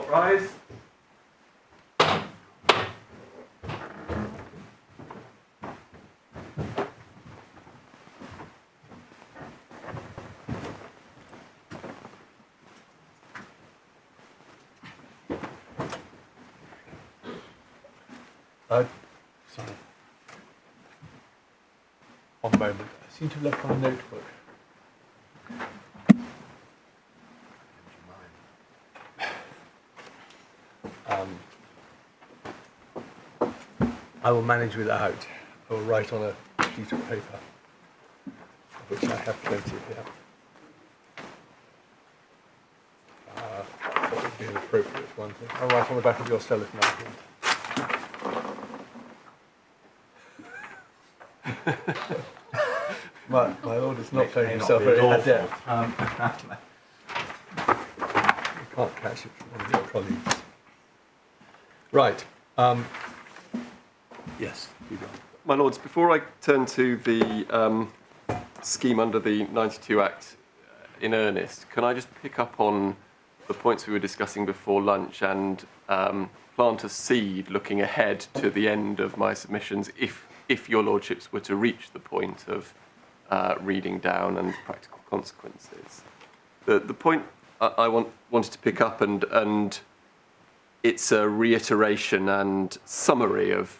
Rise. Sorry. One moment. I seem to have left my notebook. I will manage without. I will write on a sheet of paper, which I have plenty here. That would be an appropriate one thing. I'll write on the back of your stellar napkin. My lord is not showing himself very adept. You can't catch it from one of your colleagues. Right. Yes, you go. My lords, before I turn to the scheme under the 92 Act in earnest, can I just pick up on the points we were discussing before lunch and plant a seed looking ahead to the end of my submissions if your lordships were to reach the point of reading down and practical consequences. The point I wanted to pick up, and it's a reiteration and summary of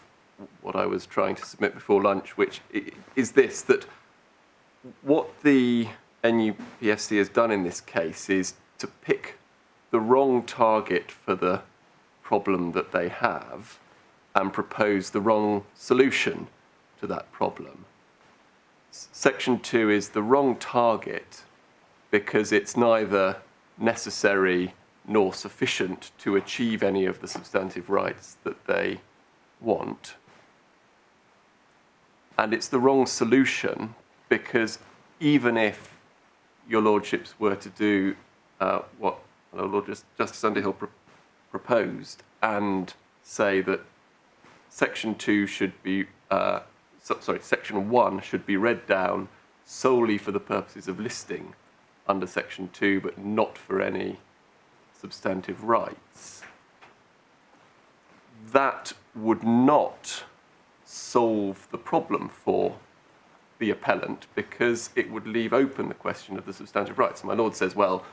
what I was trying to submit before lunch, which is this, that what the NUPFC has done in this case is to pick the wrong target for the problem that they have and propose the wrong solution to that problem. Section 2 is the wrong target because it's neither necessary nor sufficient to achieve any of the substantive rights that they want. And it's the wrong solution because even if your lordships were to do what Lord Justice Underhill proposed and say that Section 2 should be, Section 1 should be read down solely for the purposes of listing under Section 2, but not for any substantive rights, that would not solve the problem for the appellant because it would leave open the question of the substantive rights. My Lord says, well,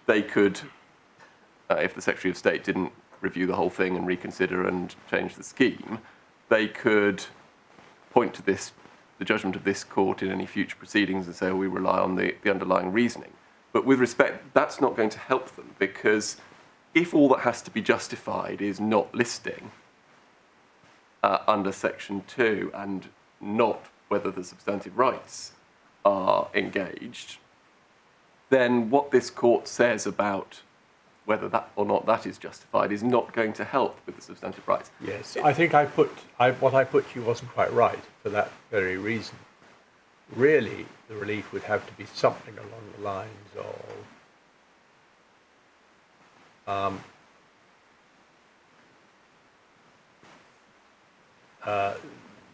they could, if the Secretary of State didn't review the whole thing and reconsider and change the scheme, they could point to this, the judgment of this court in any future proceedings and say, oh, we rely on the underlying reasoning. But with respect, that's not going to help them because if all that has to be justified is not listing under Section 2 and not whether the substantive rights are engaged, then what this court says about whether that or not that is justified is not going to help with the substantive rights. Yes, I think what I put to you wasn't quite right for that very reason. Really, the relief would have to be something along the lines of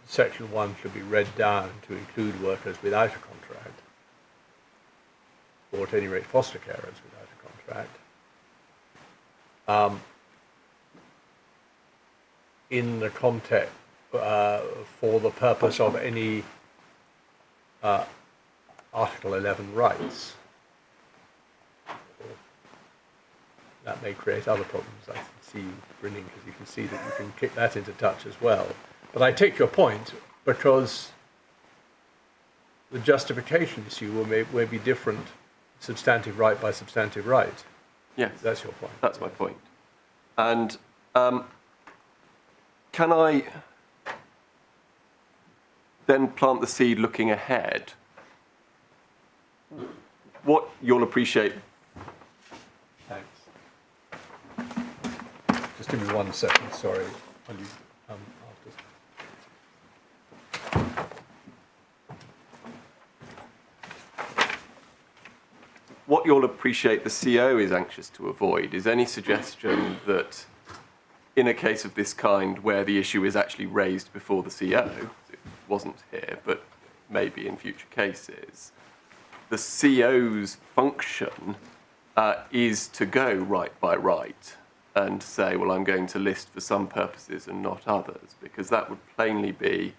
Section 1 should be read down to include workers without a contract, or at any rate foster carers without a contract. In the context, for the purpose of any Article 11 rights. That may create other problems. I can see you grinning because you can see that you can kick that into touch as well. But I take your point because the justification issue may be different, substantive right by substantive right. Yes. That's your point. That's my point. And can I then plant the seed looking ahead? What you'll appreciate. Thanks. Just give me 1 second, sorry. What you'll appreciate the CO is anxious to avoid is any suggestion that in a case of this kind where the issue is actually raised before the CO, it wasn't here, but maybe in future cases, the CO's function is to go right by right and say, well, I'm going to list for some purposes and not others, because that would plainly be,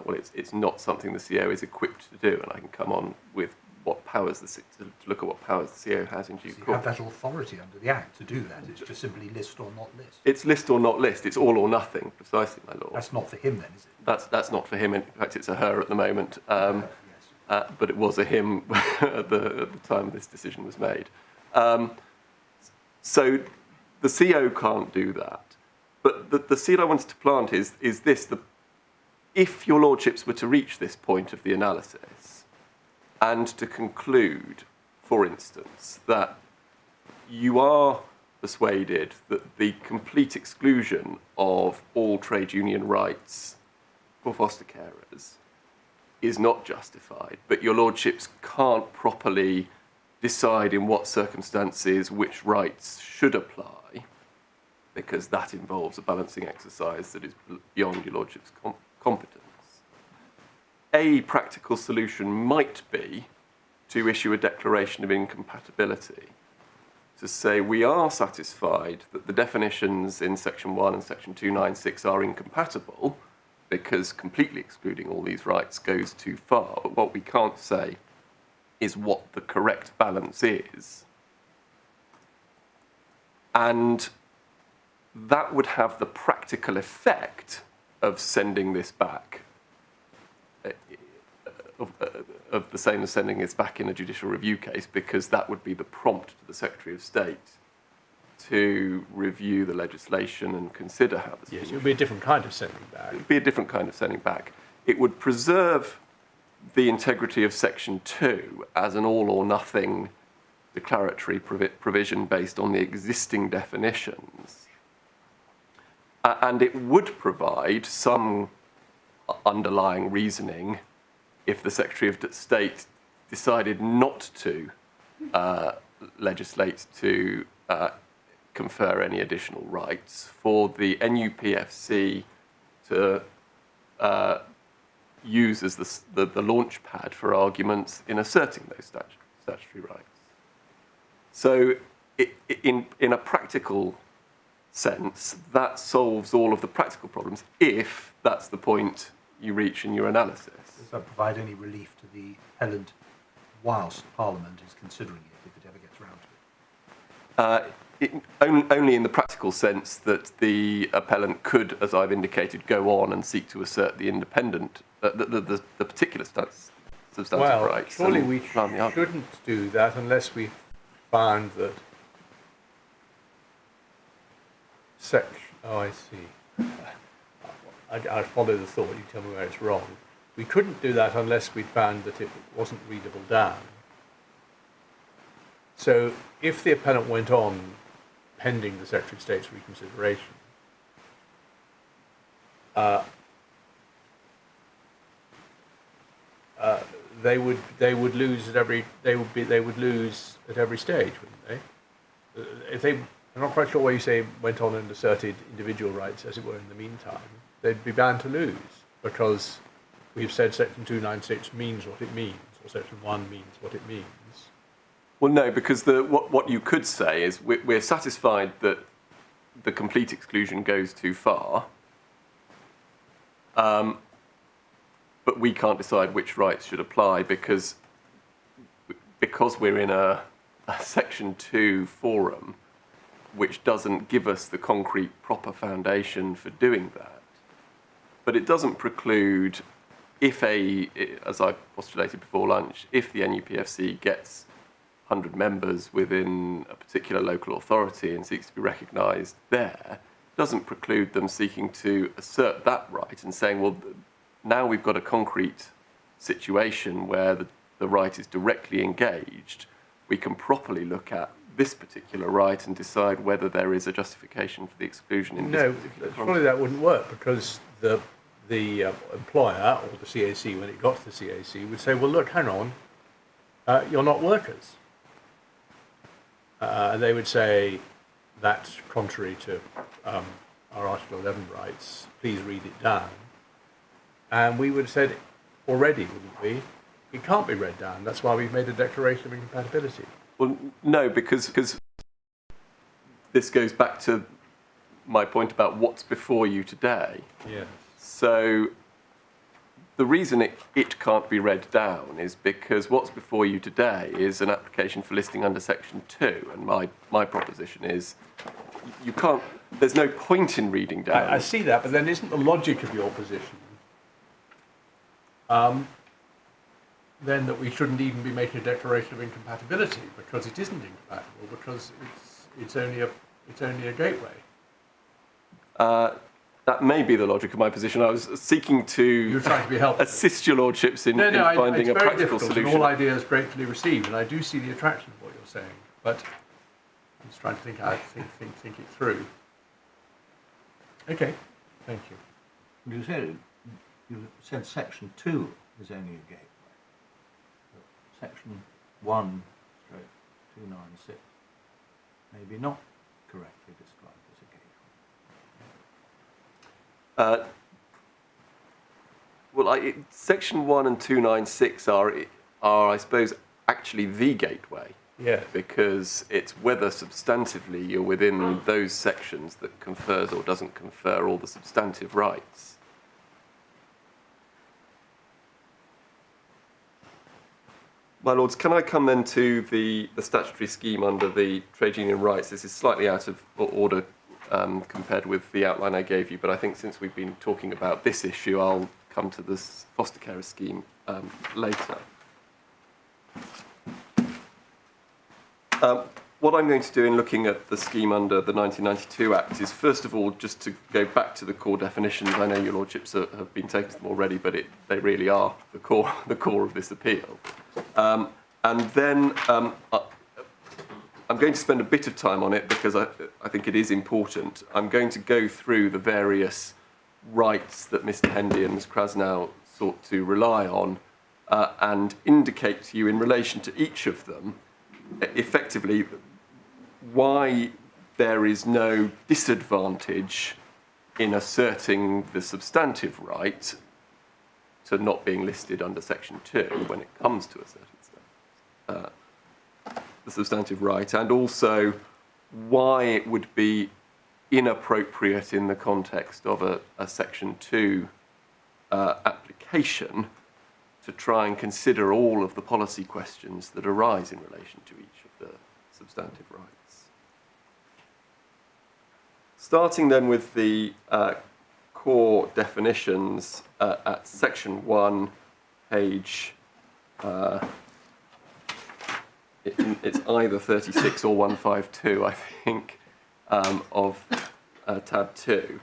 it's not something the CEO is equipped to do, and I can come on with what powers to look at what powers the CEO has in due So you course. have that authority under the Act to do that. It's just simply list or not list. It's list or not list. It's all or nothing, precisely, my lord. That's not for him then, is it? That's not for him. In fact, it's a her at the moment. Yes. But it was a him at the time this decision was made. So the CEO can't do that. But the seed I wanted to plant is this. If your lordships were to reach this point of the analysis and to conclude, for instance, that you are persuaded that the complete exclusion of all trade union rights for foster carers is not justified, but your lordships can't properly decide in what circumstances which rights should apply, because that involves a balancing exercise that is beyond your lordship's competence. A practical solution might be to issue a declaration of incompatibility, to say we are satisfied that the definitions in Section 1 and Section 296 are incompatible, because completely excluding all these rights goes too far. But what we can't say is what the correct balance is. And that would have the practical effect of sending this back, of the same as sending this back in a judicial review case, because that would be the prompt to the Secretary of State to review the legislation and consider how the Yes, it would be a different kind of sending back. It would be a different kind of sending back. It would preserve the integrity of Section 2 as an all-or-nothing declaratory provision based on the existing definitions. And it would provide some underlying reasoning if the Secretary of State decided not to legislate to confer any additional rights, for the NUPFC to use as the launch pad for arguments in asserting those statutory rights. So in a practical sense, that solves all of the practical problems, if that's the point you reach in your analysis. Does that provide any relief to the appellant whilst Parliament is considering it, if it ever gets round to it? Only in the practical sense that the appellant could, as I've indicated, go on and seek to assert the independent, the particular substantive rights. Surely we shouldn't do that unless we found that I see. I follow the thought, you tell me where it's wrong. We couldn't do that unless we found that it wasn't readable down. So if the appellant went on pending the Secretary of State's reconsideration, they would lose at every stage, wouldn't they? If they, I'm not quite sure why you say went on and asserted individual rights, as it were, in the meantime, they'd be bound to lose, because we've said Section 296 means what it means, or Section 1 means what it means. Well, no, because what you could say is we're satisfied that the complete exclusion goes too far, but we can't decide which rights should apply because we're in a Section 2 forum which doesn't give us the concrete proper foundation for doing that. But it doesn't preclude, as I postulated before lunch, if the NUPFC gets 100 members within a particular local authority and seeks to be recognised there, doesn't preclude them seeking to assert that right and saying, well, now we've got a concrete situation where the right is directly engaged, we can properly look at this particular right and decide whether there is a justification for the exclusion in this particular context. No, surely that wouldn't work, because the employer, or the CAC, when it got to the CAC, would say, well, look, hang on, you're not workers. And they would say, that's contrary to our Article 11 rights, please read it down. And we would have said already, wouldn't we? It can't be read down. That's why we've made a declaration of incompatibility. Well, no, because this goes back to my point about what's before you today. Yes. So the reason it can't be read down is because what's before you today is an application for listing under Section 2, and my proposition is you can't. There's no point in reading down. I see that, but then isn't the logic of your position then that we shouldn't even be making a declaration of incompatibility because it isn't incompatible, because it's only a gateway? That may be the logic of my position. I was seeking You're trying to be helpful. assist your lordships in finding a practical solution. And all ideas gratefully received, and I do see the attraction of what you're saying, but I'm just trying to think it through. Okay, thank you. You said Section 2 is only a gateway. Section 1/296 maybe not correctly described as a gateway. Well, Section 1 and 296 are, I suppose, actually the gateway. Yeah. Because it's whether substantively you're within those sections that confers or doesn't confer all the substantive rights. My lords, can I come then to the statutory scheme under the trade union rights? This is slightly out of order compared with the outline I gave you, but I think since we've been talking about this issue, I'll come to this foster carer scheme later. What I'm going to do in looking at the scheme under the 1992 Act is, first of all, just to go back to the core definitions. I know your lordships have been taken to them already, but they really are the core of this appeal. And then I'm going to spend a bit of time on it because I think it is important. I'm going to go through the various rights that Mr. Hendy and Ms. Krasnow sought to rely on and indicate to you in relation to each of them effectively why there is no disadvantage in asserting the substantive right to not being listed under Section 2 when it comes to asserting the substantive right, and also why it would be inappropriate in the context of a Section 2 application to try and consider all of the policy questions that arise in relation to each of the substantive rights. Starting then with the core definitions at Section 1, page, it's either 36 or 152, I think, of tab 2.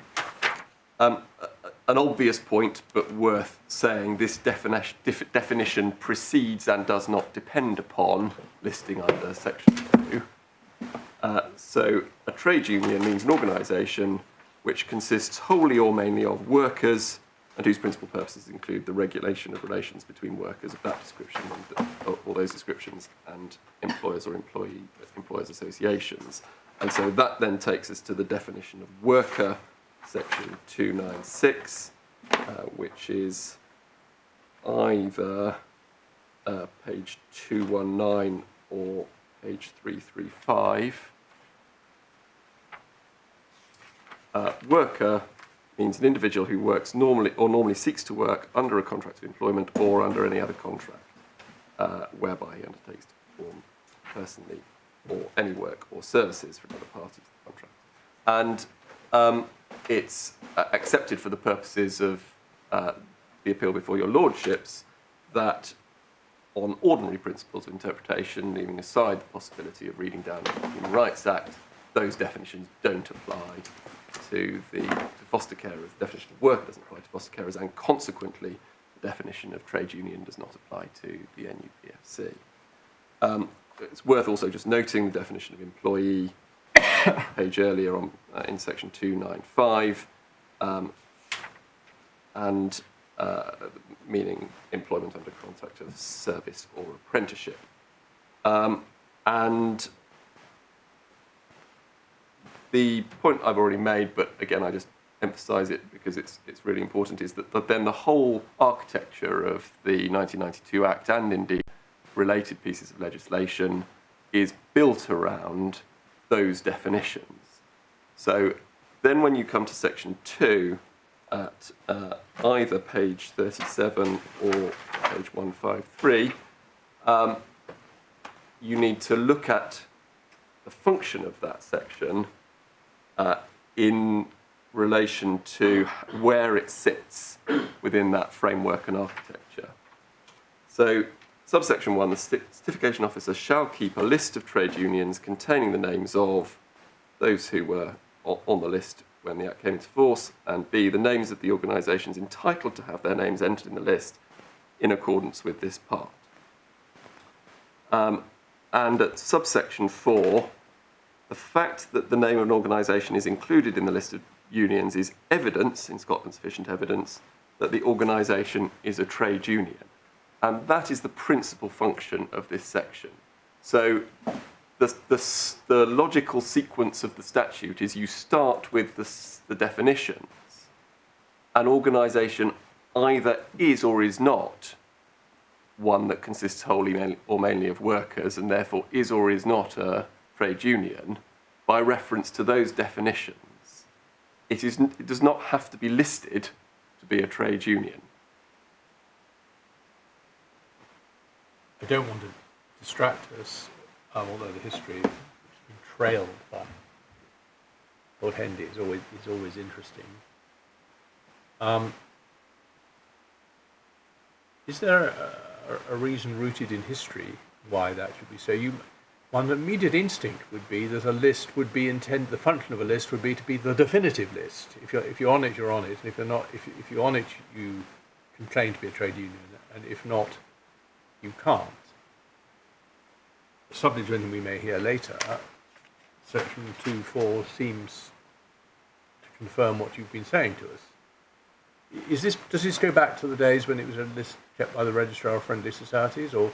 An obvious point, but worth saying, this definition precedes and does not depend upon listing under Section 2. So a trade union means an organisation which consists wholly or mainly of workers and whose principal purposes include the regulation of relations between workers of that description and all those descriptions and employers or employers associations. And so that then takes us to the definition of worker, Section 296, which is either page 219 or page 335. Worker means an individual who works normally seeks to work under a contract of employment or under any other contract whereby he undertakes to perform personally or any work or services for another party to the contract. And it's accepted for the purposes of the appeal before your lordships that on ordinary principles of interpretation, leaving aside the possibility of reading down the Human Rights Act, those definitions don't apply to foster carers. The definition of worker doesn't apply to foster carers, and consequently, the definition of trade union does not apply to the NUPFC. It's worth also just noting the definition of employee, page earlier on in Section 295, and meaning employment under contract of service or apprenticeship. And the point I've already made, but again I just emphasise it because it's really important, is that then the whole architecture of the 1992 Act and indeed related pieces of legislation is built around those definitions. So then when you come to section 2 at either page 37 or page 153, you need to look at the function of that section in relation to where it sits within that framework and architecture. So subsection 1, the certification officer shall keep a list of trade unions containing the names of those who were on the list when the Act came into force, and B, the names of the organisations entitled to have their names entered in the list in accordance with this part. And at subsection 4, the fact that the name of an organisation is included in the list of unions is evidence, in Scotland sufficient evidence, that the organisation is a trade union. And that is the principal function of this section. So the logical sequence of the statute is you start with the definitions. An organisation either is or is not one that consists wholly or mainly of workers, and therefore is or is not a trade union, by reference to those definitions. It does not have to be listed to be a trade union. I don't want to distract us, although the history has been trailed by Lord Hendy is always interesting. Is there a reason rooted in history why that should be so? One immediate instinct would be that a list would be intended. The function of a list would be to be the definitive list. If you're on it, you're on it. And if you're not, if you're on it, you can claim to be a trade union, and if not, you can't. Subject to anything we may hear later, section 2.4 seems to confirm what you've been saying to us. Does this go back to the days when it was a list kept by the Registrar of Friendly Societies, or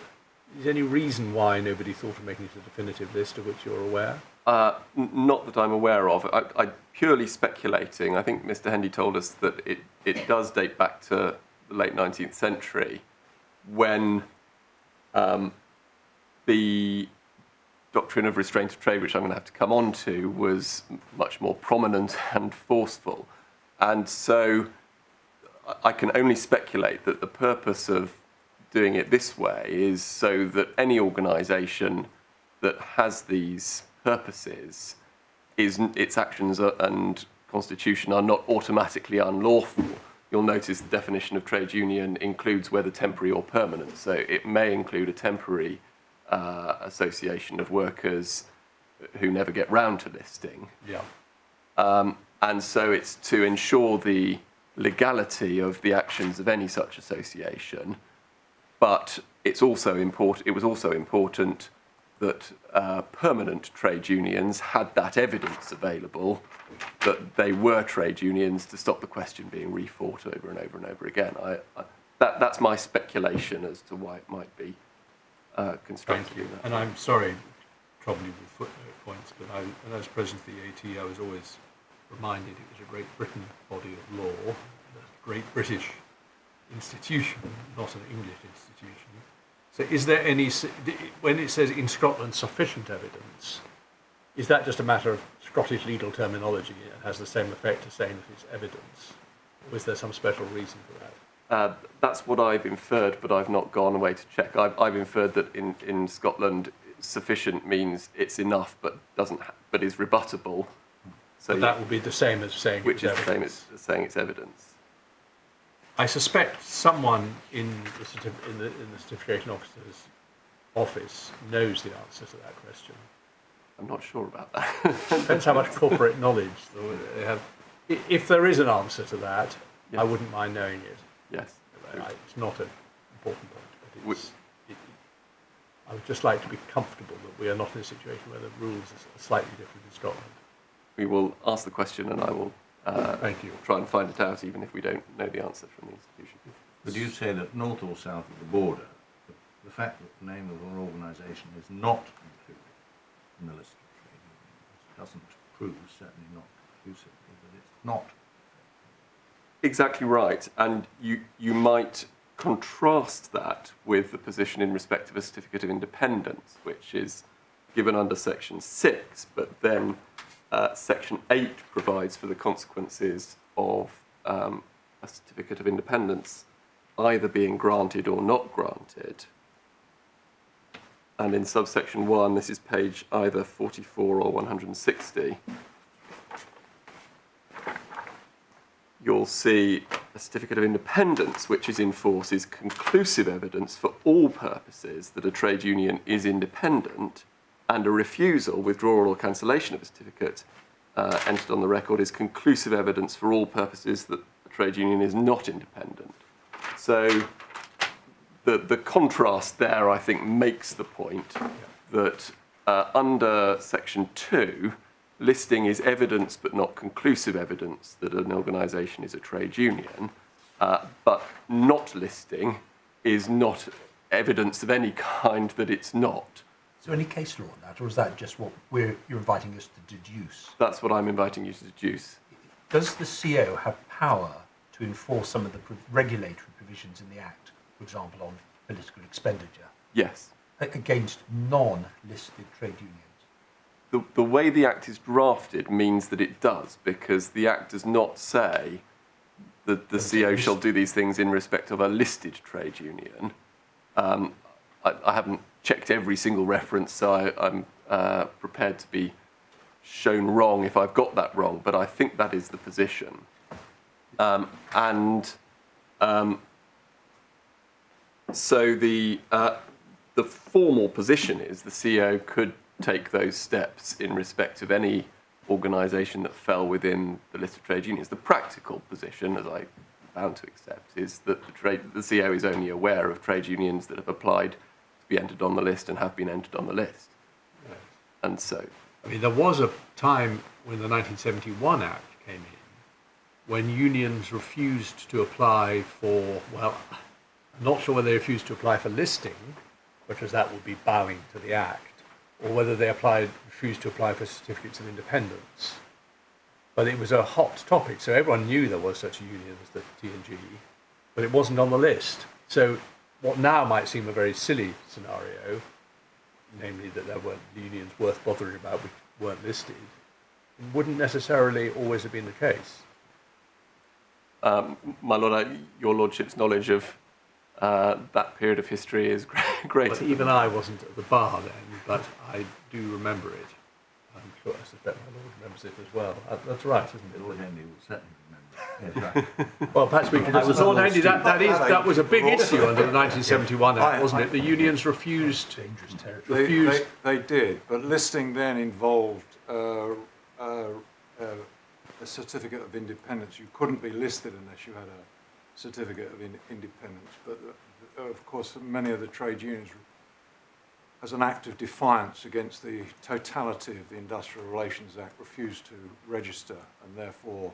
is there any reason why nobody thought of making it a definitive list of which you're aware? Not that I'm aware of. I'm purely speculating. I think Mr. Hendy told us that it does date back to the late 19th century, when the doctrine of restraint of trade, which I'm going to have to come on to, was much more prominent and forceful. And so I can only speculate that the purpose of doing it this way is so that any organisation that has these purposes, its actions and constitution are not automatically unlawful. You'll notice the definition of trade union includes whether temporary or permanent. So it may include a temporary association of workers who never get round to listing. Yeah. And so it's to ensure the legality of the actions of any such association. But it was also important that permanent trade unions had that evidence available that they were trade unions, to stop the question being refought over and over and over again. That's my speculation as to why it might be constructed. Thank you. And I'm sorry to trouble you with footnote points, but when I was president of the AT, I was always reminded it was a Great Britain body of law, a Great British institution, not an English institution. So is there any, when it says in Scotland sufficient evidence, is that just a matter of Scottish legal terminology and has the same effect as saying that it's evidence? Or is there some special reason for that? That's what I've inferred, but I've not gone away to check. I've inferred that in Scotland, sufficient means it's enough, but is rebuttable. So but that would be the same as saying which it's is evidence. the same as saying it's evidence. I suspect someone in the certification officer's office knows the answer to that question. I'm not sure about that. Depends how much corporate knowledge they have. If there is an answer to that, yes. I wouldn't mind knowing it. Yes. It's not an important point, but I would just like to be comfortable that we are not in a situation where the rules are slightly different in Scotland. We will ask the question, and I will Thank you. try and find it out, even if we don't know the answer from the institution. Would you say that north or south of the border, the fact that the name of an organisation is not included in the list of trade unions doesn't prove, certainly not conclusively, that it's not? Exactly right. And you might contrast that with the position in respect of a certificate of independence, which is given under Section 6, but then Section 8 provides for the consequences of a certificate of independence either being granted or not granted. And in subsection 1, this is page either 44 or 160, you'll see a certificate of independence which is in force is conclusive evidence for all purposes that a trade union is independent, and a refusal, withdrawal or cancellation of a certificate entered on the record is conclusive evidence for all purposes that a trade union is not independent. So the contrast there, I think, makes the point that under Section 2, listing is evidence but not conclusive evidence that an organisation is a trade union, but not listing is not evidence of any kind that it's not. Is there any case law on that, or is that just what you're inviting us to deduce? That's what I'm inviting you to deduce. Does the CO have power to enforce some of the regulatory provisions in the Act, for example, on political expenditure? Yes. Against non-listed trade unions? The way the Act is drafted means that it does, because the Act does not say that the CO shall do these things in respect of a listed trade union. I haven't checked every single reference, so I'm prepared to be shown wrong if I've got that wrong, but I think that is the position. So the formal position is the CO could take those steps in respect of any organisation that fell within the list of trade unions. The practical position, as I'm bound to accept, is that the CO is only aware of trade unions that have applied to be entered on the list and have been entered on the list. Right. And so... I mean, there was a time when the 1971 Act came in when unions refused to apply for, well, I'm not sure whether they refused to apply for listing, because that would be bowing to the Act, or whether they refused to apply for certificates of independence. But it was a hot topic, so everyone knew there was such a union as the T&G, but it wasn't on the list. So what now might seem a very silly scenario, namely that there weren't unions worth bothering about which weren't listed, wouldn't necessarily always have been the case. My Lord, your Lordship's knowledge of that period of history is great. But even I wasn't at the bar then, but I do remember it. I'm sure, I suspect my Lord remembers it as well. That's right, isn't it? Lord Henry will certainly remember. Yes, right. Well, perhaps we could... Lord Henry, that was a big issue under the 1971 Act, wasn't it? The unions refused... Dangerous territory. They did, but listing then involved a certificate of independence. You couldn't be listed unless you had a certificate of independence. But of course, many of the trade unions, as an act of defiance against the totality of the Industrial Relations Act, refused to register, and therefore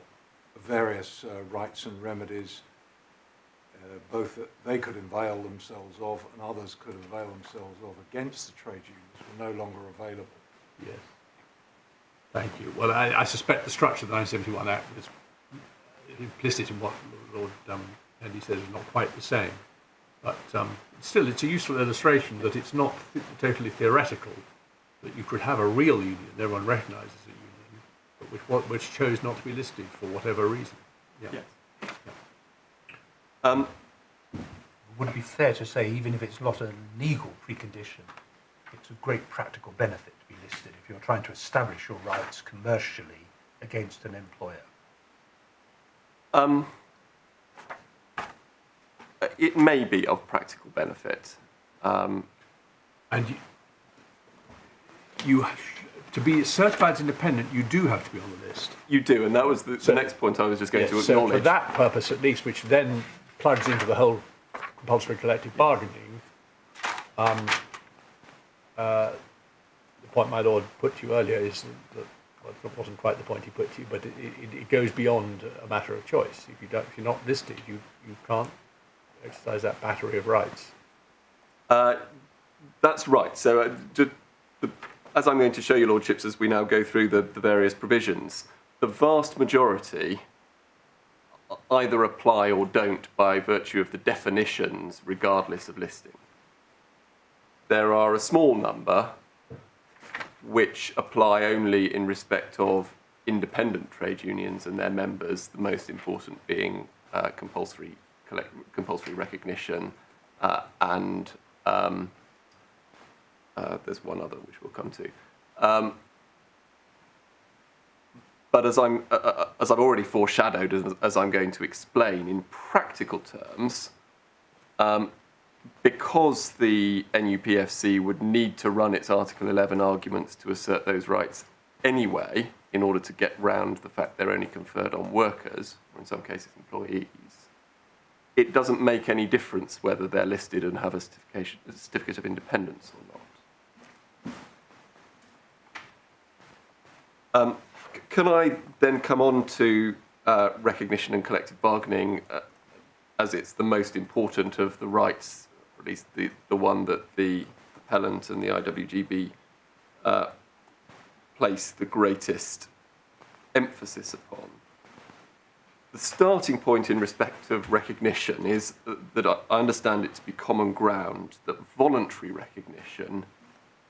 various rights and remedies, both that they could avail themselves of and others could avail themselves of against the trade unions, were no longer available. Yes. Thank you. Well, I suspect the structure of the 1971 Act is implicit in what Lord Henry says is not quite the same. But still, it's a useful illustration that it's not totally theoretical, that you could have a real union, everyone recognises a union, but which chose not to be listed for whatever reason. Yeah. Yes. Yeah. Would it be fair to say, even if it's not a legal precondition, it's a great practical benefit to be listed if you're trying to establish your rights commercially against an employer? It may be of practical benefit. And you to be certified as independent, you do have to be on the list. You do, and that was the next point I was just going to acknowledge. So for that purpose, at least, which then plugs into the whole compulsory collective bargaining, the point my Lord put to you earlier is that, well, it wasn't quite the point he put to you, but it goes beyond a matter of choice. If you're not listed, you can't exercise that battery of rights. That's right. So as I'm going to show you, Lordships, as we now go through the various provisions, the vast majority either apply or don't by virtue of the definitions, regardless of listing. There are a small number which apply only in respect of independent trade unions and their members, the most important being compulsory recognition and there's one other which we'll come to. But as I've already foreshadowed, as I'm going to explain, in practical terms, because the NUPFC would need to run its Article 11 arguments to assert those rights anyway, in order to get round the fact they're only conferred on workers, or in some cases employees, it doesn't make any difference whether they're listed and have a certificate of independence or not. Can I then come on to recognition and collective bargaining, as it's the most important of the rights, or at least the one that the appellant and the IWGB place the greatest emphasis upon. The starting point in respect of recognition is that I understand it to be common ground that voluntary recognition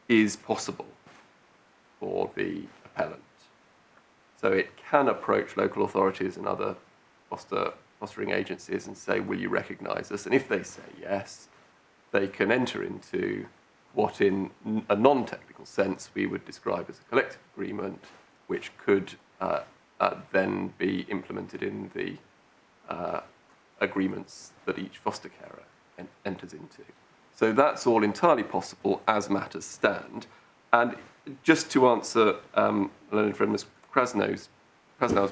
is possible for the appellant. So it can approach local authorities and other fostering agencies and say, will you recognise us? And if they say yes, they can enter into what in a non-technical sense we would describe as a collective agreement, which could then be implemented in the agreements that each foster carer enters into. So that's all entirely possible as matters stand. And just to answer learned friend Ms. Krasnow's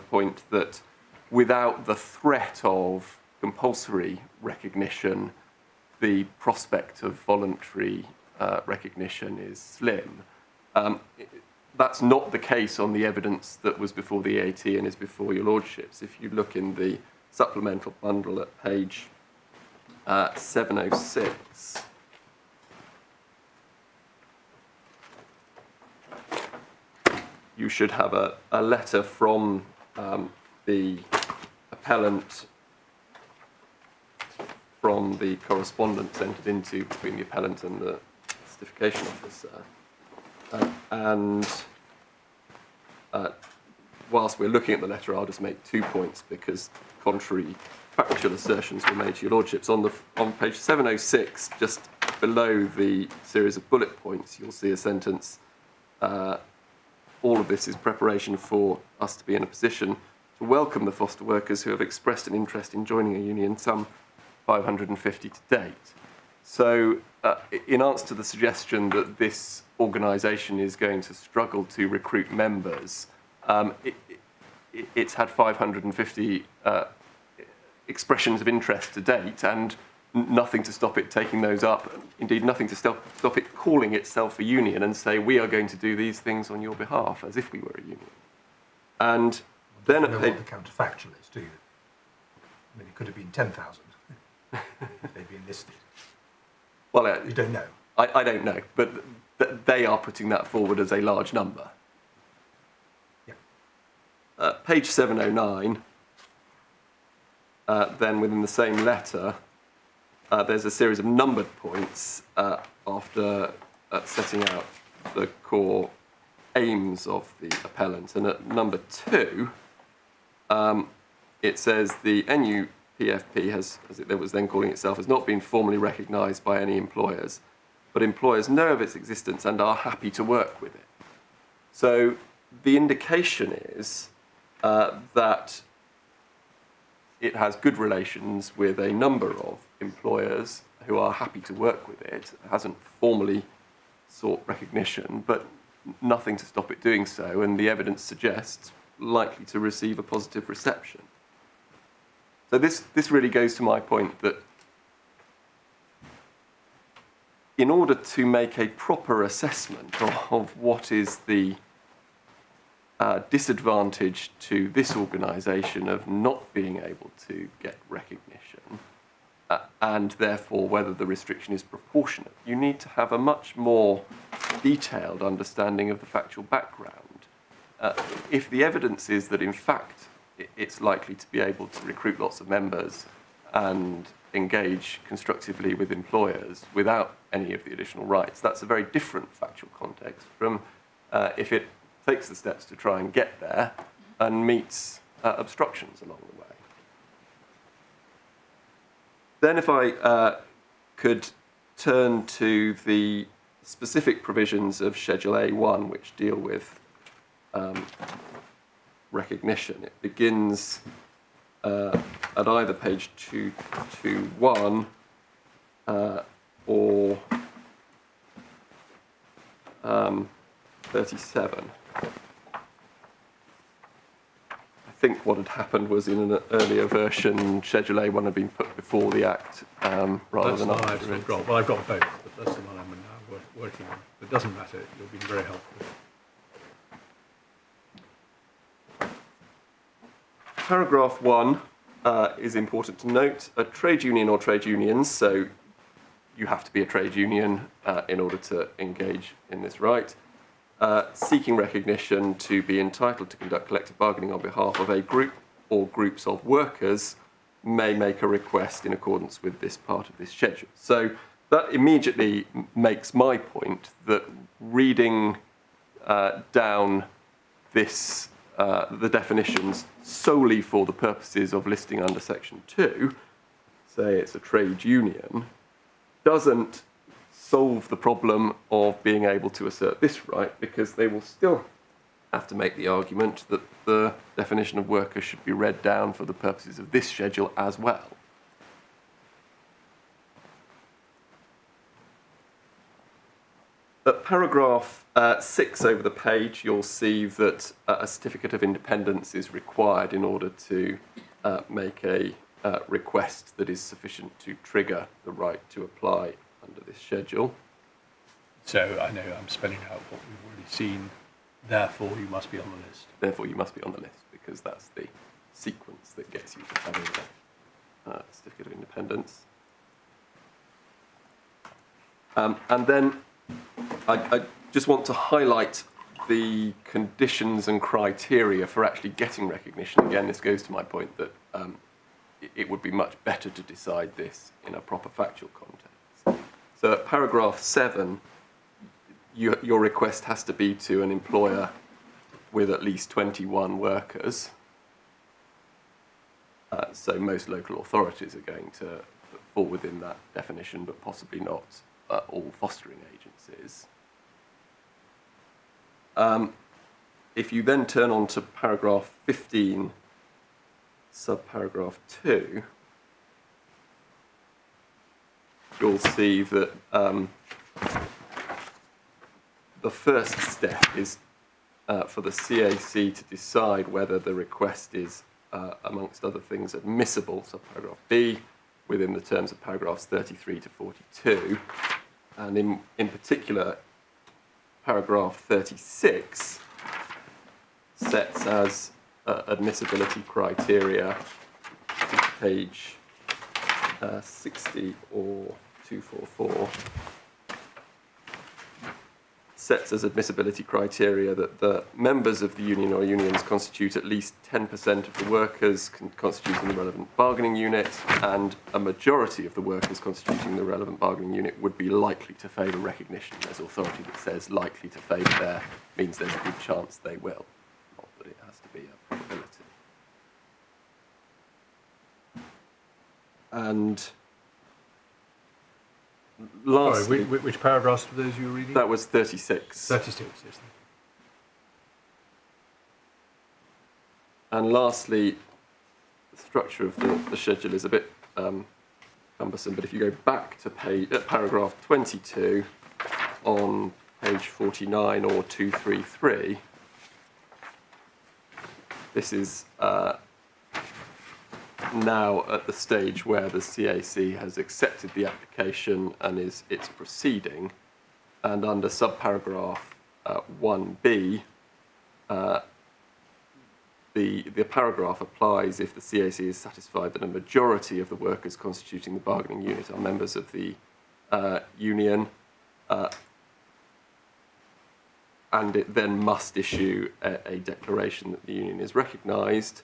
point that without the threat of compulsory recognition, the prospect of voluntary recognition is slim. That's not the case on the evidence that was before the AT and is before your lordships. If you look in the supplemental bundle at page 706, you should have a letter from the appellant from the correspondence entered into between the appellant and the certification officer. Whilst we're looking at the letter, I'll just make 2 points because contrary factual assertions were made to your lordships. On page 706, just below the series of bullet points, you'll see a sentence, all of this is preparation for us to be in a position to welcome the foster workers who have expressed an interest in joining a union, some 550 to date. So in answer to the suggestion that this organisation is going to struggle to recruit members, it's had 550 expressions of interest to date and nothing to stop it taking those up, indeed nothing to stop it calling itself a union and say we are going to do these things on your behalf as if we were a union. And then you know what the counterfactual is, do you? I mean, it could have been 10,000 if they'd been listed. Well, you don't know. I don't know, but they are putting that forward as a large number. Yeah. Page 709, then within the same letter, there's a series of numbered points after setting out the core aims of the appellant. And at number 2, it says the NUPFP has, as it was then calling itself, has not been formally recognised by any employers, but employers know of its existence and are happy to work with it. So the indication is that it has good relations with a number of employers who are happy to work with it. It hasn't formally sought recognition, but nothing to stop it doing so, and the evidence suggests likely to receive a positive reception. So this really goes to my point that in order to make a proper assessment of what is the disadvantage to this organisation of not being able to get recognition, and therefore whether the restriction is proportionate, you need to have a much more detailed understanding of the factual background. If the evidence is that in fact it's likely to be able to recruit lots of members and engage constructively with employers without any of the additional rights, that's a very different factual context from if it takes the steps to try and get there and meets obstructions along the way. Then if I could turn to the specific provisions of Schedule A1 which deal with recognition. It begins at either page 221 or 37. I think what had happened was in an earlier version, Schedule A1 had been put before the Act rather than after it. Well, I've got both, but that's the one I'm now working on. It doesn't matter, you've been very helpful. Paragraph 1 is important to note. A trade union or trade unions, so you have to be a trade union in order to engage in this right, seeking recognition to be entitled to conduct collective bargaining on behalf of a group or groups of workers may make a request in accordance with this part of this schedule. So that immediately makes my point that reading down this, the definitions solely for the purposes of listing under Section 2, say it's a trade union, doesn't solve the problem of being able to assert this right, because they will still have to make the argument that the definition of worker should be read down for the purposes of this schedule as well. At paragraph 6 over the page, you'll see that a certificate of independence is required in order to make a request that is sufficient to trigger the right to apply under this schedule. So I know I'm spelling out what we've already seen. Therefore, you must be on the list. Therefore, you must be on the list, because that's the sequence that gets you to having a certificate of independence. And then I just want to highlight the conditions and criteria for actually getting recognition. Again, this goes to my point that it would be much better to decide this in a proper factual context. So at paragraph 7, your request has to be to an employer with at least 21 workers. So most local authorities are going to fall within that definition, but possibly not all fostering agencies. If you then turn on to paragraph 15, subparagraph 2, you'll see that the first step is for the CAC to decide whether the request is, amongst other things, admissible, subparagraph B, within the terms of paragraphs 33 to 42. And in particular, paragraph 36 sets as admissibility criteria, page 60 or 244, sets as admissibility criteria that the members of the union or unions constitute at least 10% of the workers constituting the relevant bargaining unit, and a majority of the workers constituting the relevant bargaining unit would be likely to favour recognition. There's authority that says likely to favour there means there's a good chance they will, not that it has to be a probability. And lastly, sorry, which paragraphs were those you were reading? That was 36. 36, yes. And lastly, the structure of the schedule is a bit cumbersome, but if you go back to paragraph 22 on page 49 or 233, this is now at the stage where the CAC has accepted the application and it's proceeding, and under subparagraph 1b, the paragraph applies if the CAC is satisfied that a majority of the workers constituting the bargaining unit are members of the union, and it then must issue a declaration that the union is recognised.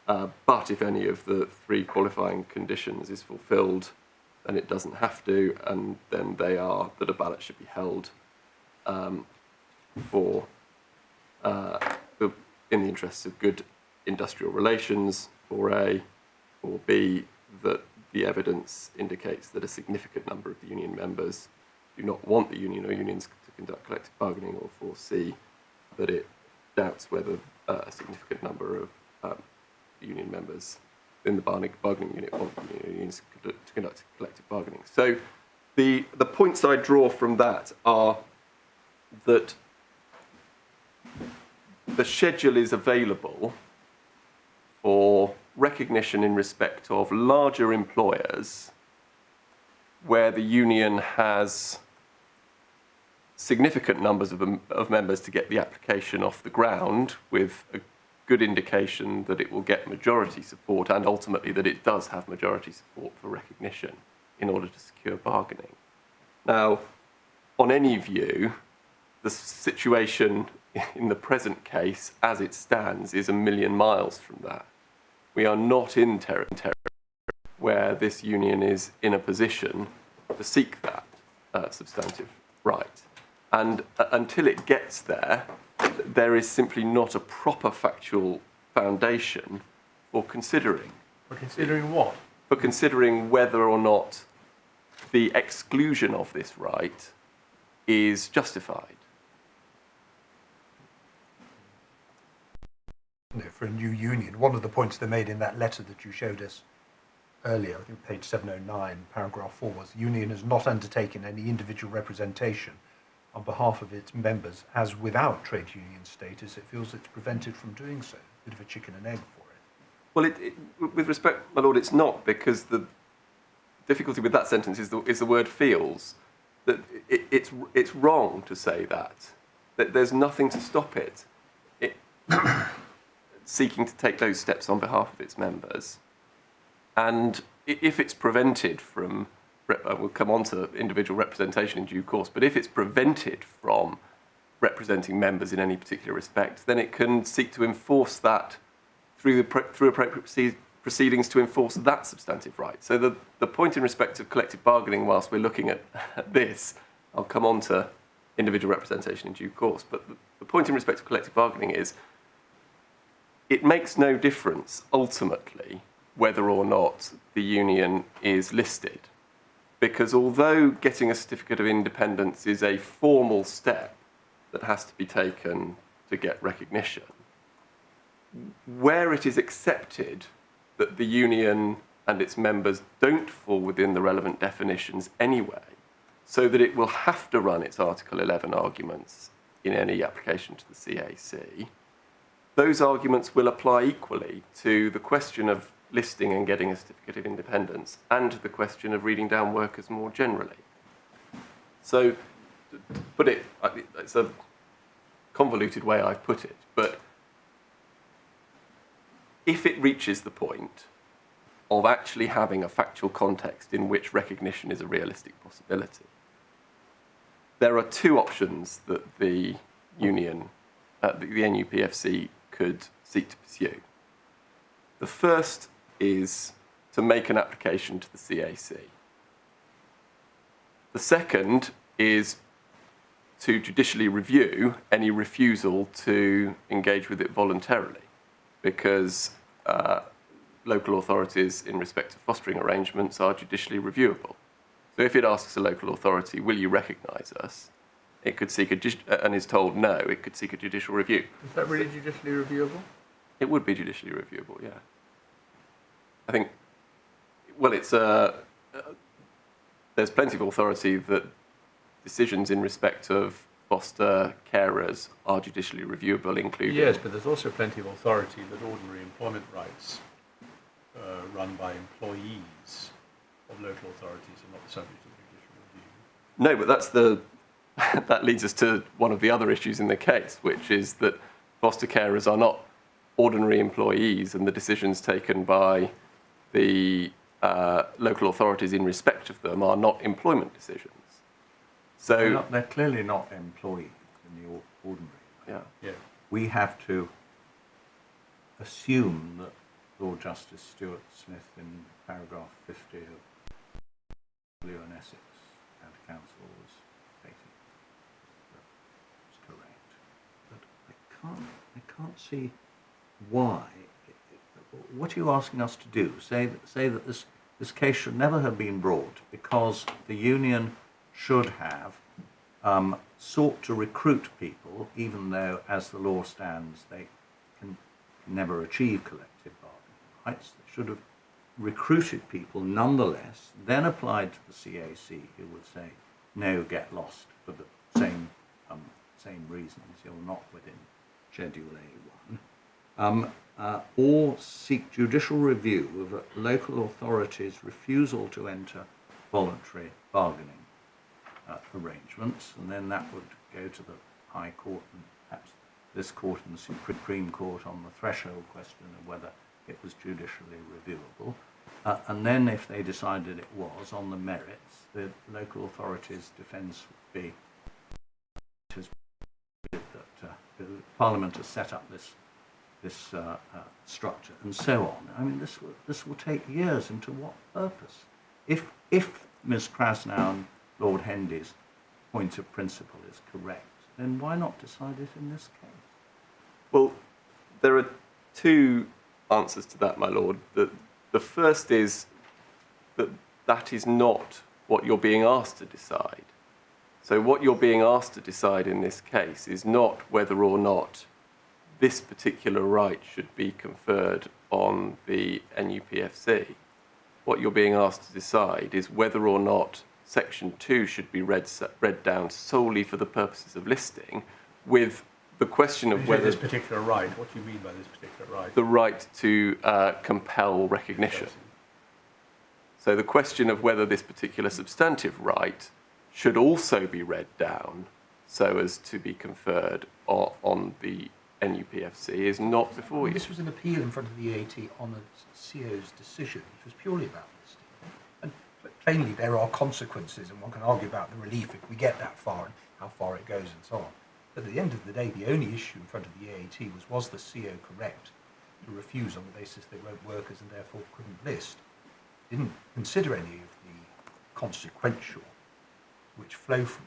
But if any of the 3 qualifying conditions is fulfilled, then it doesn't have to, and then they are that a ballot should be held for in the interests of good industrial relations, or A, or B, that the evidence indicates that a significant number of the union members do not want the union or unions to conduct collective bargaining, or for C, that it doubts whether a significant number of union members in the bargaining unit want the union or unions to conduct collective bargaining. So the points I draw from that are that the schedule is available for recognition in respect of larger employers where the union has significant numbers of members to get the application off the ground, with a good indication that it will get majority support, and ultimately that it does have majority support for recognition in order to secure bargaining. Now, on any view, the situation in the present case, as it stands, is a million miles from that. We are not in territory where this union is in a position to seek that substantive right. And until it gets there, there is simply not a proper factual foundation for considering. For considering what? For considering whether or not the exclusion of this right is justified. For a new union, one of the points they made in that letter that you showed us earlier, I think page 709, paragraph 4, was the union has not undertaken any individual representation on behalf of its members, as without trade union status, it feels it's prevented from doing so. Bit of a chicken and egg for it. Well, with respect, my lord, it's not, because the difficulty with that sentence is the word feels. That it's wrong to say that. That there's nothing to stop it seeking to take those steps on behalf of its members. And if it's prevented from, we'll come on to individual representation in due course, but if it's prevented from representing members in any particular respect, then it can seek to enforce that through appropriate proceedings to enforce that substantive right. So the point in respect of collective bargaining, whilst we're looking at this, I'll come on to individual representation in due course, but the point in respect of collective bargaining is it makes no difference, ultimately, whether or not the union is listed. Because although getting a certificate of independence is a formal step that has to be taken to get recognition, where it is accepted that the union and its members don't fall within the relevant definitions anyway, so that it will have to run its Article 11 arguments in any application to the CAC, those arguments will apply equally to the question of listing and getting a certificate of independence, and to the question of reading down workers more generally. So, it's a convoluted way I've put it, but if it reaches the point of actually having a factual context in which recognition is a realistic possibility, there are two options that the union, the NUPFC, could seek to pursue. The first is to make an application to the CAC. The second is to judicially review any refusal to engage with it voluntarily, because local authorities in respect of fostering arrangements are judicially reviewable. So if it asks a local authority, will you recognise us? It could seek and is told no, it could seek a judicial review. Is that really judicially reviewable? It would be judicially reviewable, yeah. I think, well, there's plenty of authority that decisions in respect of foster carers are judicially reviewable, including... Yes, but there's also plenty of authority that ordinary employment rights run by employees of local authorities are not subject to judicial review. No, but that leads us to one of the other issues in the case, which is that foster carers are not ordinary employees, and the decisions taken by the local authorities in respect of them are not employment decisions. So they're clearly not employees in the ordinary way. yeah. We have to assume that Lord Justice Stuart Smith, in paragraph 50 of W and Essex County Council, was stating that it's correct. But I can't can't see why. What are you asking us to do? Say that this case should never have been brought because the union should have sought to recruit people, even though, as the law stands, they can never achieve collective bargaining rights. They should have recruited people nonetheless, then applied to the CAC, who would say, no, get lost for the same reasons, you're not within Schedule A1, or seek judicial review of a local authority's refusal to enter voluntary bargaining arrangements, and then that would go to the High Court and perhaps this court and the Supreme Court on the threshold question of whether it was judicially reviewable. And then if they decided it was, on the merits, the local authority's defence would be that Parliament has set up this structure and so on. I mean, this will take years. And to what purpose? If Ms. Krasnow and Lord Hendy's point of principle is correct, then why not decide it in this case? Well, there are two answers to that, my lord. The first is that that is not what you're being asked to decide. So what you're being asked to decide in this case is not whether or not this particular right should be conferred on the NUPFC. What you're being asked to decide is whether or not Section 2 should be read down solely for the purposes of listing, with the question of whether... this particular right, what do you mean by this particular right? The right to compel recognition. So the question of whether this particular substantive right should also be read down so as to be conferred on the NUPFC is not before you. This was an appeal in front of the AT on a CO's decision, which was purely about listing. And plainly there are consequences, and one can argue about the relief if we get that far and how far it goes and so on. But at the end of the day, the only issue in front of the AAT was the CO correct to refuse on the basis they weren't workers and therefore couldn't list? Didn't consider any of the consequential which flow from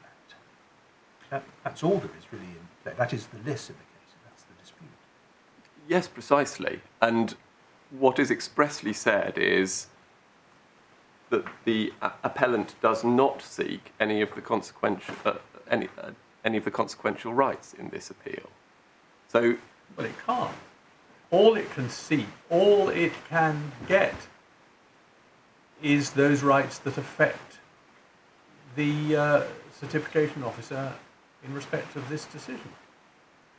that. That's all there is really in play. That is the list in the case, and that's the dispute. Yes, precisely. And what is expressly said is that the appellant does not seek any of the consequential any of the consequential rights in this appeal. So, well, it can't. All it can seek, all it can get, is those rights that affect the certification officer in respect of this decision.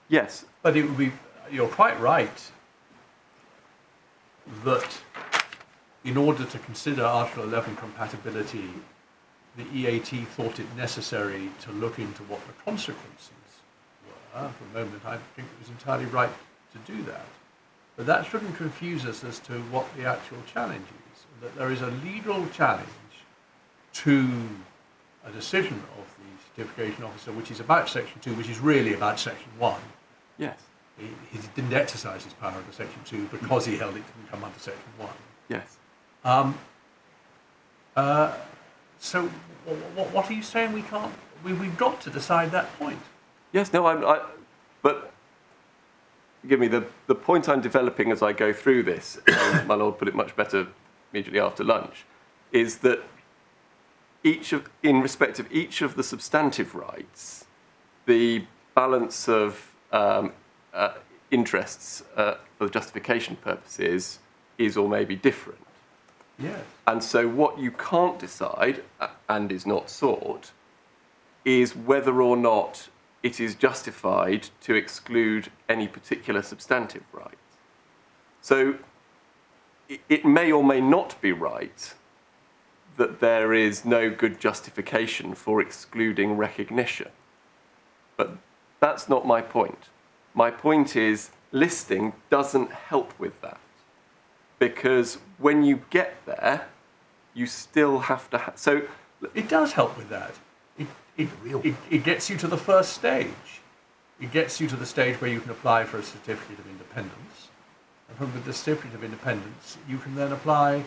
yes, But it would be, you're quite right, that in order to consider Article 11 compatibility, the EAT thought it necessary to look into what the consequences were. For a moment, I think it was entirely right to do that. But that shouldn't confuse us as to what the actual challenge is. That there is a legal challenge to a decision of the certification officer, which is about Section 2, which is really about Section 1. yes, He didn't exercise his power under Section 2 because he held it didn't come under Section 1. yes. So what are you saying we can't... We've got to decide that point. Yes, no, but forgive me, the point I'm developing as I go through this, and my lord put it much better immediately after lunch, is that in respect of each of the substantive rights, the balance of interests for justification purposes is or may be different. Yes. And so what you can't decide, and is not sought, is whether or not it is justified to exclude any particular substantive right. So it may or may not be right that there is no good justification for excluding recognition. But that's not my point. My point is listing doesn't help with that. Because when you get there, you still have to... So it does help with that. It gets you to the first stage. It gets you to the stage where you can apply for a certificate of independence. And from the certificate of independence, you can then apply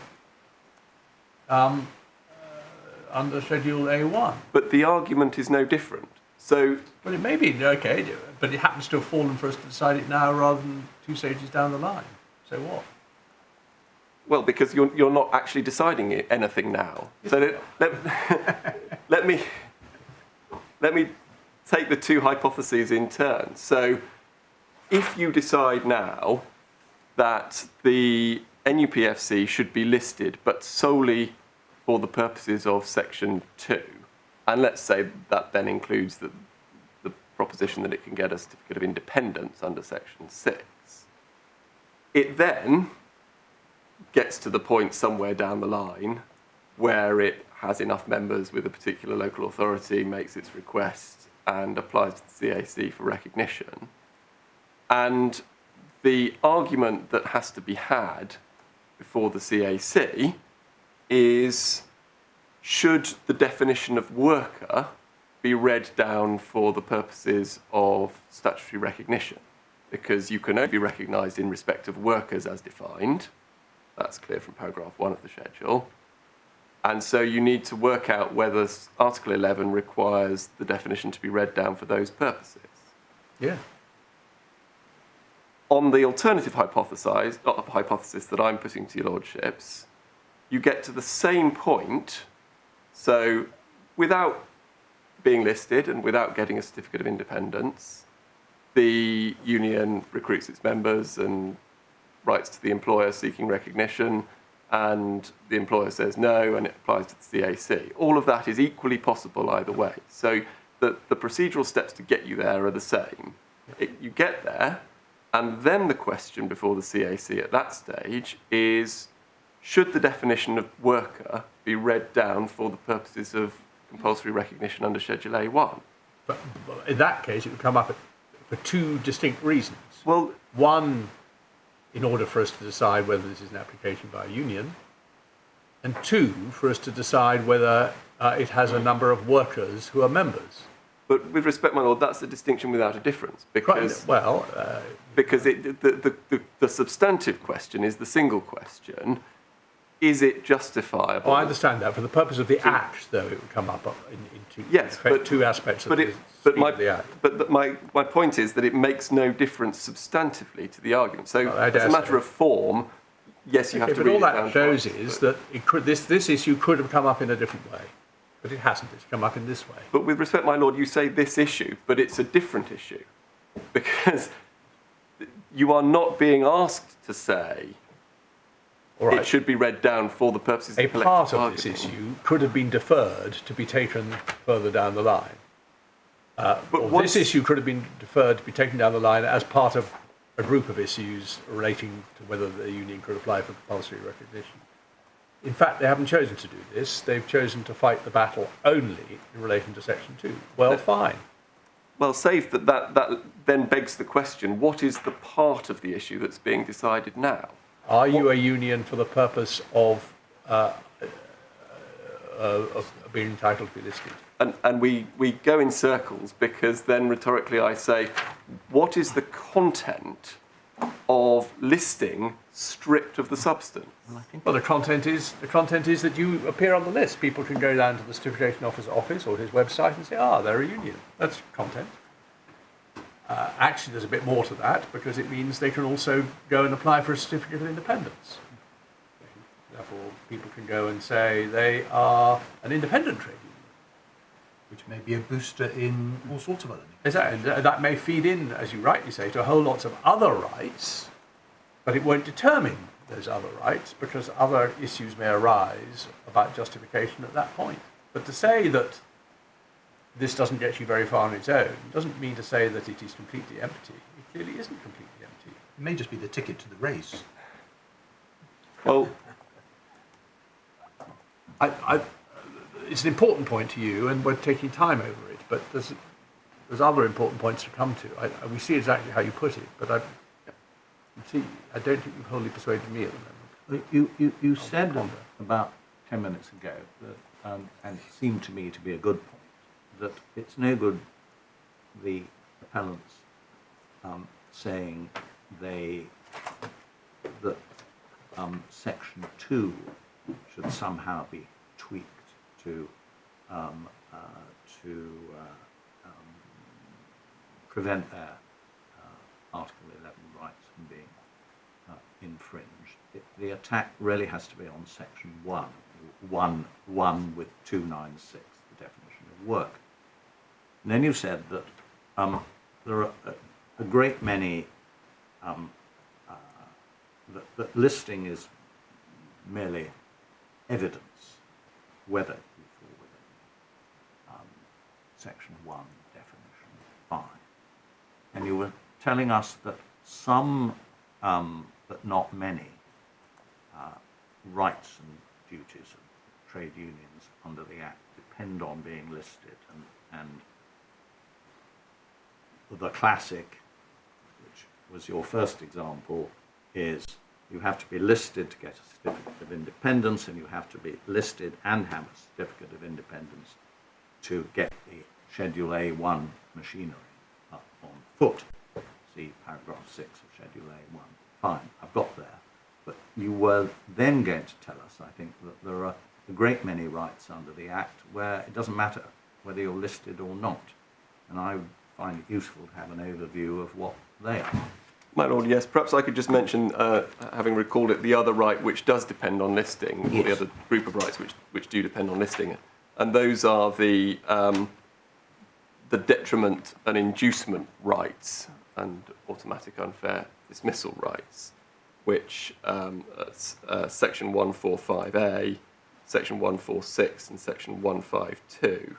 under Schedule A1. But the argument is no different. So, But it may be okay, but it happens to have fallen for us to decide it now rather than 2 stages down the line. So what? well, because you're not actually deciding anything now. So let me take the two hypotheses in turn. So if you decide now that the NUPFC should be listed, but solely for the purposes of Section 2, and let's say that then includes the proposition that it can get a certificate of independence under Section 6, it then gets to the point somewhere down the line where it has enough members with a particular local authority, makes its request, and applies to the CAC for recognition. And the argument that has to be had before the CAC is, should the definition of worker be read down for the purposes of statutory recognition? Because you can only be recognised in respect of workers as defined. That's clear from paragraph 1 of the schedule. And so you need to work out whether Article 11 requires the definition to be read down for those purposes. Yeah. On the alternative hypothesis that I'm putting to your lordships, you get to the same point. So without being listed and without getting a certificate of independence, the union recruits its members and writes to the employer seeking recognition, and the employer says no, and it applies to the CAC. All of that is equally possible either way. So the procedural steps to get you there are the same. You get there, and then the question before the CAC at that stage is, should the definition of worker be read down for the purposes of compulsory recognition under Schedule A1? But in that case, it would come up for 2 distinct reasons. Well, one, in order for us to decide whether this is an application by a union, and 2, for us to decide whether it has a number of workers who are members. but with respect, my lord, that's a distinction without a difference, because because the substantive question is the single question: is it justifiable? Oh, I understand that. For the purpose of the Act, though, it would come up in Yes, but 2 aspects of the Act. But my point is that it makes no difference substantively to the argument. So as a matter of form, yes, you have to read it down. But all that shows is that this issue could have come up in a different way, but it hasn't. It's come up in this way. But with respect, my lord, you say this issue, but it's a different issue, because you are not being asked to say Right. it should be read down for the purposes of a part of this issue could have been deferred to be taken further down the line. This issue could have been deferred to be taken down the line as part of a group of issues relating to whether the union could apply for compulsory recognition. In fact, they haven't chosen to do this. They've chosen to fight the battle only in relation to Section 2. Well, fine. Well, save that then begs the question: what is the part of the issue that's being decided now? Are you a union for the purpose of being entitled to be listed? And we go in circles, because then rhetorically I say, what is the content of listing stripped of the substance? Well, the content is that you appear on the list. People can go down to the certification officer's office or his website and say, they're a union. That's content. Actually, there's a bit more to that, because it means they can also go and apply for a certificate of independence. Therefore, people can go and say they are an independent trade union. Which may be a booster in all sorts of other things. Exactly. That may feed in, as you rightly say, to a whole lot of other rights, but it won't determine those other rights, because other issues may arise about justification at that point. But to say that this doesn't get you very far on its own doesn't mean to say that it is completely empty. It clearly isn't completely empty. It may just be the ticket to the race. Well, It's an important point to you, and we're taking time over it, but there's other important points to come to. We see exactly how you put it, but I don't think you've wholly persuaded me at the moment. You said about 10 minutes ago, that, and it seemed to me to be a good point, that it's no good the appellants saying that Section 2 should somehow be tweaked to prevent their Article 11 rights from being infringed. The attack really has to be on Section 1 with 296, the definition of work. And then you said that there are a great many, that listing is merely evidence whether you fall within Section 1, definition 5. And you were telling us that some, but not many, rights and duties of trade unions under the Act depend on being listed, and the classic, which was your first example, is you have to be listed to get a certificate of independence, and you have to be listed and have a certificate of independence to get the Schedule A1 machinery up on foot. See paragraph 6 of Schedule A1. Fine, I've got there. But you were then going to tell us, I think, that there are a great many rights under the Act where it doesn't matter whether you're listed or not. And I would find it useful to have an overview of what they are. My Lord, yes. Perhaps I could just mention, having recalled it, the other right which does depend on listing, yes, or the other group of rights which do depend on listing. And those are the detriment and inducement rights and automatic unfair dismissal rights, which Section 145A, Section 146 and Section 152.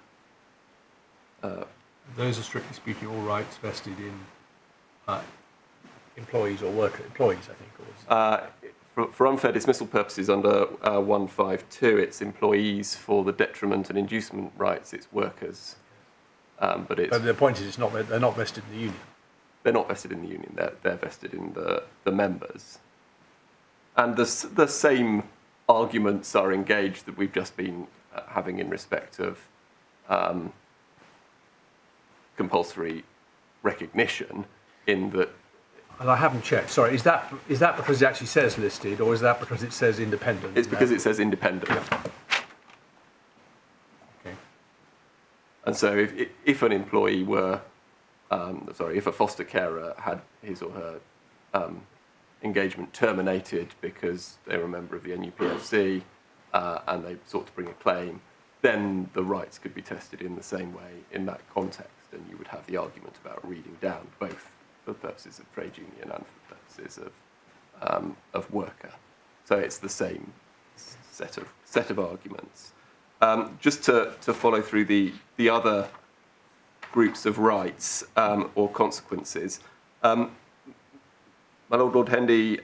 Those are strictly speaking all rights vested in employees or employees, I think. For unfair dismissal purposes under 152, it's employees. For the detriment and inducement rights, it's workers. But the point is, they're not vested in the union. They're not vested in the union. They're vested in the members. And the same arguments are engaged that we've just been having in respect of compulsory recognition, in that. And I haven't checked. Sorry, is that because it actually says listed, or is that because it says independent? It's because it says independent. Yeah. Okay. And so if an employee were, if a foster carer had his or her engagement terminated because they were a member of the NUPFC and they sought to bring a claim, then the rights could be tested in the same way in that context, and you would have the argument about reading down both for purposes of trade union and for purposes of worker. So it's the same set of arguments. Just to follow through the other groups of rights or consequences, my Lord Hendy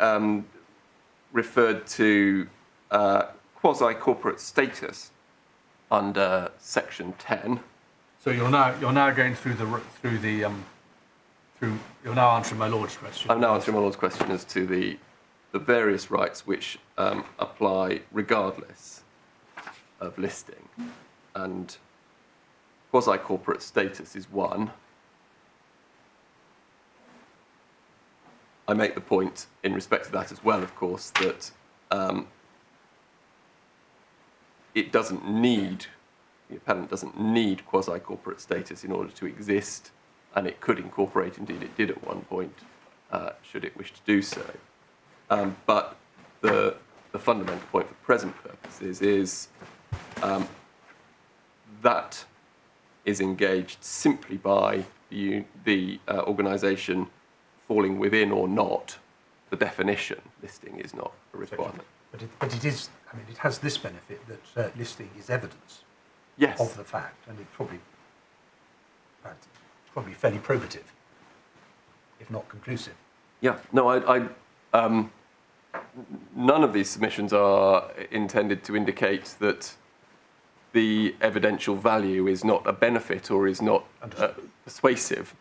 referred to quasi-corporate status under Section 10. So you're now going you're now answering my Lord's question. I'm now answering my Lord's question as to the various rights which apply regardless of listing. And quasi-corporate status is one. I make the point in respect to that as well, of course, that the appellant doesn't need quasi-corporate status in order to exist, and it could incorporate, indeed it did at one point, should it wish to do so. But the fundamental point for present purposes is that is engaged simply by the organisation falling within or not the definition. Listing is not a requirement. But it is, I mean, it has this benefit that listing is evidence Yes. of the fact, and it's probably fairly probative, if not conclusive. Yeah, no, none of these submissions are intended to indicate that the evidential value is not a benefit or is not persuasive.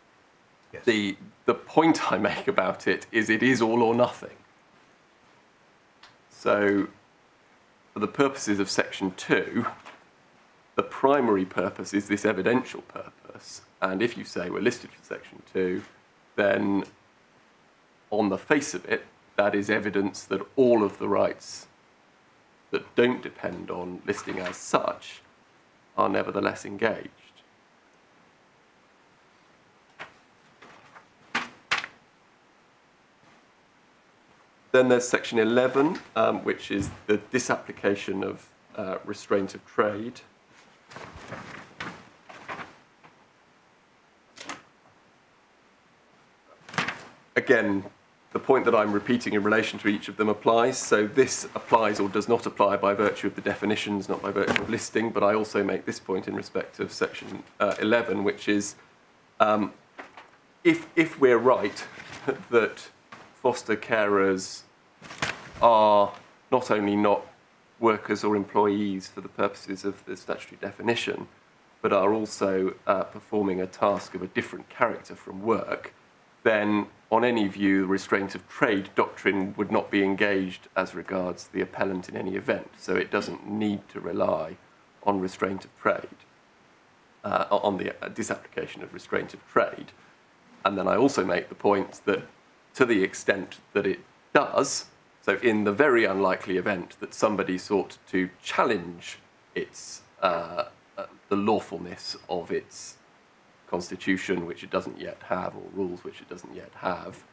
Yes. The point I make about it is all or nothing. So, for the purposes of Section 2, the primary purpose is this evidential purpose. And if you say we're listed for Section 2, then on the face of it, that is evidence that all of the rights that don't depend on listing as such are nevertheless engaged. Then there's section 11, which is the disapplication of restraint of trade. Again, the point that I'm repeating in relation to each of them applies. So this applies or does not apply by virtue of the definitions, not by virtue of listing. But I also make this point in respect of section 11, which is if we're right that foster carers are not only not workers or employees for the purposes of the statutory definition, but are also performing a task of a different character from work, then on any view, the restraint of trade doctrine would not be engaged as regards the appellant in any event. So it doesn't need to rely on restraint of trade, on the disapplication of restraint of trade. And then I also make the point that to the extent that it does, so in the very unlikely event that somebody sought to challenge its the lawfulness of its constitution, which it doesn't yet have, or rules which it doesn't yet have,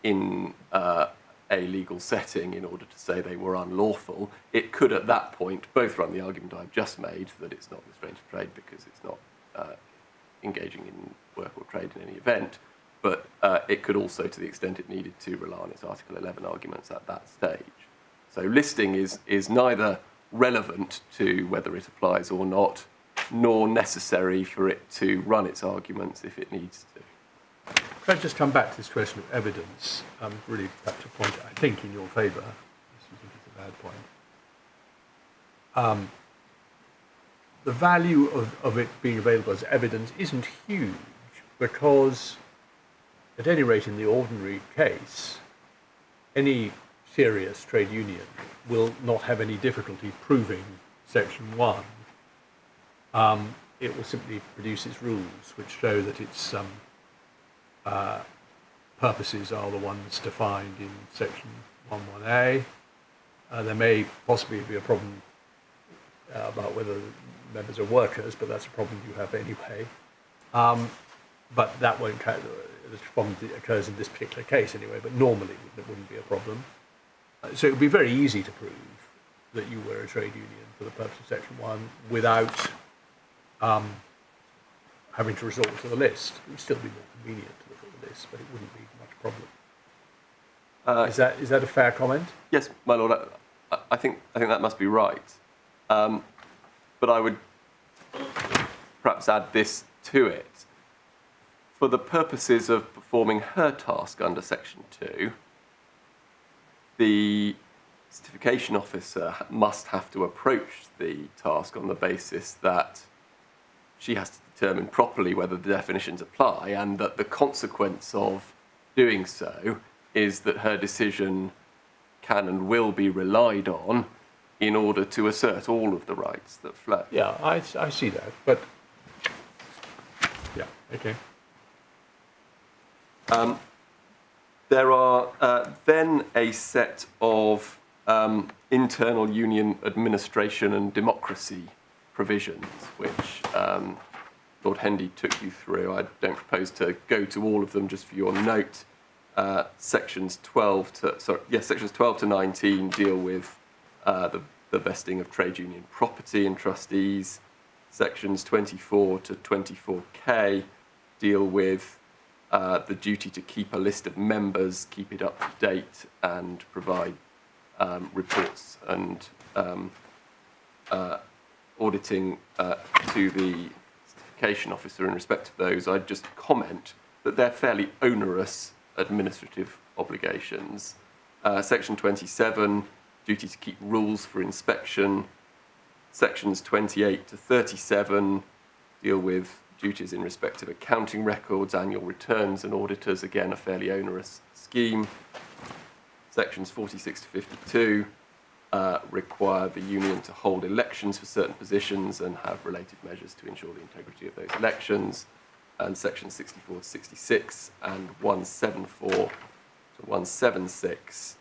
in a legal setting in order to say they were unlawful, it could at that point both run the argument I've just made that it's not restraint of trade because it's not engaging in work or trade in any event, but it could also, to the extent it needed to, rely on its Article 11 arguments at that stage. So listing is neither relevant to whether it applies or not, nor necessary for it to run its arguments if it needs to. Could I just come back to this question of evidence? Really, back to a point I think in your favour. I think it's a bad point. The value of it being available as evidence isn't huge because, at any rate in the ordinary case, any serious trade union will not have any difficulty proving Section 1. It will simply produce its rules, which show that its purposes are the ones defined in Section 11A. There may possibly be a problem about whether members are workers, but that's a problem you have anyway. But that won't count. The problem that occurs in this particular case anyway, but normally there wouldn't be a problem. So it would be very easy to prove that you were a trade union for the purpose of Section 1 without having to resort to the list. It would still be more convenient to look at the list, but it wouldn't be much problem. Is that a fair comment? Yes, my lord. I think that must be right. But I would perhaps add this to it. For the purposes of performing her task under Section 2, the certification officer must have to approach the task on the basis that she has to determine properly whether the definitions apply, and that the consequence of doing so is that her decision can and will be relied on in order to assert all of the rights that flow. Yeah, I see that, but yeah, okay. There are then a set of internal union administration and democracy provisions, which Lord Hendy took you through. I don't propose to go to all of them, just for your note. Sections 12 to 19 deal with the vesting of trade union property and trustees. Sections 24 to 24K deal with the duty to keep a list of members, keep it up to date, and provide reports and auditing to the certification officer in respect of those. I'd just comment that they're fairly onerous administrative obligations. Section 27, duty to keep rules for inspection. Sections 28 to 37 deal with duties in respect of accounting records, annual returns and auditors, again a fairly onerous scheme. Sections 46 to 52 require the union to hold elections for certain positions and have related measures to ensure the integrity of those elections. And sections 64 to 66 and 174 to 176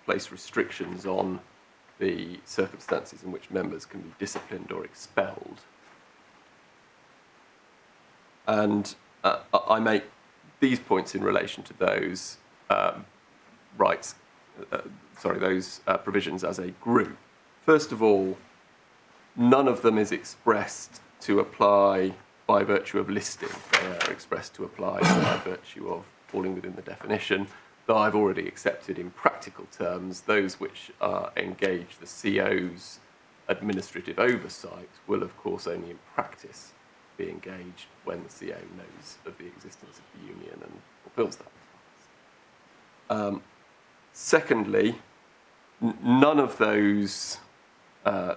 place restrictions on the circumstances in which members can be disciplined or expelled. And I make these points in relation to those rights, those provisions as a group. First of all, none of them is expressed to apply by virtue of listing. They are expressed to apply by virtue of falling within the definition, though I've already accepted in practical terms those which engage the CO's administrative oversight will, of course, only in practice be engaged when the CO knows of the existence of the union and fulfills that. Secondly, none of those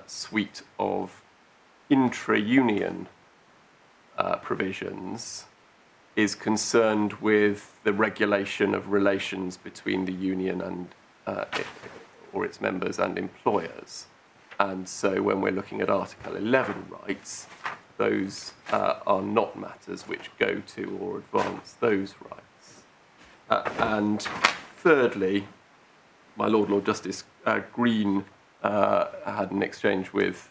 suite of intra-union provisions is concerned with the regulation of relations between the union and or its members and employers. And so when we're looking at Article 11 rights, those are not matters which go to or advance those rights. And thirdly, my Lord Justice Green had an exchange with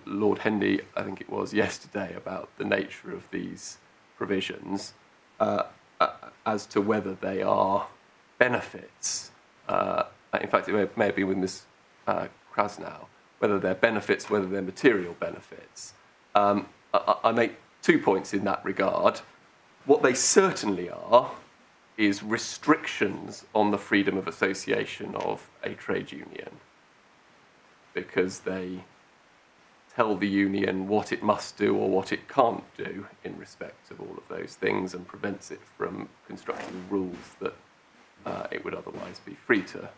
Lord Hendy, I think it was, yesterday about the nature of these provisions as to whether they are benefits. In fact, it may have been with Ms. Krasnow, whether they're benefits, whether they're material benefits. I make 2 points in that regard. What they certainly are is restrictions on the freedom of association of a trade union, because they tell the union what it must do or what it can't do in respect of all of those things, and prevents it from constructing rules that it would otherwise be free to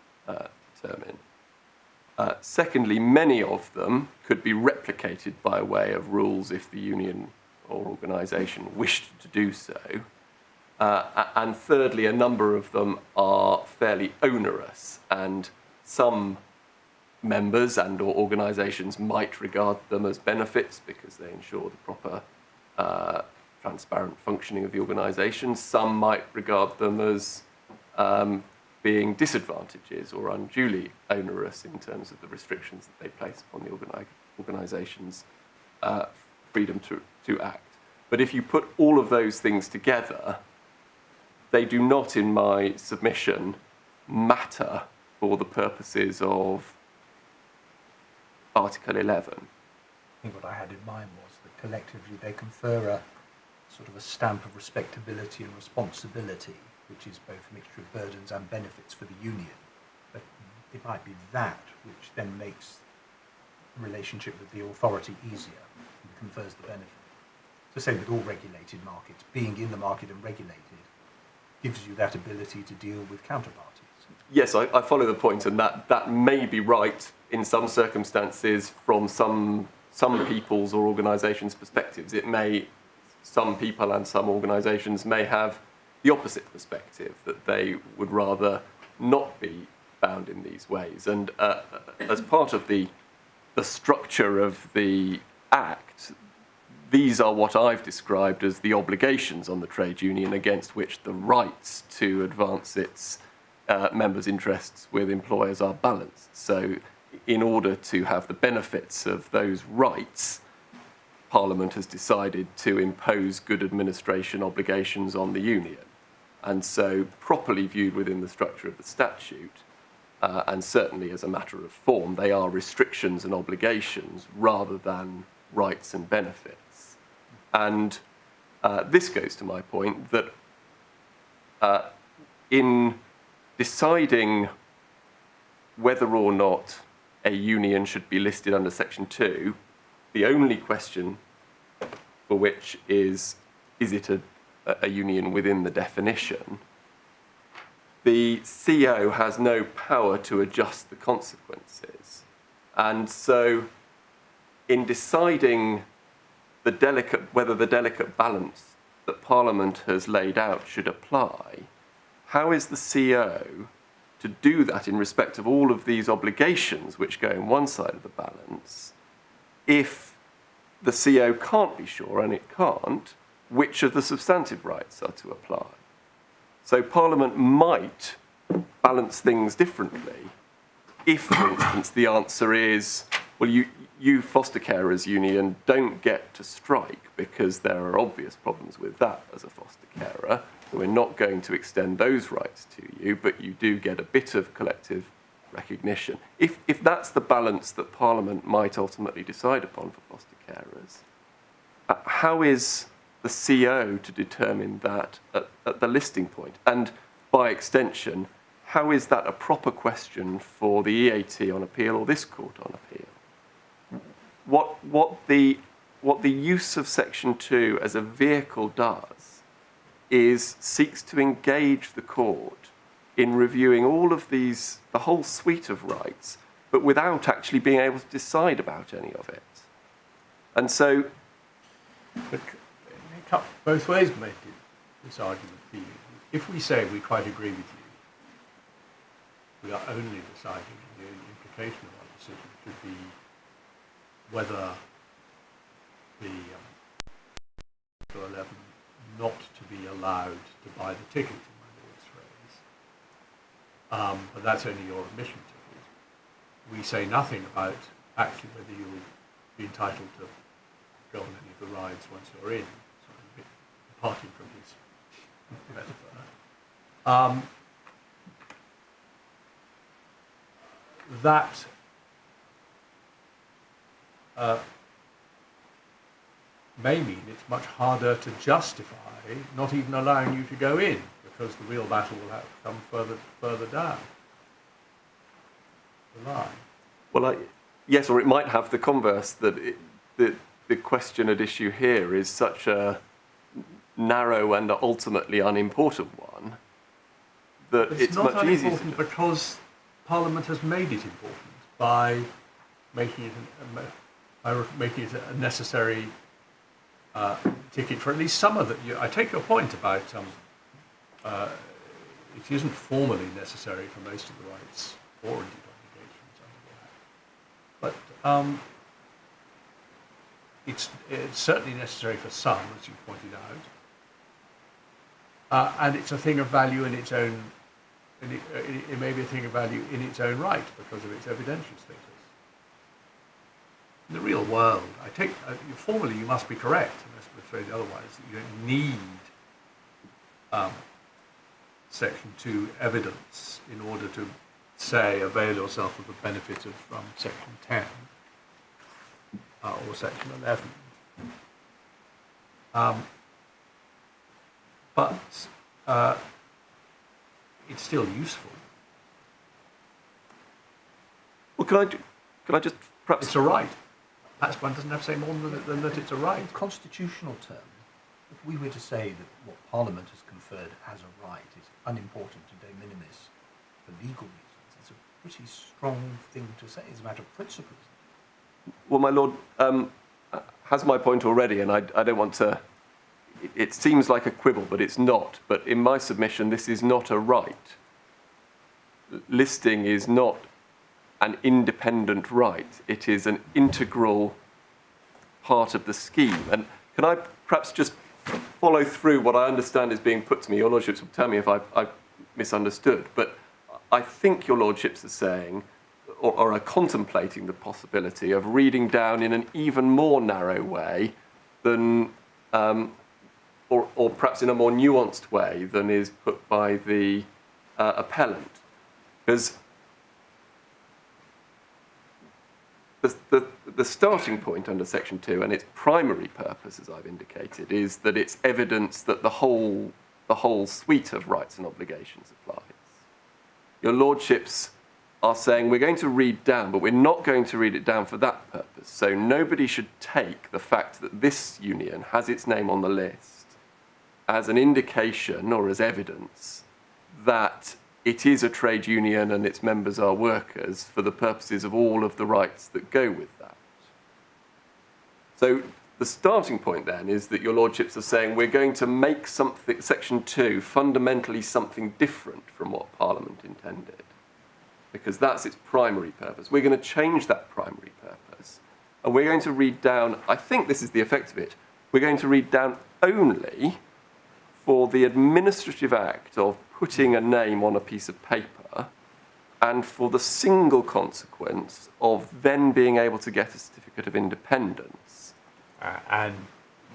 determine. Secondly, many of them could be replicated by way of rules if the union or organisation wished to do so. And thirdly, a number of them are fairly onerous, and some members and or organisations might regard them as benefits because they ensure the proper transparent functioning of the organisation. Some might regard them as being disadvantages or unduly onerous in terms of the restrictions that they place upon the organisation's freedom to act. But if you put all of those things together, they do not, in my submission, matter for the purposes of Article 11. I think what I had in mind was that collectively they confer a sort of a stamp of respectability and responsibility, which is both a mixture of burdens and benefits for the union. But it might be that which then makes the relationship with the authority easier and confers the benefit. The same with all regulated markets. Being in the market and regulated gives you that ability to deal with counterparties. Yes, I follow the point, and that may be right in some circumstances from some people's or organisations' perspectives. Some people and some organisations may have the opposite perspective, that they would rather not be bound in these ways. And as part of the structure of the Act, these are what I've described as the obligations on the trade union against which the rights to advance its members' interests with employers are balanced. So in order to have the benefits of those rights, Parliament has decided to impose good administration obligations on the union. And so, properly viewed within the structure of the statute, and certainly as a matter of form, they are restrictions and obligations rather than rights and benefits. And this goes to my point that in deciding whether or not a union should be listed under Section 2, the only question for which is it a union within the definition, the CO has no power to adjust the consequences. And so in deciding whether the delicate balance that Parliament has laid out should apply, how is the CO to do that in respect of all of these obligations which go in one side of the balance, if the CO can't be sure, and it can't, which of the substantive rights are to apply? So Parliament might balance things differently if, for instance, the answer is, well, you foster carers union don't get to strike because there are obvious problems with that as a foster carer, We're not going to extend those rights to you, but you do get a bit of collective recognition. If that's the balance that Parliament might ultimately decide upon for foster carers, how is the CO to determine that at the listing point? And by extension, how is that a proper question for the EAT on appeal or this court on appeal? What the use of Section 2 as a vehicle does is seeks to engage the court in reviewing all of these, the whole suite of rights, but without actually being able to decide about any of it. And so... But it cut both ways, mate, this argument for you. If we say we quite agree with you, we are only deciding the implication of our decision should be whether the 11 not to be allowed to buy the ticket, in my lord's phrase. But that's only your admission ticket. We say nothing about actually whether you'll be entitled to go on any of the rides once you're in. So I'm a bit departing from his metaphor. That may mean it's much harder to justify not even allowing you to go in, because the real battle will have to come further down the line. Well, yes, or it might have the converse, that the question at issue here is such a narrow and ultimately unimportant one that it's much easier to do. It's not unimportant because Parliament has made it important by making it a necessary ticket for at least some of it. I take your point about it isn't formally necessary for most of the rights or indeed obligations under the Act. But it's certainly necessary for some, as you pointed out, and it's a thing of value in its own. It may be a thing of value in its own right because of its evidential status. In the real world, I take formally you must be correct, unless we're afraid otherwise, that you don't need Section 2 evidence in order to say avail yourself of the benefit of Section 10 or Section 11. But it's still useful. Well, can I just perhaps... It's a right. Perhaps one doesn't have to say more than that it's a right. In constitutional terms, if we were to say that what Parliament has conferred as a right is unimportant to de minimis for legal reasons, it's a pretty strong thing to say. It's a matter of principle. Well, my Lord has my point already, and I don't want to... It seems like a quibble, but it's not. But in my submission, this is not a right. Listing is not an independent right. It is an integral part of the scheme. And can I perhaps just follow through what I understand is being put to me? Your Lordships will tell me if I've misunderstood. But I think your Lordships are saying, or are contemplating the possibility of reading down in an even more narrow way than... or perhaps in a more nuanced way than is put by the appellant. Because the starting point under Section 2 and its primary purpose, as I've indicated, is that it's evidence that the whole suite of rights and obligations applies. Your Lordships are saying we're going to read down, but we're not going to read it down for that purpose. So nobody should take the fact that this union has its name on the list as an indication or as evidence that it is a trade union and its members are workers for the purposes of all of the rights that go with that. So the starting point then is that your Lordships are saying we're going to make something, Section 2, fundamentally something different from what Parliament intended, because that's its primary purpose. We're going to change that primary purpose, and we're going to read down, I think this is the effect of it, we're going to read down only for the administrative act of putting a name on a piece of paper and for the single consequence of then being able to get a certificate of independence. And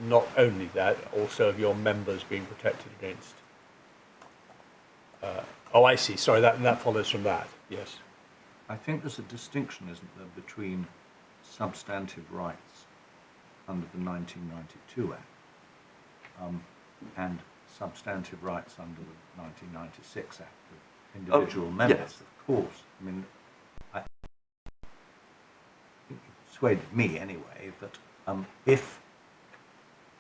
not only that, also of your members being protected against Oh, I see. Sorry, that follows from that. Yes. I think there's a distinction, isn't there, between substantive rights under the 1992 Act and substantive rights under the 1996 Act of individual members. Yes. Of course. I mean, I think you persuaded me anyway that if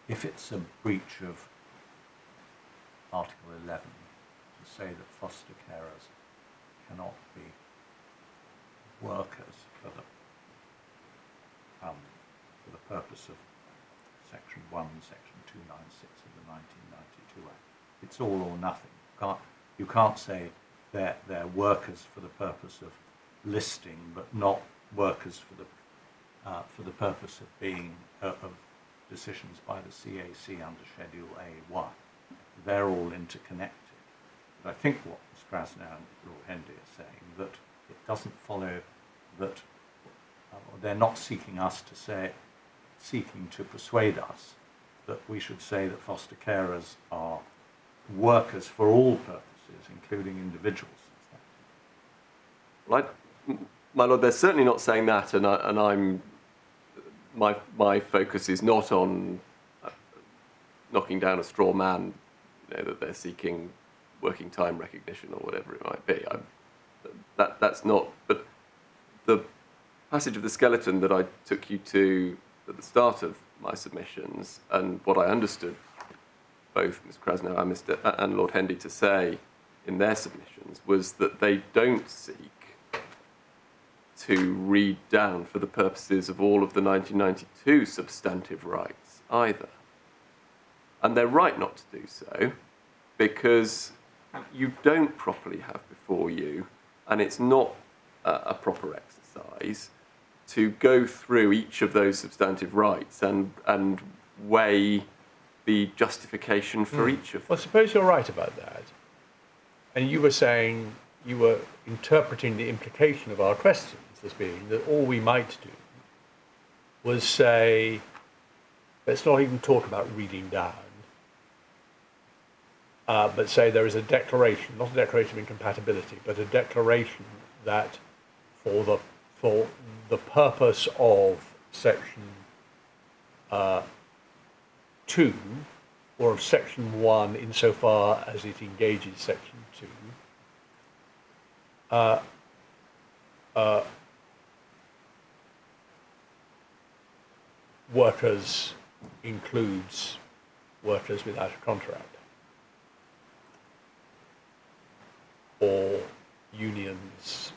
it's a breach of Article 11 to say that foster carers cannot be workers for the purpose of Section 1 and Section 296 of the 1992 Act. It's all or nothing. You can't say they're workers for the purpose of listing, but not workers for the purpose of being of decisions by the CAC under Schedule A1. They're all interconnected. But I think what Ms. Krasnow and Lord Hendy are saying, that it doesn't follow that they're not seeking to persuade us that we should say that foster carers are workers for all purposes, including individuals. Right, my lord, they're certainly not saying that, and my focus is not on knocking down a straw man, that they're seeking working time recognition or whatever it might be. That's not. But the passage of the skeleton that I took you to at the start of my submissions, and what I understood both Ms. Krasnow and Lord Hendy to say in their submissions, was that they don't seek to read down for the purposes of all of the 1992 substantive rights either. And they're right not to do so, because you don't properly have before you, and it's not a proper exercise, to go through each of those substantive rights and weigh the justification for each of them. Well, suppose you're right about that, and you were saying, you were interpreting the implication of our questions as being that all we might do was say, let's not even talk about reading down, but say there is a declaration, not a declaration of incompatibility, but a declaration that for the purpose of Section 2, or of Section 1 insofar as it engages Section 2, workers includes workers without a contract, or unions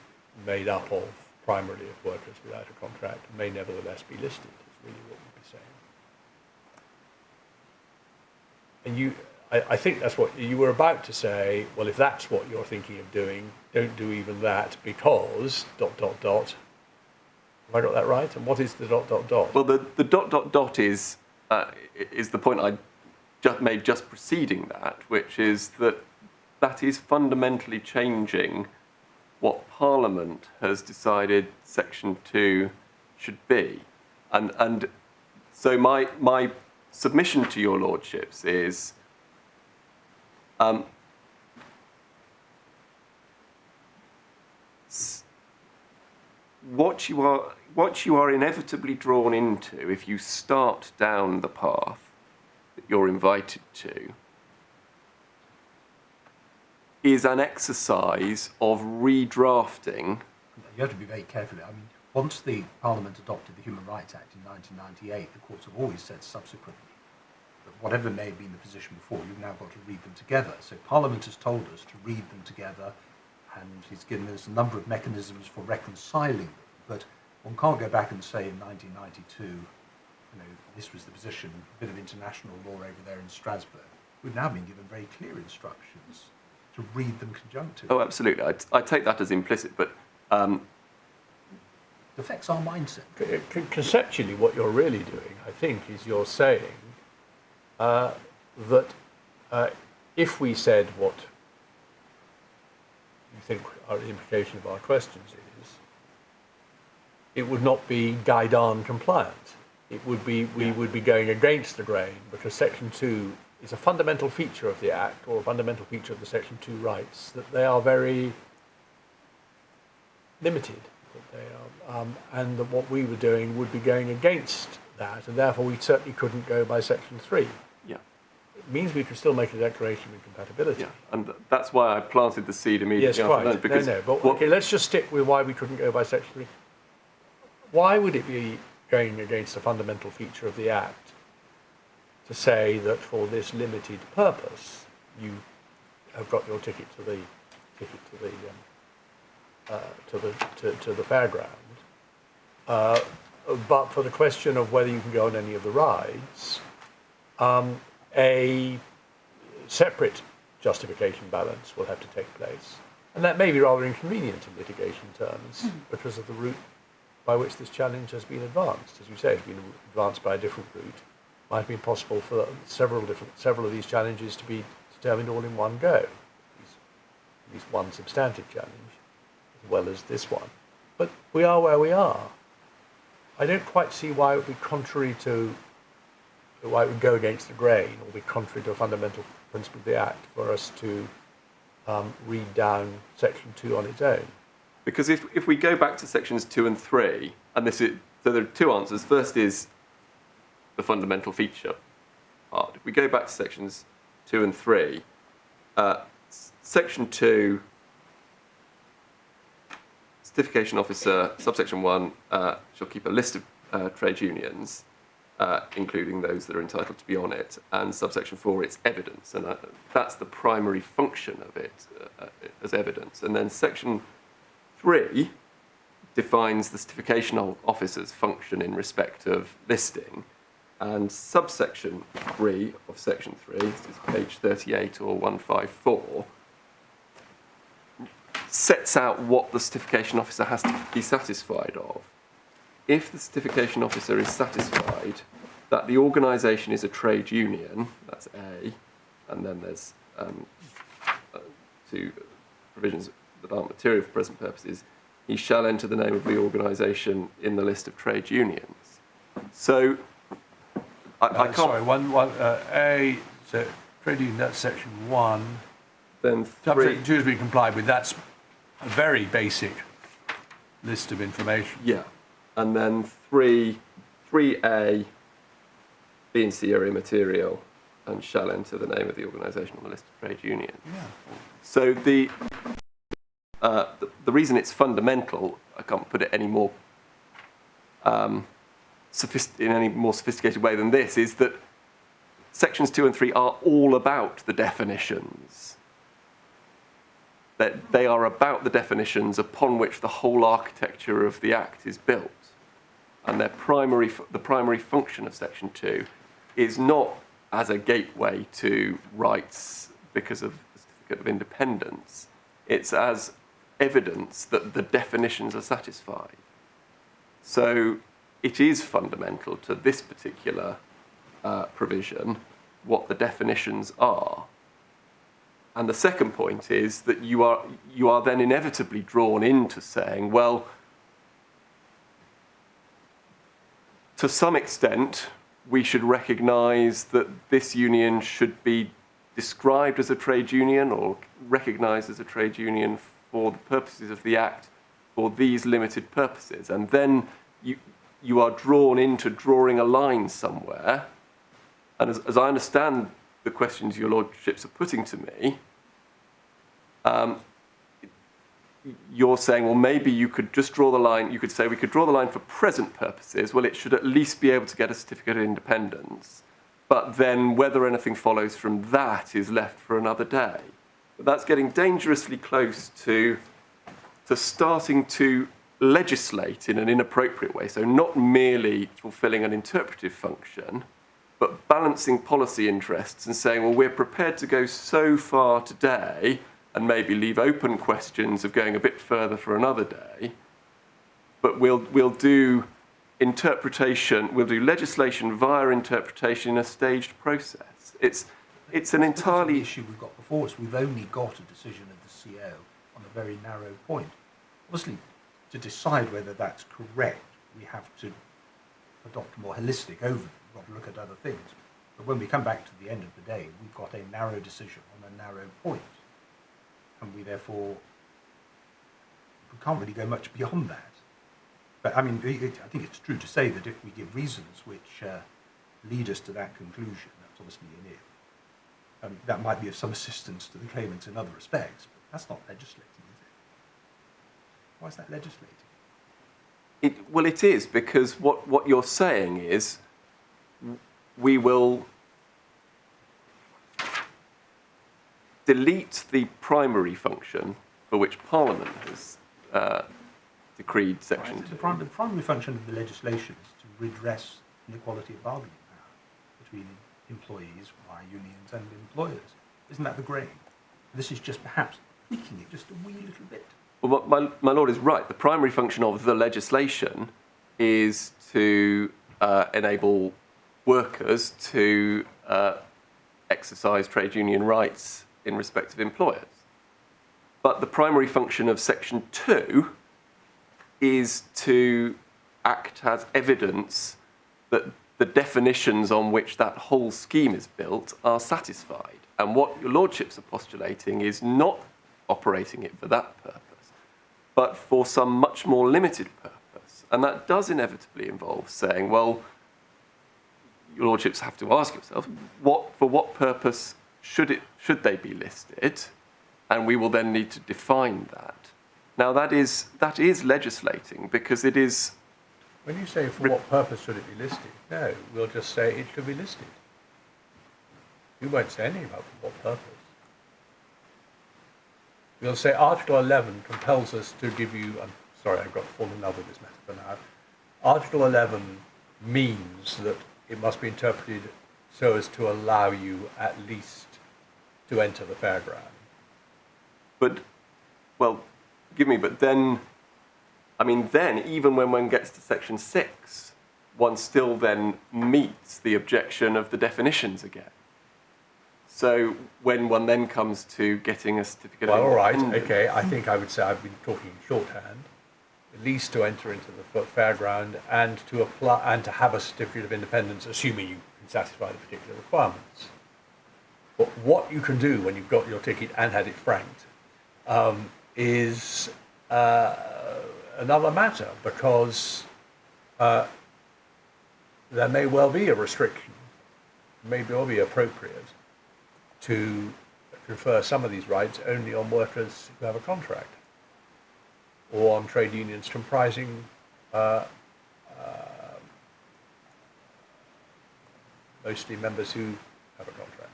made up of primarily of workers without a contract may nevertheless be listed, is really what we'd be saying. And I think that's what you were about to say. Well, if that's what you're thinking of doing, don't do even that, because ... Have I got that right? And what is the ... Well, the ... is the point I made just preceding that, which is that is fundamentally changing what Parliament has decided Section 2 should be. And so my submission to your lordships is what you are inevitably drawn into if you start down the path that you're invited to is an exercise of redrafting. You have to be very careful. I mean, once the Parliament adopted the Human Rights Act in 1998, the courts have always said subsequently that whatever may have been the position before, you've now got to read them together. So Parliament has told us to read them together, and he's given us a number of mechanisms for reconciling them. But one can't go back and say in 1992, this was the position, a bit of international law over there in Strasbourg. We've now been given very clear instructions to read them conjunctively. Oh, absolutely. I take that as implicit, but it affects our mindset. Conceptually, what you're really doing, I think, is you're saying that if we said what you think our implication of our questions is, it would not be Guidan compliant. It would be, we would be going against the grain, because Section 2 is a fundamental feature of the Act, or a fundamental feature of the Section 2 rights, that they are very limited. That they are, and that what we were doing would be going against that, and therefore we certainly couldn't go by Section 3. Yeah. It means we could still make a declaration of incompatibility. Yeah, and that's why I planted the seed immediately Yes, after quite. that. Because But okay, let's just stick with why we couldn't go by Section 3. Why would it be going against a fundamental feature of the Act to say that for this limited purpose you have got your ticket to the fairground, but for the question of whether you can go on any of the rides, a separate justification balance will have to take place, and that may be rather inconvenient in litigation terms because of the route by which this challenge has been advanced. As you say, it's been advanced by a different route. It might have been possible for several of these challenges to be determined all in one go, at least one substantive challenge, as well as this one. But we are where we are. I don't quite see why it would be why it would go against the grain or be contrary to a fundamental principle of the Act for us to read down Section 2 on its own. Because if we go back to sections 2 and 3, and so there are two answers. First is the fundamental feature part. If we go back to sections 2 and 3, section 2, certification officer, subsection 1, shall keep a list of trade unions, including those that are entitled to be on it, and subsection 4, it's evidence, and that's the primary function of it as evidence. And then section 3 defines the certification officer's function in respect of listing, and subsection 3 of section 3, this is page 38 or 154, sets out what the certification officer has to be satisfied of. If the certification officer is satisfied that the organisation is a trade union, that's A, and then there's two provisions that aren't material for present purposes, he shall enter the name of the organisation in the list of trade unions. So, I can't... Sorry, A, so trade union, that's section 1. Then 3... Subsection 2 has been complied with. That's a very basic list of information. Yeah. And then 3A, B and C are immaterial and shall enter the name of the organisation on the list of trade unions. Yeah. So the reason it's fundamental, I can't put it any more in any more sophisticated way than this, is that sections 2 and 3 are all about the definitions. That they are about the definitions upon which the whole architecture of the Act is built. And the primary function of section 2 is not as a gateway to rights because of the certificate of independence. It's as evidence that the definitions are satisfied. So it is fundamental to this particular provision what the definitions are. And the second point is that you are then inevitably drawn into saying, well, to some extent, we should recognise that this union should be described as a trade union or recognised as a trade union for the purposes of the Act for these limited purposes. And then you are drawn into drawing a line somewhere. And as I understand the questions your lordships are putting to me, you're saying, well, maybe you could just draw the line, you could say we could draw the line for present purposes, well, it should at least be able to get a certificate of independence, but then whether anything follows from that is left for another day. But that's getting dangerously close to starting to legislate in an inappropriate way, so not merely fulfilling an interpretive function, but balancing policy interests and saying, well, we're prepared to go so far today and maybe leave open questions of going a bit further for another day, but we'll do interpretation, we'll do legislation via interpretation in a staged process. It's an entirely... The issue we've got before us, we've only got a decision of the CO on a very narrow point. Obviously, to decide whether that's correct, we have to adopt a more holistic overview. We've got to look at other things. But when we come back to the end of the day, we've got a narrow decision on a narrow point. And we therefore, we can't really go much beyond that. But I mean, I think it's true to say that if we give reasons which lead us to that conclusion, that's obviously an if. That might be of some assistance to the claimants in other respects, but that's not legislating, is it? Why is that legislating? Well, it is, because what you're saying is we will delete the primary function for which Parliament has decreed Section 2. The primary function of the legislation is to redress inequality of bargaining power between employees via unions and employers. Isn't that the grain? This is just perhaps tweaking it just a wee little bit. Well, my Lord is right. The primary function of the legislation is to enable workers to exercise trade union rights in respect of employers. But the primary function of Section 2 is to act as evidence that the definitions on which that whole scheme is built are satisfied. And what your lordships are postulating is not operating it for that purpose, but for some much more limited purpose. And that does inevitably involve saying, well, your lordships have to ask yourself, for what purpose should they be listed? And we will then need to define that. Now, that is legislating, because it is... When you say for what purpose should it be listed, no, we'll just say it should be listed. You won't say anything about for what purpose. We'll say Article 11 compels us to give you... I'm sorry, I've got to fall in love with this metaphor now. Article 11 means that it must be interpreted so as to allow you at least to enter the fairground. But, well, but then, even when one gets to Section 6, one still then meets the objection of the definitions again. So when one then comes to getting a certificate of independence... All right, okay, I think I would say I've been talking shorthand, at least to enter into the fairground and to apply and to have a certificate of independence, assuming you can satisfy the particular requirements. But what you can do when you've got your ticket and had it franked is another matter, because there may well be a restriction, may well be appropriate to confer some of these rights only on workers who have a contract, or on trade unions comprising mostly members who have a contract.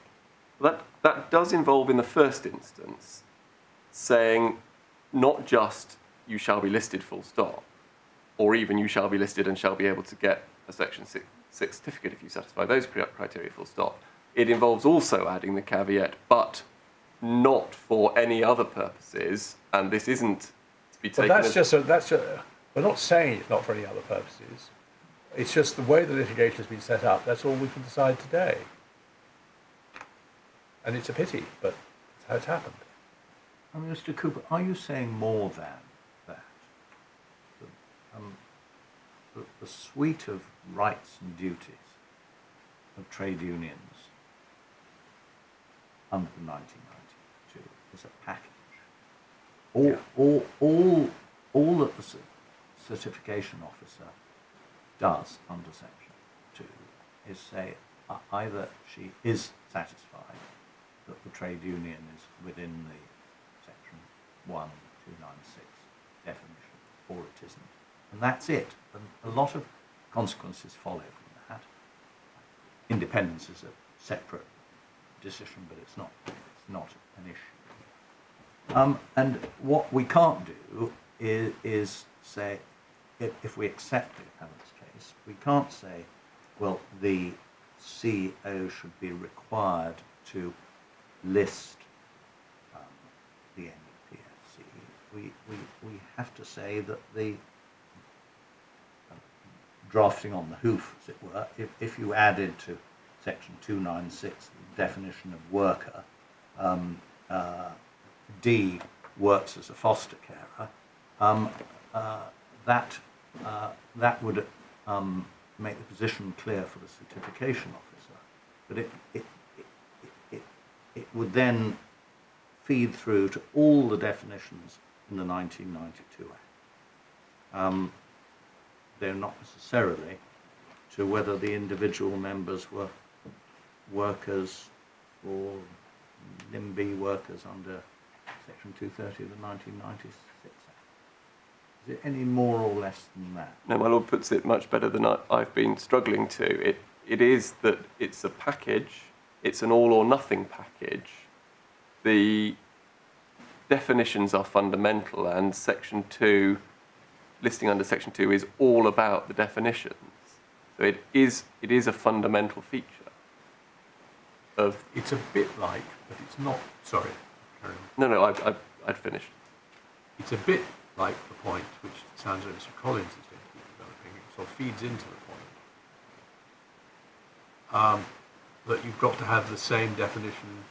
That does involve, in the first instance, saying not just you shall be listed full stop, or even you shall be listed and shall be able to get a Section 6 certificate if you satisfy those criteria full stop. It involves also adding the caveat, but not for any other purposes, and this isn't to be taken we're not saying it's not for any other purposes. It's just the way the litigation has been set up, that's all we can decide today. And it's a pity, but that's how it's happened. Mr. Cooper, are you saying more than that? The suite of rights and duties of trade unions under 1992 is a package. All that the certification officer does under Section 2 is say either she is satisfied that the trade union is within the Section 1296 definition, or it isn't. And that's it. And a lot of consequences follow from that. Independence is a separate decision, but it's not an issue. And what we can't do is say, if we accept the appellant's case, we can't say, well, the CEO should be required to list the NUPFC. We have to say that the drafting on the hoof, as it were, if you added to Section 296 the definition of worker, D works as a foster carer, that would make the position clear for the certification officer. but it would then feed through to all the definitions in the 1992 Act. They're not necessarily to whether the individual members were workers or NIMBY workers under Section 230 of the 1996 Act. Is it any more or less than that? No, my Lord puts it much better than I've been struggling to. It is that it's a package, it's an all or nothing package. The definitions are fundamental, and Section 2, listing under Section 2, is all about the definitions. So it is a fundamental feature of... It's a bit like, but it's not, sorry. No, I'd finished. It's a bit like the point, which sounds like Mr. Collins is going to be developing, it sort of feeds into the point, that you've got to have the same definition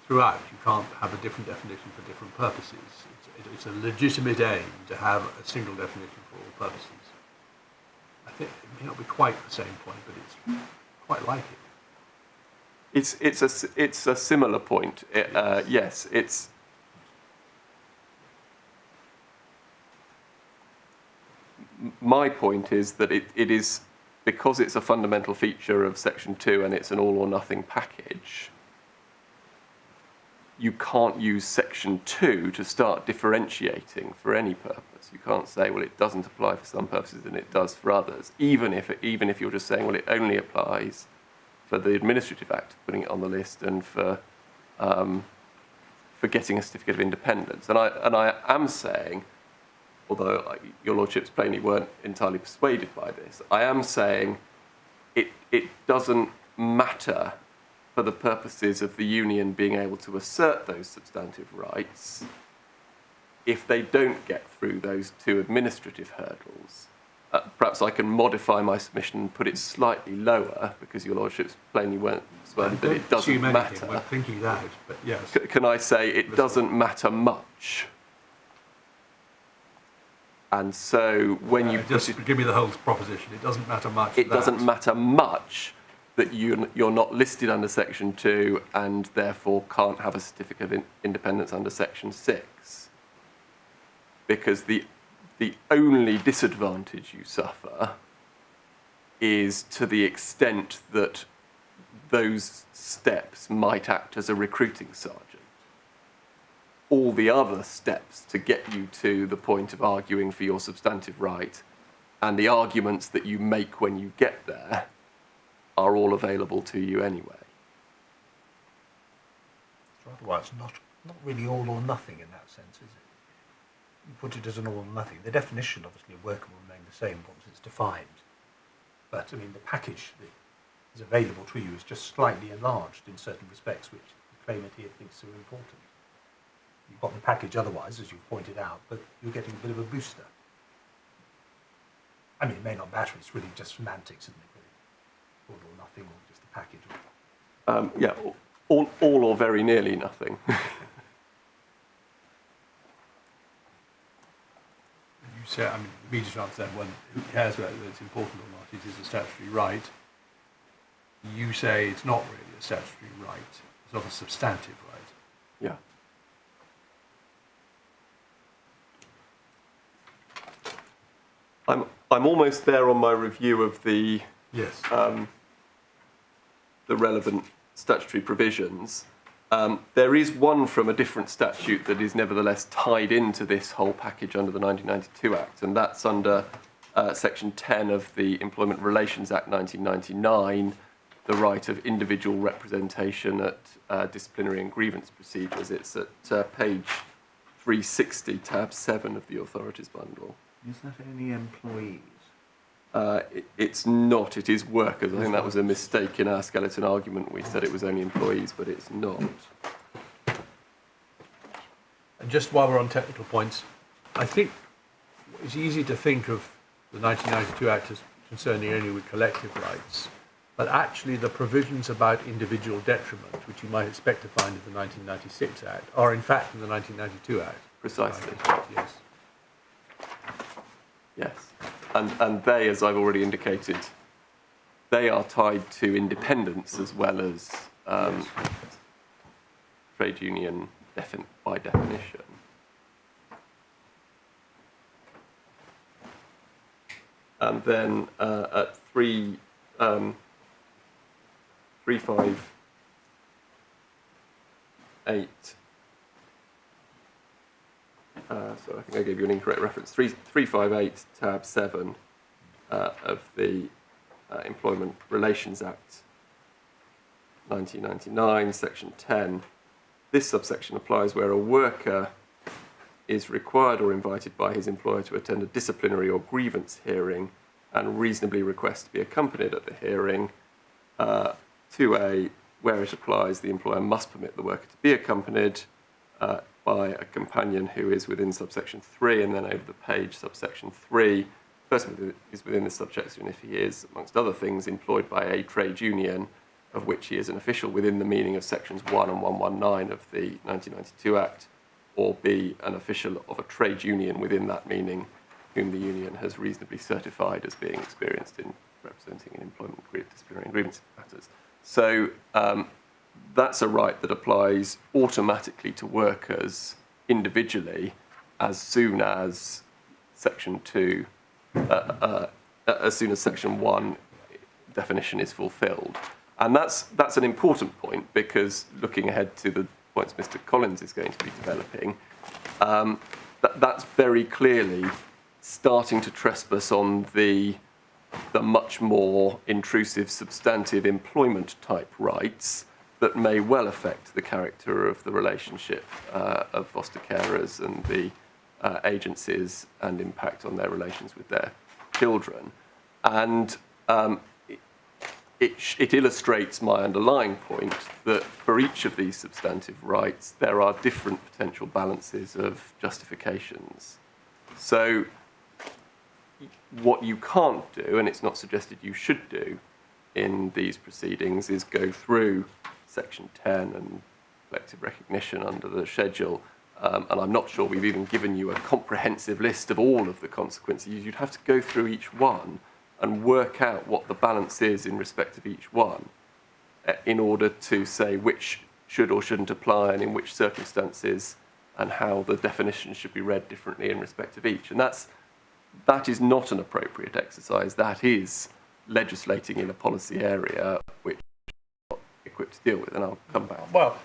throughout. You can't have a different definition for different purposes. It's a legitimate aim to have a single definition for all purposes. I think it may not be quite the same point, but it's quite like it. It's a similar point. Yes, it's... My point is that it is, because it's a fundamental feature of Section 2 and it's an all or nothing package, you can't use Section 2 to start differentiating for any purpose. You can't say, well, it doesn't apply for some purposes and it does for others, even if you're just saying, well, it only applies for the Administrative Act, putting it on the list, and for getting a certificate of independence. And I am saying, although your lordships plainly weren't entirely persuaded by this, I am saying it doesn't matter for the purposes of the union being able to assert those substantive rights if they don't get through those two administrative hurdles. Perhaps I can modify my submission and put it slightly lower, because your lordships plainly weren't persuaded that it doesn't matter. We're thinking that, but yes. Can I say it doesn't matter much? And so when you just give me the whole proposition. It doesn't matter much. It doesn't matter much that you're not listed under Section 2 and therefore can't have a certificate of independence under Section 6, because the only disadvantage you suffer is to the extent that those steps might act as a recruiting sergeant. All the other steps to get you to the point of arguing for your substantive right, and the arguments that you make when you get there, are all available to you anyway. Otherwise, not really all or nothing in that sense, is it? You put it as an all or nothing. The definition, obviously, of worker will remain the same once it's defined. But, I mean, the package that is available to you is just slightly enlarged in certain respects, which the claimant here thinks are important. You've got the package otherwise, as you've pointed out, but you're getting a bit of a booster. I mean, it may not matter, it's really just semantics, isn't it? All or nothing, or just the package? Yeah, all or very nearly nothing. You say, I mean, the immediate answer then, well, who cares whether it's important or not? It is a statutory right. You say it's not really a statutory right, it's not a substantive right. Yeah. I'm almost there on my review of the Yes. The relevant statutory provisions. There is one from a different statute that is nevertheless tied into this whole package under the 1992 Act, and that's under Section 10 of the Employment Relations Act 1999, the right of individual representation at disciplinary and grievance procedures. It's at page 360, tab 7 of the Authorities Bundle. Is that any employees? It's not, it is workers. I think that was a mistake in our skeleton argument. We said it was only employees, but it's not. And just while we're on technical points, I think it's easy to think of the 1992 Act as concerning only with collective rights, but actually the provisions about individual detriment, which you might expect to find in the 1996 Act, are in fact in the 1992 Act. Precisely. Yes. Yes. And they, as I've already indicated, they are tied to independence as well as trade union by definition. And then at 358, so I think I gave you an incorrect reference, 358 tab 7 of the Employment Relations Act 1999, section 10. This subsection applies where a worker is required or invited by his employer to attend a disciplinary or grievance hearing and reasonably requests to be accompanied at the hearing. 2A, where it applies, the employer must permit the worker to be accompanied by a companion who is within subsection 3, and then over the page, subsection 3. The person is within this subsection if he is, amongst other things, employed by a trade union of which he is an official within the meaning of sections 1 and 119 of the 1992 Act, or B, an official of a trade union within that meaning whom the union has reasonably certified as being experienced in representing in employment, disciplinary and grievance matters. So that's a right that applies automatically to workers individually as soon as section 2, as soon as section 1 definition is fulfilled. And that's an important point, because looking ahead to the points Mr. Collins is going to be developing, that's very clearly starting to trespass on the much more intrusive substantive employment type rights that may well affect the character of the relationship of foster carers and the agencies and impact on their relations with their children. And it illustrates my underlying point that for each of these substantive rights, there are different potential balances of justifications. So what you can't do, and it's not suggested you should do in these proceedings, is go through section 10 and collective recognition under the schedule. And I'm not sure we've even given you a comprehensive list of all of the consequences. You'd have to go through each one and work out what the balance is in respect of each one in order to say which should or shouldn't apply and in which circumstances, and how the definition should be read differently in respect of each. And that is not an appropriate exercise. That is legislating in a policy area which we're not equipped to deal with, and I'll come back. Well,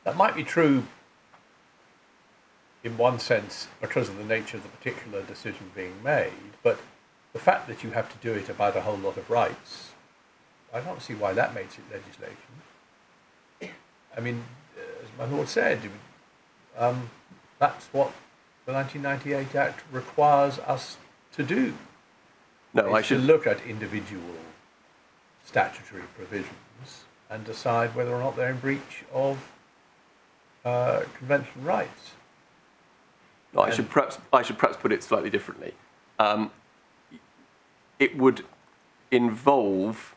that might be true in one sense because of the nature of the particular decision being made, but the fact that you have to do it about a whole lot of rights, I don't see why that makes it legislation. I mean, as my lord said, that's what the 1998 Act requires us to do. No, I should look at individual statutory provisions and decide whether or not they're in breach of conventional rights. No, I should perhaps put it slightly differently. It would involve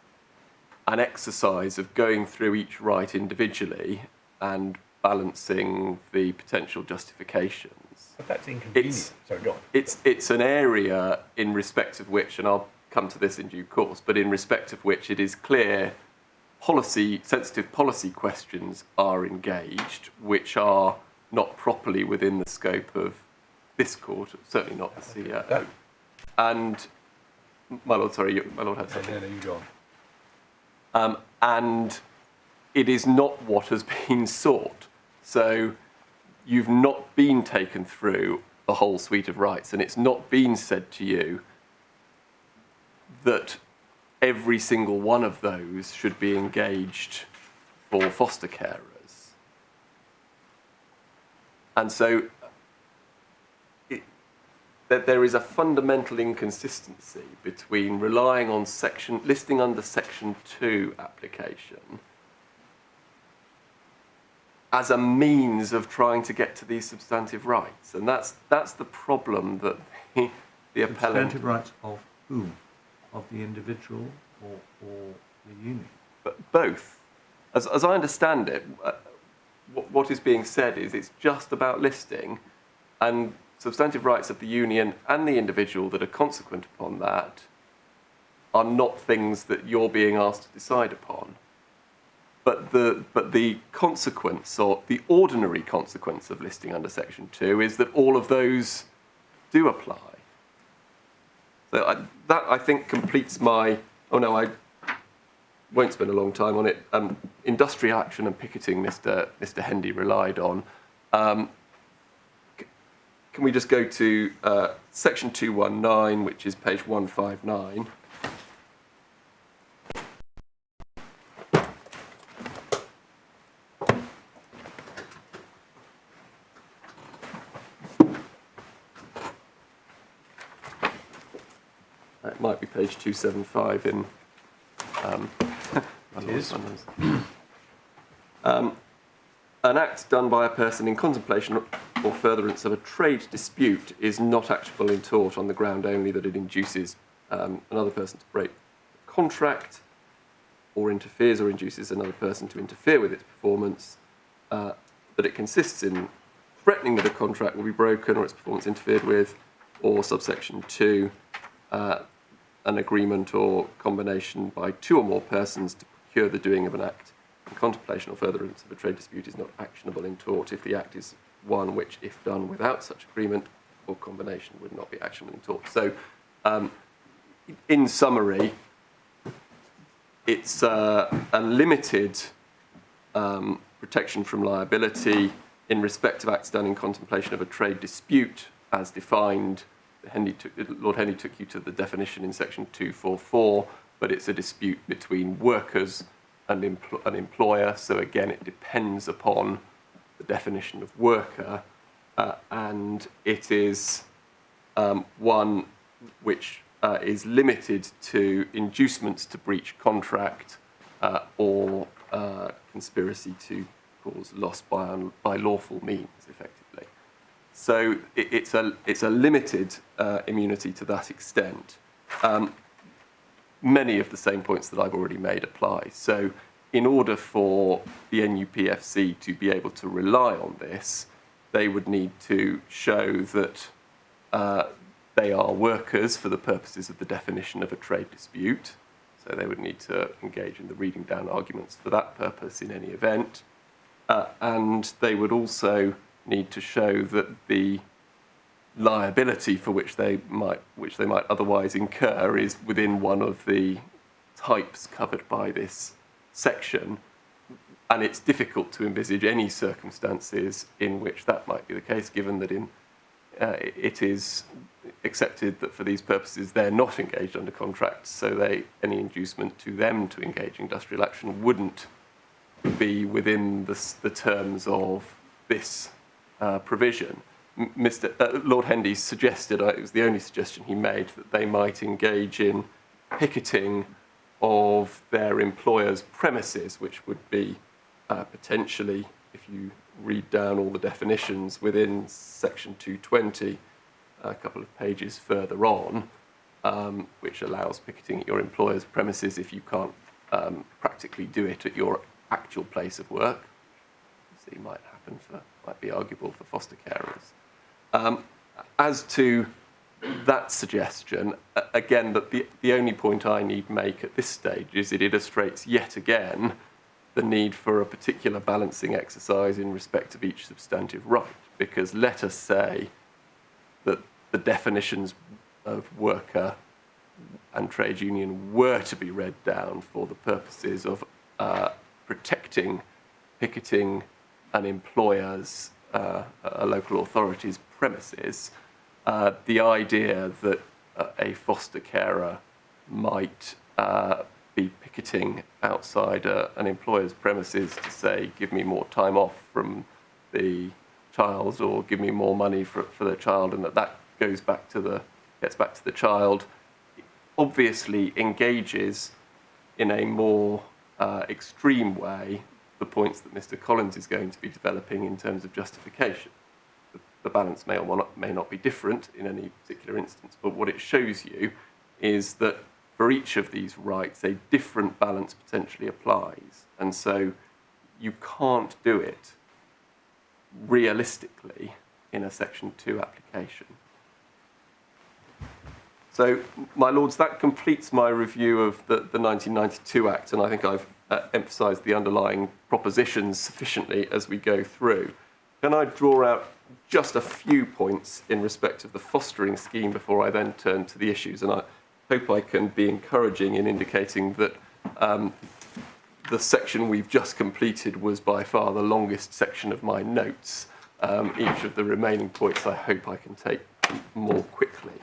an exercise of going through each right individually and balancing the potential justifications. But that's inconvenient. Sorry, go on. It's an area in respect of which, and I'll come to this in due course, but in respect of which it is clear sensitive policy questions are engaged, which are not properly within the scope of this court, certainly not the CEO. And my lord, sorry, my lord had something. No, you go on. And it is not what has been sought. So you've not been taken through the whole suite of rights, and it's not been said to you that every single one of those should be engaged for foster carers. And so that there is a fundamental inconsistency between relying on listing under section 2 application as a means of trying to get to these substantive rights. And that's the problem that the appellant... Substantive rights of whom? Of the individual or the union? But both. As I understand it, what is being said is it's just about listing, and substantive rights of the union and the individual that are consequent upon that are not things that you're being asked to decide upon. But the consequence, or the ordinary consequence of listing under Section 2 is that all of those do apply. So that, I think, completes my... Oh, no, I won't spend a long time on it. Industrial action and picketing, Mr. Hendy relied on. Can we just go to Section 219, which is page 159? It might be page 275 in... It is. An act done by a person in contemplation or furtherance of a trade dispute is not actionable in tort on the ground only that it induces another person to break the contract, or interferes or induces another person to interfere with its performance, that it consists in threatening that a contract will be broken or its performance interfered with, or subsection 2, an agreement or combination by two or more persons to procure the doing of an act in contemplation or furtherance of a trade dispute is not actionable in tort if the act is one which, if done without such agreement or combination, would not be actionable in tort. So, in summary, it's a limited protection from liability in respect of acts done in contemplation of a trade dispute as defined. Lord Hendy took you to the definition in section 244, but it's a dispute between workers and an employer. So again, it depends upon the definition of worker, and it is one which is limited to inducements to breach contract or conspiracy to cause loss by lawful means, effectively. So it's a limited immunity to that extent. Many of the same points that I've already made apply. So in order for the NUPFC to be able to rely on this, they would need to show that they are workers for the purposes of the definition of a trade dispute. So they would need to engage in the reading down arguments for that purpose in any event. And they would also need to show that the liability for which they might otherwise incur is within one of the types covered by this section, and it's difficult to envisage any circumstances in which that might be the case, given that it is accepted that for these purposes they're not engaged under contracts, so any inducement to them to engage in industrial action wouldn't be within the terms of this provision. Lord Hendy suggested, it was the only suggestion he made, that they might engage in picketing of their employer's premises, which would be potentially, if you read down all the definitions within section 220, a couple of pages further on, which allows picketing at your employer's premises if you can't practically do it at your actual place of work. So it might be arguable for foster carers. As to that suggestion, again, the only point I need make at this stage is it illustrates yet again the need for a particular balancing exercise in respect of each substantive right, because let us say that the definitions of worker and trade union were to be read down for the purposes of protecting, picketing an employer's, a local authority's premises. The idea that a foster carer might be picketing outside an employer's premises to say, give me more time off from the child, or give me more money for the child, and that gets back to the child, obviously engages in a more extreme way the points that Mr. Collins is going to be developing in terms of justification. The balance may or may not be different in any particular instance, but what it shows you is that for each of these rights, a different balance potentially applies. And so you can't do it realistically in a Section 2 application. So, my Lords, that completes my review of the 1992 Act, and I think I've emphasised the underlying propositions sufficiently as we go through. Can I draw out just a few points in respect of the fostering scheme before I then turn to the issues? And I hope I can be encouraging in indicating that the section we've just completed was by far the longest section of my notes. Each of the remaining points I hope I can take more quickly.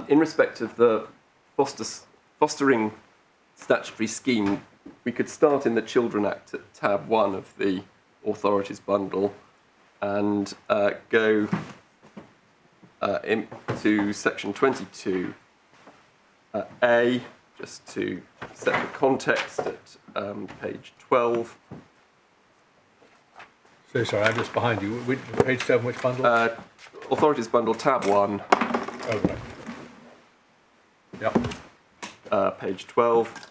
In respect of the fostering statutory scheme, we could start in the Children Act at tab 1 of the authorities bundle and go into section 22A, just to set the context at page 12. So sorry, I'm just behind you. Page 7, which bundle? Authorities bundle, tab 1. Oh, right. Yep. Page 12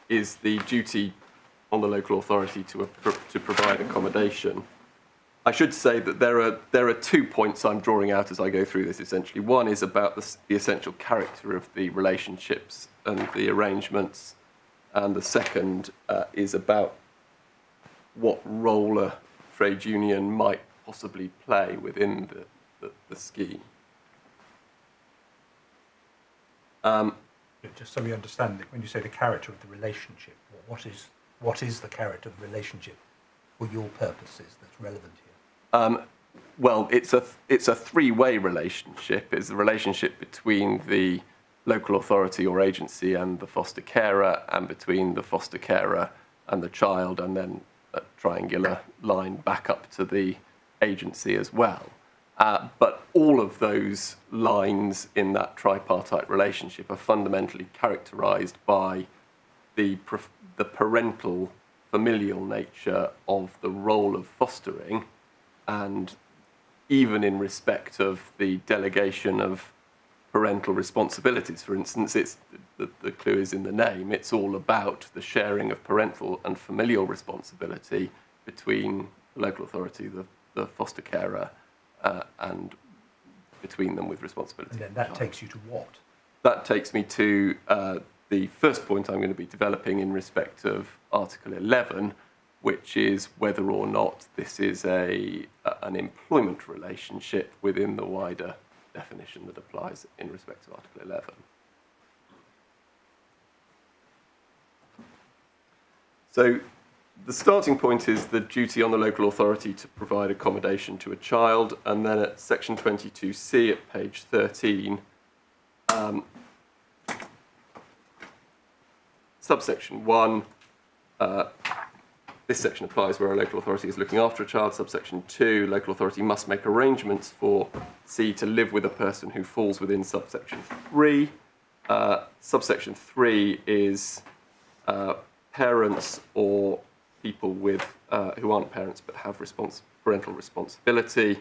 is the duty on the local authority to provide accommodation. I should say that there are 2 points I'm drawing out as I go through this, essentially. One is about the essential character of the relationships and the arrangements, and the second is about what role a trade union might possibly play within the scheme. Just so we understand, when you say the character of the relationship, what is the character of the relationship for your purposes that's relevant here? Well, it's a three-way relationship. It's the relationship between the local authority or agency and the foster carer, and between the foster carer and the child, and then a triangular line back up to the agency as well. But all of those lines in that tripartite relationship are fundamentally characterised by the parental, familial nature of the role of fostering, and even in respect of the delegation of parental responsibilities. For instance, the clue is in the name. It's all about the sharing of parental and familial responsibility between the local authority, the foster carer, and between them with responsibility. And then that takes you to what? That takes me to the first point I'm going to be developing in respect of Article 11, which is whether or not this is an employment relationship within the wider definition that applies in respect to Article 11. So the starting point is the duty on the local authority to provide accommodation to a child, and then at section 22C at page 13, subsection 1, this section applies where a local authority is looking after a child. Subsection 2, local authority must make arrangements for C to live with a person who falls within subsection 3. Subsection 3 is parents or people with who aren't parents but have parental responsibility,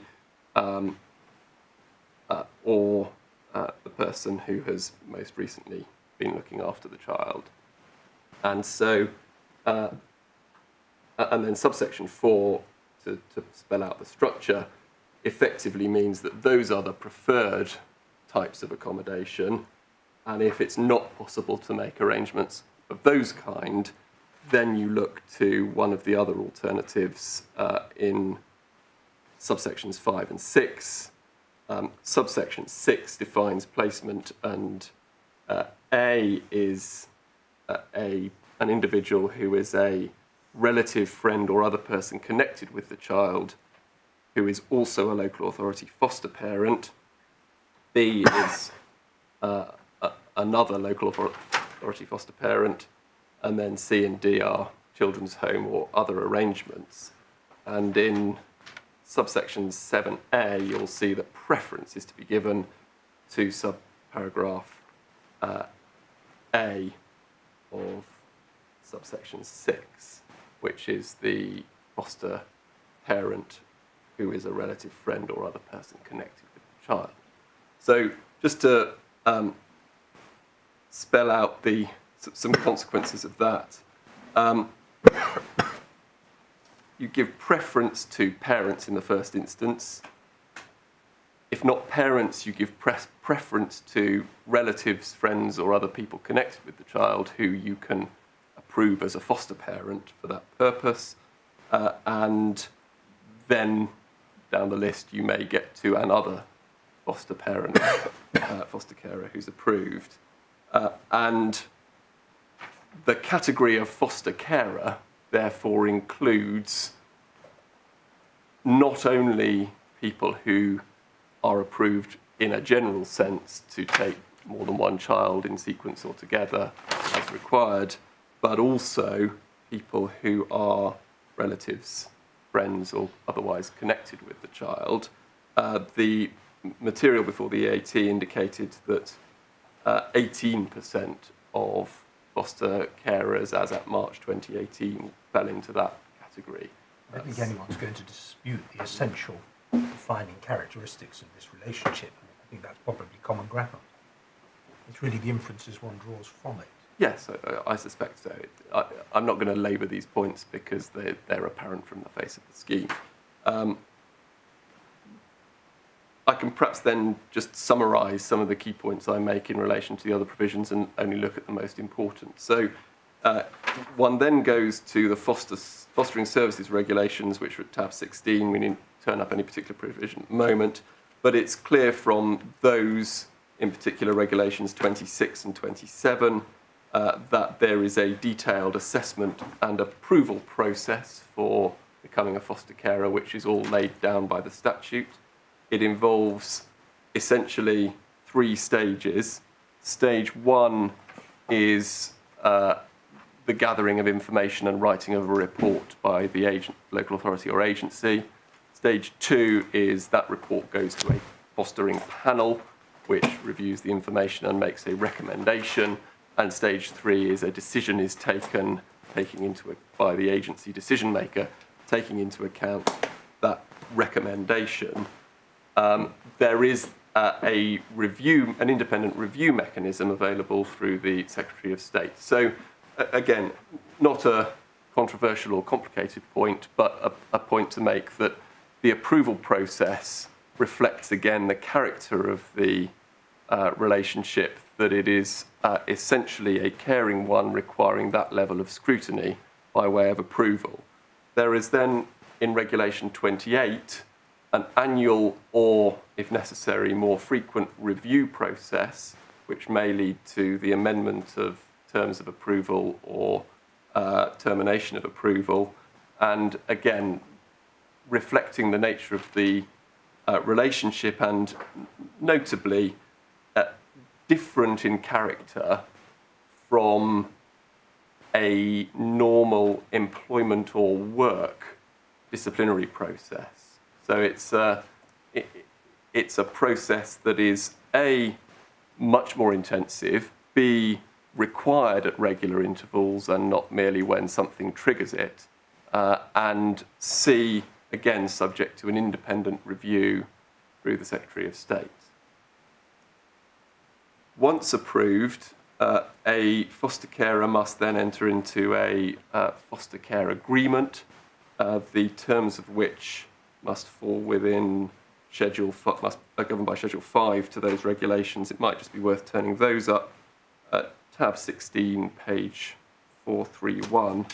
or the person who has most recently been looking after the child. And so, and then subsection 4, to spell out the structure, effectively means that those are the preferred types of accommodation, and if it's not possible to make arrangements of those kind, then you look to one of the other alternatives in subsections 5 and 6. Subsection 6 defines placement, and A is an individual who is a relative, friend, or other person connected with the child who is also a local authority foster parent. B is another local authority foster parent, and then C and D are children's home or other arrangements. And in subsection 7A, you'll see that preference is to be given to subparagraph A of subsection 6, which is the foster parent who is a relative, friend, or other person connected with the child. So just to spell out some consequences of that. you give preference to parents in the first instance. If not parents, you give preference to relatives, friends, or other people connected with the child who you can approve as a foster parent for that purpose. And then down the list, you may get to another foster parent, foster carer who's approved. And the category of foster carer, therefore, includes not only people who are approved in a general sense to take more than one child in sequence or together as required, but also people who are relatives, friends, or otherwise connected with the child. The material before the EAT indicated that 18% of foster carers as at March 2018 fell into that category. I don't think anyone's going to dispute the essential defining characteristics of this relationship. I think that's probably common ground. It's really the inferences one draws from it. Yes, I suspect so. I'm not going to labour these points because they're apparent from the face of the scheme. I can perhaps then just summarise some of the key points I make in relation to the other provisions and only look at the most important. So one then goes to the fostering services regulations, which are at tab 16. We didn't turn up any particular provision at the moment, but it's clear from those, in particular regulations 26 and 27, that there is a detailed assessment and approval process for becoming a foster carer, which is all laid down by the statute. It involves essentially 3 stages. Stage 1 is the gathering of information and writing of a report by the local authority or agency. Stage 2 is that report goes to a fostering panel, which reviews the information and makes a recommendation. And stage 3 is a decision is taken, by the agency decision maker, taking into account that recommendation. There is an independent review mechanism available through the Secretary of State. So, again, not a controversial or complicated point, but a point to make that the approval process reflects, again, the character of the relationship, that it is essentially a caring one requiring that level of scrutiny by way of approval. There is then, in Regulation 28, an annual or, if necessary, more frequent review process, which may lead to the amendment of terms of approval or termination of approval, and again, reflecting the nature of the relationship and notably different in character from a normal employment or work disciplinary process. So it's a process that is A, much more intensive, B, required at regular intervals and not merely when something triggers it, and C, again, subject to an independent review through the Secretary of State. Once approved, a foster carer must then enter into a foster care agreement, the terms of which must fall within must are governed by Schedule 5 to those regulations. It might just be worth turning those up at tab 16, page 431.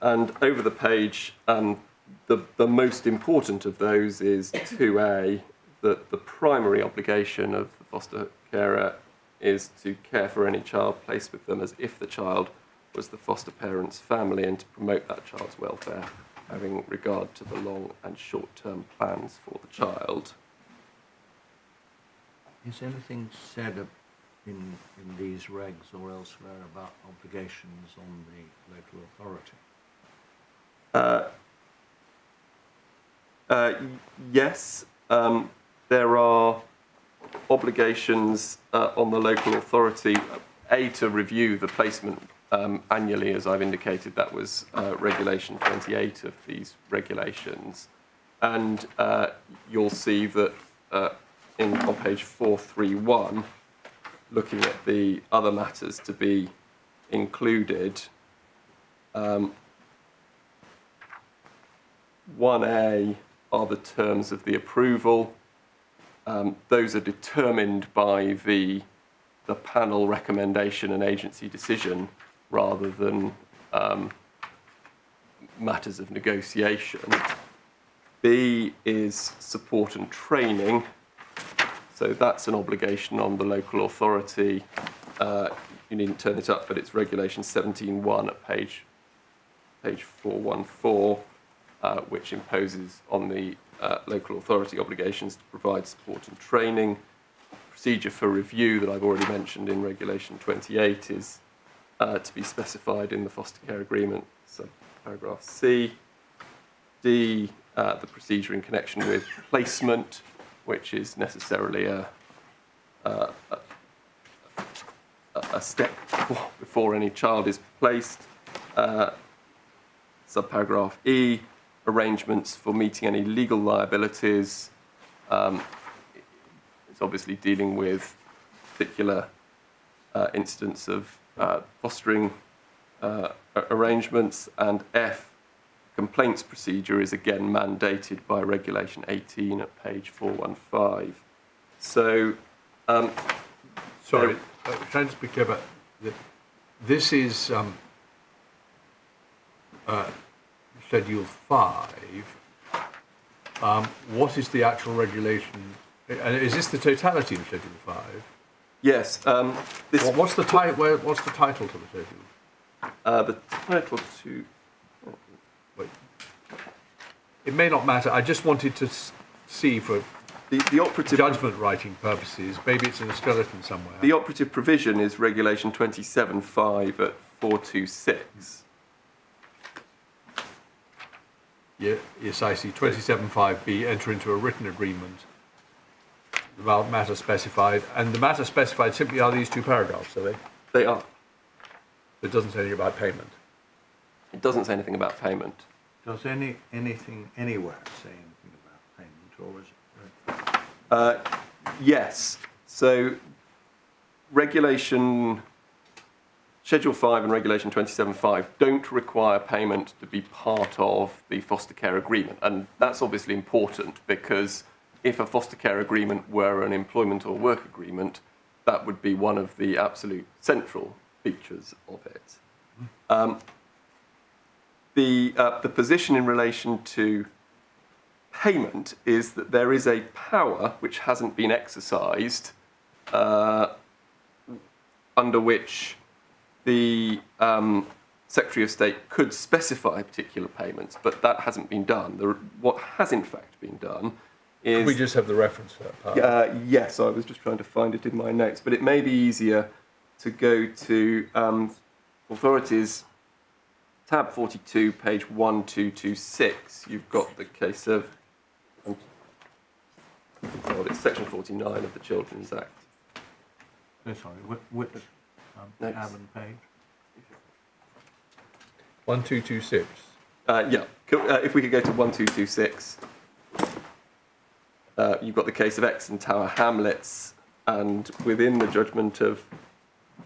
And over the page, the most important of those is 2A, that the primary obligation of the foster carer is to care for any child placed with them as if the child was the foster parent's family and to promote that child's welfare, having regard to the long and short-term plans for the child. Is anything said in these regs or elsewhere about obligations on the local authority? Yes, there are obligations on the local authority, A, to review the placement annually, as I've indicated. That was Regulation 28 of these regulations. And you'll see that on page 431, looking at the other matters to be included, 1A are the terms of the approval. Those are determined by the panel recommendation and agency decision rather than matters of negotiation. B is support and training. So that's an obligation on the local authority. You needn't turn it up, but it's Regulation 17.1 at page 414, which imposes on the local authority obligations to provide support and training. Procedure for review that I've already mentioned in Regulation 28 is to be specified in the foster care agreement, so paragraph C. D, the procedure in connection with placement, which is necessarily a step before any child is placed. Subparagraph E, arrangements for meeting any legal liabilities. It's obviously dealing with particular instance of fostering arrangements. And F, complaints procedure is again mandated by Regulation 18 at page 415. So, sorry, can I just be clear about that? This is Schedule 5. What is the actual regulation? Is this the totality of Schedule 5? yes, What's the title? What's the title to the schedule? the title to Wait. It may not matter. I just wanted to see for the operative judgment writing purposes. Maybe it's in a skeleton somewhere. the operative provision is Regulation 27.5 at 426. Yeah, yes, I see. 27.5b, enter into a written agreement about matter specified. And the matter specified simply are these two paragraphs, are they? They are. It doesn't say anything about payment. It doesn't say anything about payment. Does anything anywhere say anything about payment, or is it? Yes. So, Schedule 5 and Regulation 27.5 don't require payment to be part of the foster care agreement. And that's obviously important because if a foster care agreement were an employment or work agreement, that would be one of the absolute central features of it. The position in relation to payment is that there is a power which hasn't been exercised under which the Secretary of State could specify particular payments, but that hasn't been done. What has in fact been done is... Can we just have the reference for that part? Yes, I was just trying to find it in my notes, but it may be easier to go to Authorities, tab 42, page 1226. You've got the case of... it's section 49 of the Children's Act. Oh, sorry, with the tab and page. 1226. Yeah, if we could go to 1226. You've got the case of Exon Tower Hamlets, and within the judgment of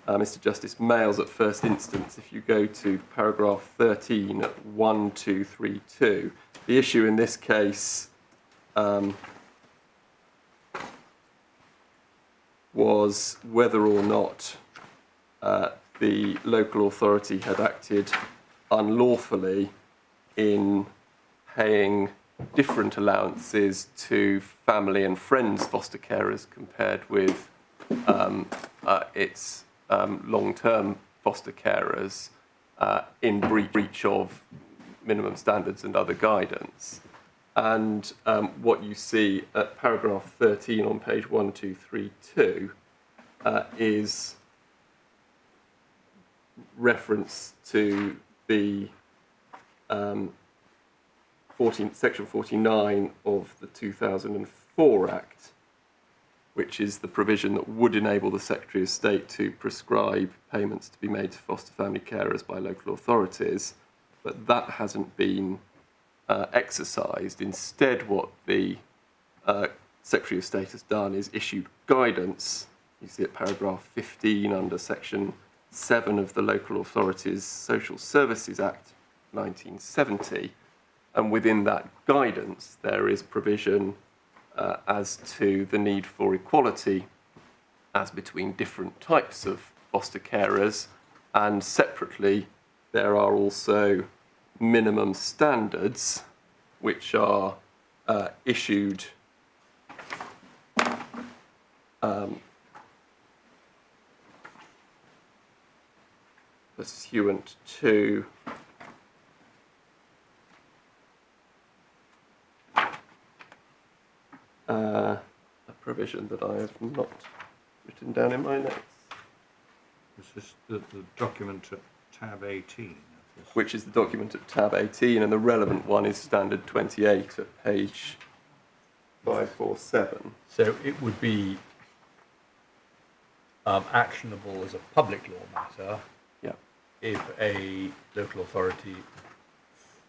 Mr. Justice Males at first instance, if you go to paragraph 13 at 1232, the issue in this case was whether or not the local authority had acted unlawfully in paying different allowances to family and friends foster carers compared with its long-term foster carers in breach of minimum standards and other guidance. And what you see at paragraph 13 on page 1232 is reference to the section 49 of the 2004 Act, which is the provision that would enable the Secretary of State to prescribe payments to be made to foster family carers by local authorities, but that hasn't been exercised. Instead, what the Secretary of State has done is issued guidance. You see it paragraph 15 under section 7 of the Local Authorities Social Services Act 1970, and within that guidance there is provision as to the need for equality as between different types of foster carers, and separately there are also minimum standards which are issued pursuant to a provision that I have not written down in my notes. This is the document at tab 18. Of this. Which is the document at tab 18, and the relevant one is standard 28 at page 547. So it would be actionable as a public law matter if a local authority,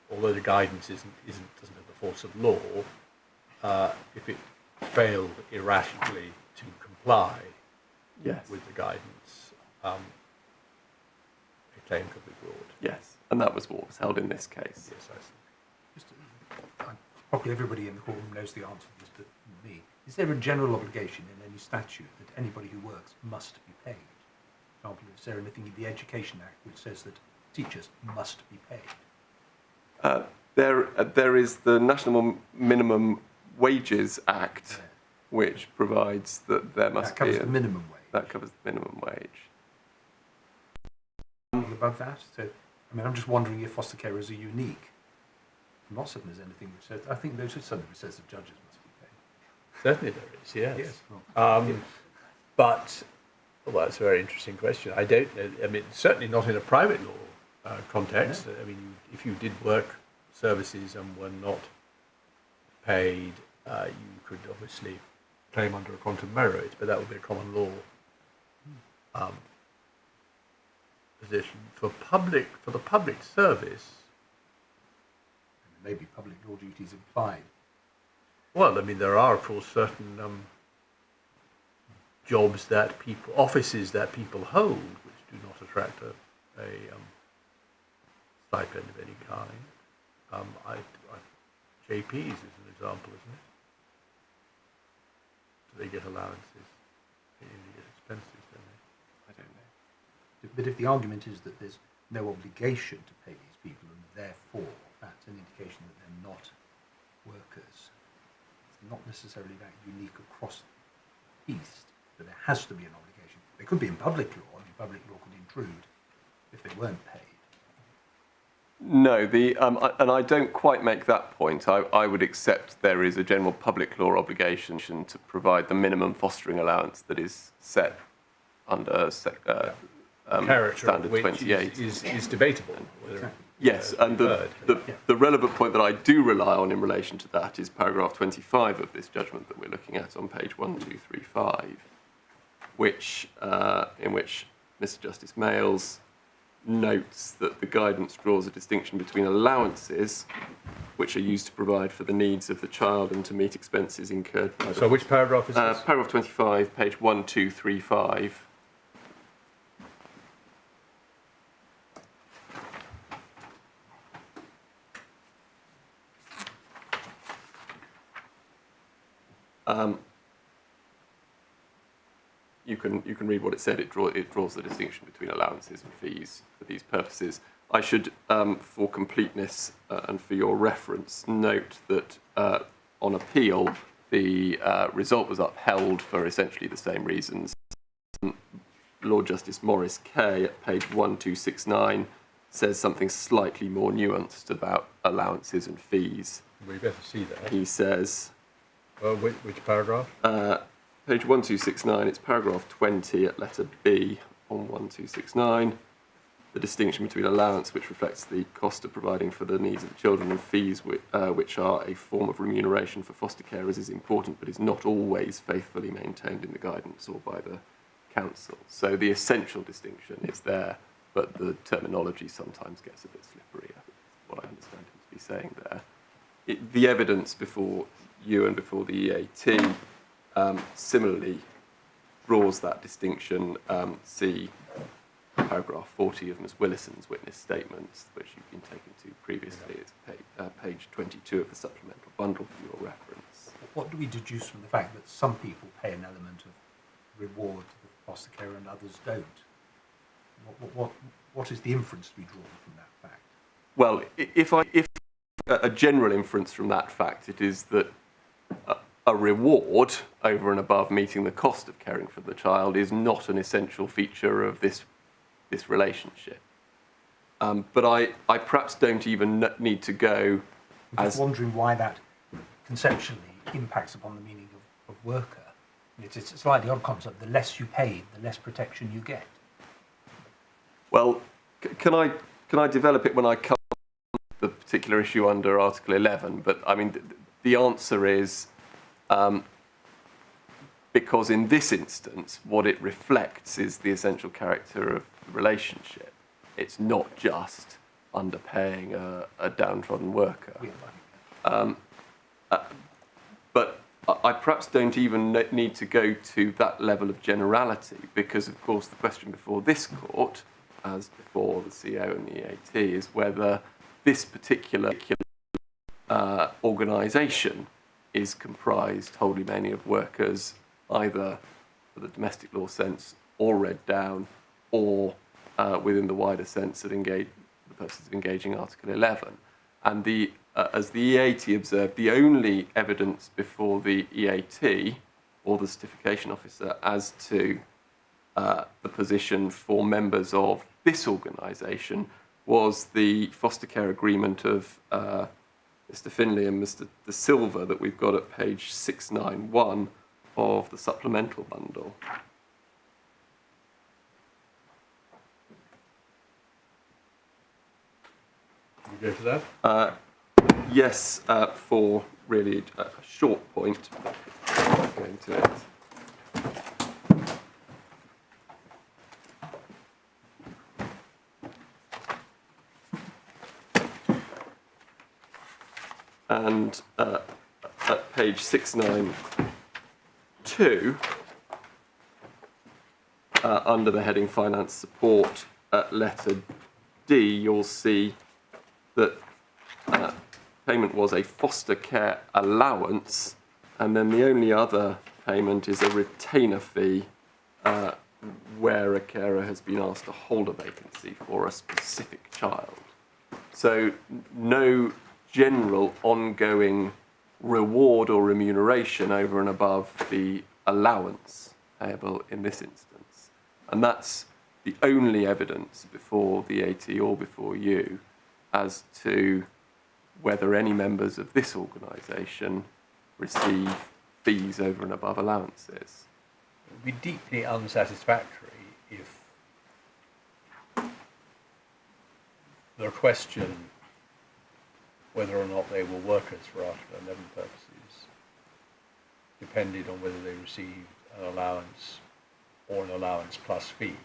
although the guidance doesn't have the force of law, if it failed irrationally to comply with the guidance, a claim could be brought. Yes, and that was what was held in this case. Yes, I see. Just, probably everybody in the courtroom knows the answer to this, but me. Is there a general obligation in any statute that anybody who works must be paid? For example, is there anything in the Education Act which says that teachers must be paid? There is the National Minimum Wages Act, which provides that there must be... That covers the minimum wage. That covers the minimum wage. Above that, so I mean, I'm just wondering if foster carers are unique. I'm not certain there's anything which says. I think there's something which says that judges must be paid. Certainly there is, yes. Yes. But, well, that's a very interesting question. I don't know. I mean, certainly not in a private law context. I mean, if you did work services and were not paid, you could obviously claim under a quantum merit, but that would be a common law position. For the public service, Maybe public law duties implied. well, I mean, there are, of course, certain jobs offices that people hold, which do not attract a stipend of any kind. JPs is an example, isn't it? Do they get allowances? They usually get expenses, don't they? I don't know. But if the argument is that there's no obligation to pay these people, and therefore that's an indication that they're not workers, it's not necessarily that unique across the East, but there has to be an obligation. There could be in public law, and public law could intrude if they weren't paid. No, and I don't quite make that point. I would accept there is a general public law obligation to provide the minimum fostering allowance that is set under standard which 28. is debatable. Whether, yes, and the relevant point that I do rely on in relation to that is paragraph 25 of this judgment that we're looking at on page 1235, in which Mr. Justice Mayles notes that the guidance draws a distinction between allowances, which are used to provide for the needs of the child and to meet expenses incurred by the... So which paragraph is this? Paragraph 25, page 1235. You can read what it said. It draws the distinction between allowances and fees for these purposes. I should, for completeness and for your reference, note that on appeal the result was upheld for essentially the same reasons. Lord Justice Maurice Kay at page 1269 says something slightly more nuanced about allowances and fees. We better see that. He says... Well, which paragraph? Page 1269, it's paragraph 20 at letter B on 1269. the distinction between allowance, which reflects the cost of providing for the needs of the children, and fees, which are a form of remuneration for foster carers, is important, but is not always faithfully maintained in the guidance or by the council. So the essential distinction is there, but the terminology sometimes gets a bit slippery, is what I understand him to be saying there. The evidence before you and before the EAT similarly draws that distinction. See paragraph 40 of Ms Willison's witness statements, which you've been taken to previously. It's page 22 of the supplemental bundle for your reference. What do we deduce from the fact that some people pay an element of reward to the foster carer and others don't? What is the inference to be drawn from that fact? Well, if a general inference from that fact, it is that a reward over and above meeting the cost of caring for the child is not an essential feature of this relationship. But I perhaps don't even need to go I'm just wondering why that conceptually impacts upon the meaning of worker. It's a slightly odd concept. The less you pay, the less protection you get. Well, can I develop it when I come to the particular issue under Article 11? But I mean, the answer is because in this instance, what it reflects is the essential character of the relationship. It's not just underpaying a downtrodden worker. But I perhaps don't even need to go to that level of generality, because of course the question before this court, as before the CO and the EAT, is whether this particular organisation is comprised wholly mainly of workers, either for the domestic law sense or read down, or within the wider sense of the purposes of engaging Article 11. And as the EAT observed, the only evidence before the EAT or the certification officer as to the position for members of this organisation was the foster care agreement of Mr. Finlay and Mr. De Silva that we've got at page 691 of the supplemental bundle. Can you go to that? Yes, for really a short point, going to it. And at page 692, under the heading Finance Support, letter D, you'll see that payment was a foster care allowance, and then the only other payment is a retainer fee where a carer has been asked to hold a vacancy for a specific child. So no general ongoing reward or remuneration over and above the allowance payable in this instance. And that's the only evidence before the AT or before you as to whether any members of this organisation receive fees over and above allowances. It would be deeply unsatisfactory if the question whether or not they were workers for Article 11 purposes depended on whether they received an allowance or an allowance plus fee.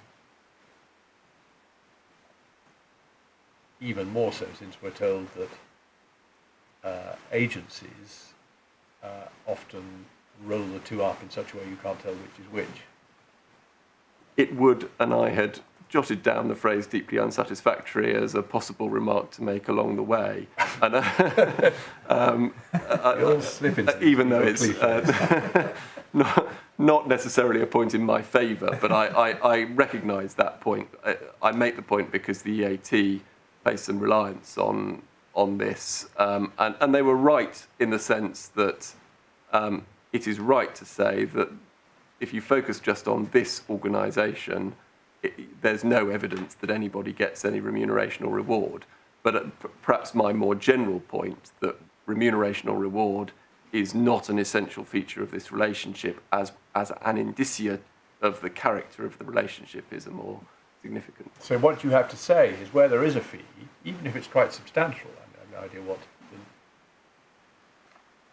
Even more so since we're told that agencies often roll the two up in such a way you can't tell which is which. It would, and I had jotted down the phrase deeply unsatisfactory as a possible remark to make along the way. And, even though it's not necessarily a point in my favour, but I recognise that point. I make the point because the EAT placed some reliance on this, and they were right in the sense that it is right to say that if you focus just on this organisation, there's no evidence that anybody gets any remuneration or reward. But perhaps my more general point that remuneration or reward is not an essential feature of this relationship as an indicia of the character of the relationship is a more significant. So what you have to say is where there is a fee, even if it's quite substantial, I have no idea what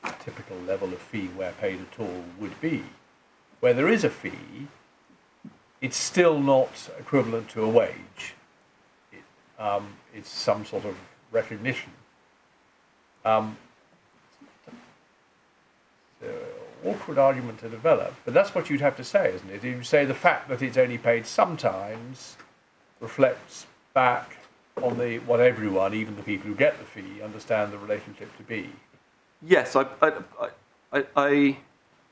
the typical level of fee where paid at all would be. Where there is a fee, it's still not equivalent to a wage. It's some sort of recognition. Awkward argument to develop, but that's what you'd have to say, isn't it? You say the fact that it's only paid sometimes reflects back on what everyone, even the people who get the fee, understand the relationship to be. Yes, I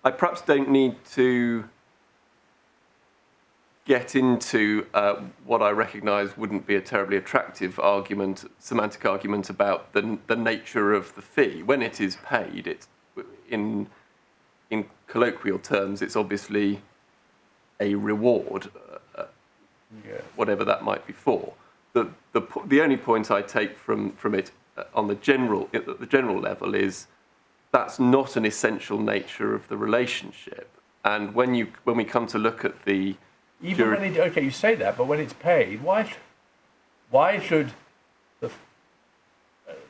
perhaps don't need to get into what I recognise wouldn't be a terribly attractive argument, semantic argument about the nature of the fee. When it is paid, it's in colloquial terms, it's obviously a reward, Yes. whatever that might be for. The only point I take from it on at the general level is that's not an essential nature of the relationship. And when we come to look at the Even when okay, you say that, but when it's paid, why should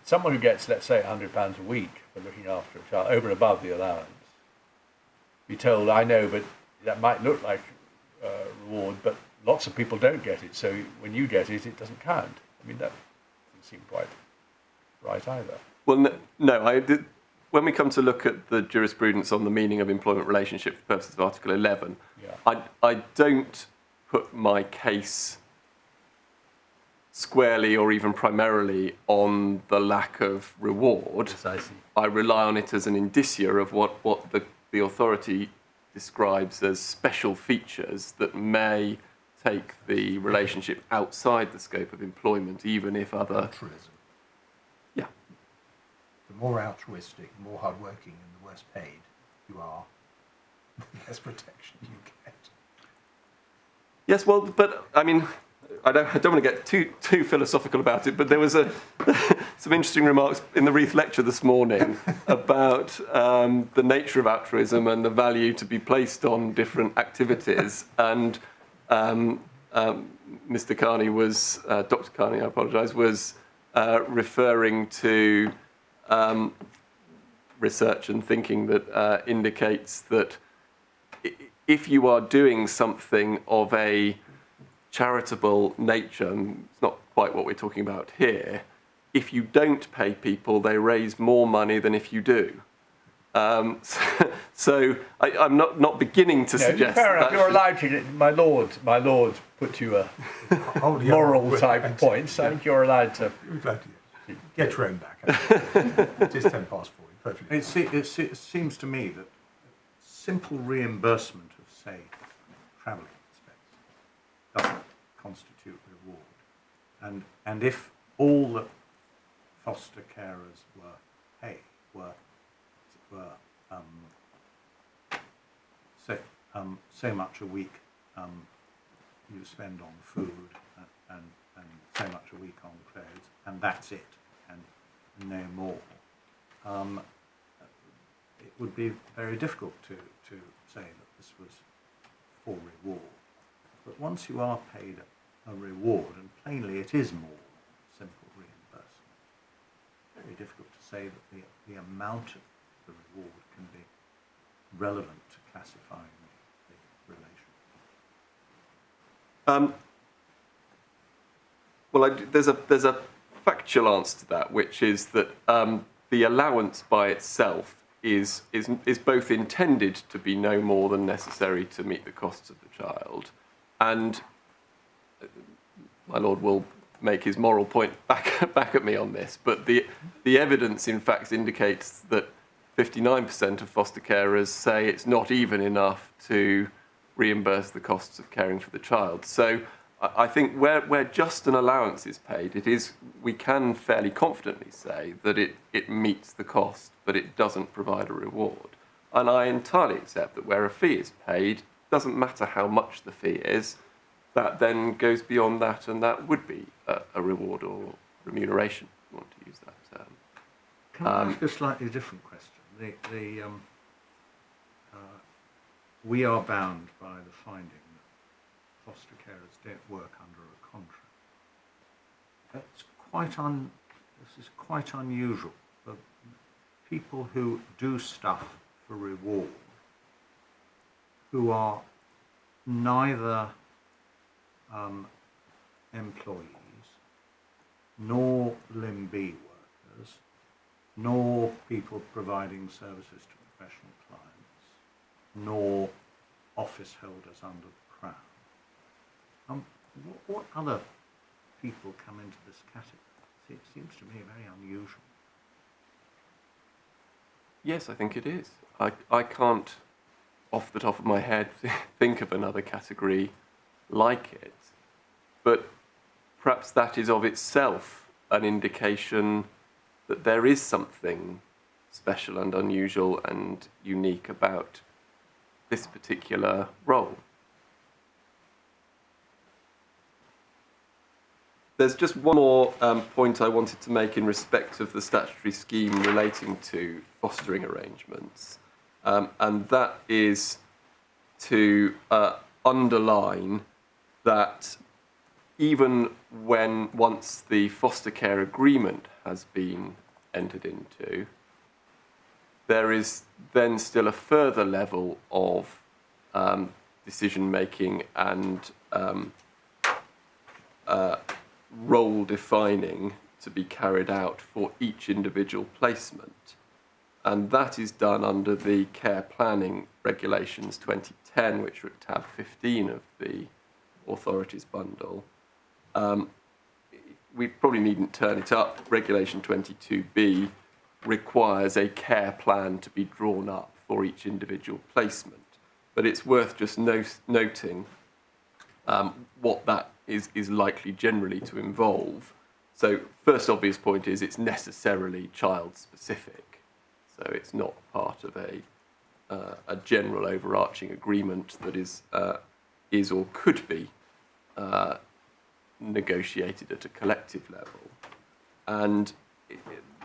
someone who gets, let's say, £100 a week for looking after a child over and above the allowance be told, I know, but that might look like a reward, but lots of people don't get it, so when you get it, it doesn't count. I mean, that doesn't seem quite right either. Well, no, when we come to look at the jurisprudence on the meaning of employment relationship for purposes of Article 11, Yeah. I don't put my case squarely or even primarily on the lack of reward. Precisely. I rely on it as an indicia of what the authority describes as special features that may take the relationship outside the scope of employment, even if other... Altruism. Yeah. The more altruistic, the more hardworking, and the worse paid you are, the less protection you get. Yes, well, but I mean, I don't want to get too philosophical about it, but there was some interesting remarks in the Reith lecture this morning about the nature of altruism and the value to be placed on different activities. And Mr. Carney Dr. Carney, I apologise, was referring to research and thinking that indicates that if you are doing something of a charitable nature, and it's not quite what we're talking about here, if you don't pay people, they raise more money than if you do. So I'm not beginning to suggest fair enough. that You're allowed to, my lord put you a moral type points. I think you're allowed to. Exactly. Get your own back. It is 4:10. Perfectly. It seems to me that simple reimbursement of, say, travelling expenses doesn't constitute reward. And if all that foster carers were paid so much a week you spend on food and so much a week on clothes, and that's it, and no more, it would be very difficult to say that this was for reward. But once you are paid a reward, and plainly it is more simple reimbursement, it's very difficult to say that the amount of the reward can be relevant to classifying the relation. Well, there's a factual answer to that, which is that the allowance by itself is both intended to be no more than necessary to meet the costs of the child, and my lord will make his moral point back at me on this, but the evidence in fact indicates that 59% of foster carers say it's not even enough to reimburse the costs of caring for the child. So I think where just an allowance is paid, we can fairly confidently say that it meets the cost, but it doesn't provide a reward. And I entirely accept that where a fee is paid, doesn't matter how much the fee is, that then goes beyond that, and that would be a reward or remuneration, if you want to use that term. Can I ask a slightly different question? We are bound by the finding that foster carers don't work under a contract. This is quite unusual for people who do stuff for reward, who are neither employees, nor Limb B workers, nor people providing services to professional clients, nor office holders under the Crown. What other people come into this category? It seems to me very unusual. Yes, I think it is. I can't, off the top of my head, think of another category like it. But perhaps that is of itself an indication that there is something special and unusual and unique about this particular role. There's just one more point I wanted to make in respect of the statutory scheme relating to fostering arrangements, and that is to underline that even when once the foster care agreement has been entered into, there is then still a further level of decision making and role defining to be carried out for each individual placement, and that is done under the Care Planning Regulations 2010, which are at tab 15 of the authorities bundle. We probably needn't turn it up. Regulation 22B requires a care plan to be drawn up for each individual placement, but it's worth just noting what that is likely generally to involve. So first obvious point is it's necessarily child specific, so it's not part of a general overarching agreement that is or could be negotiated at a collective level. And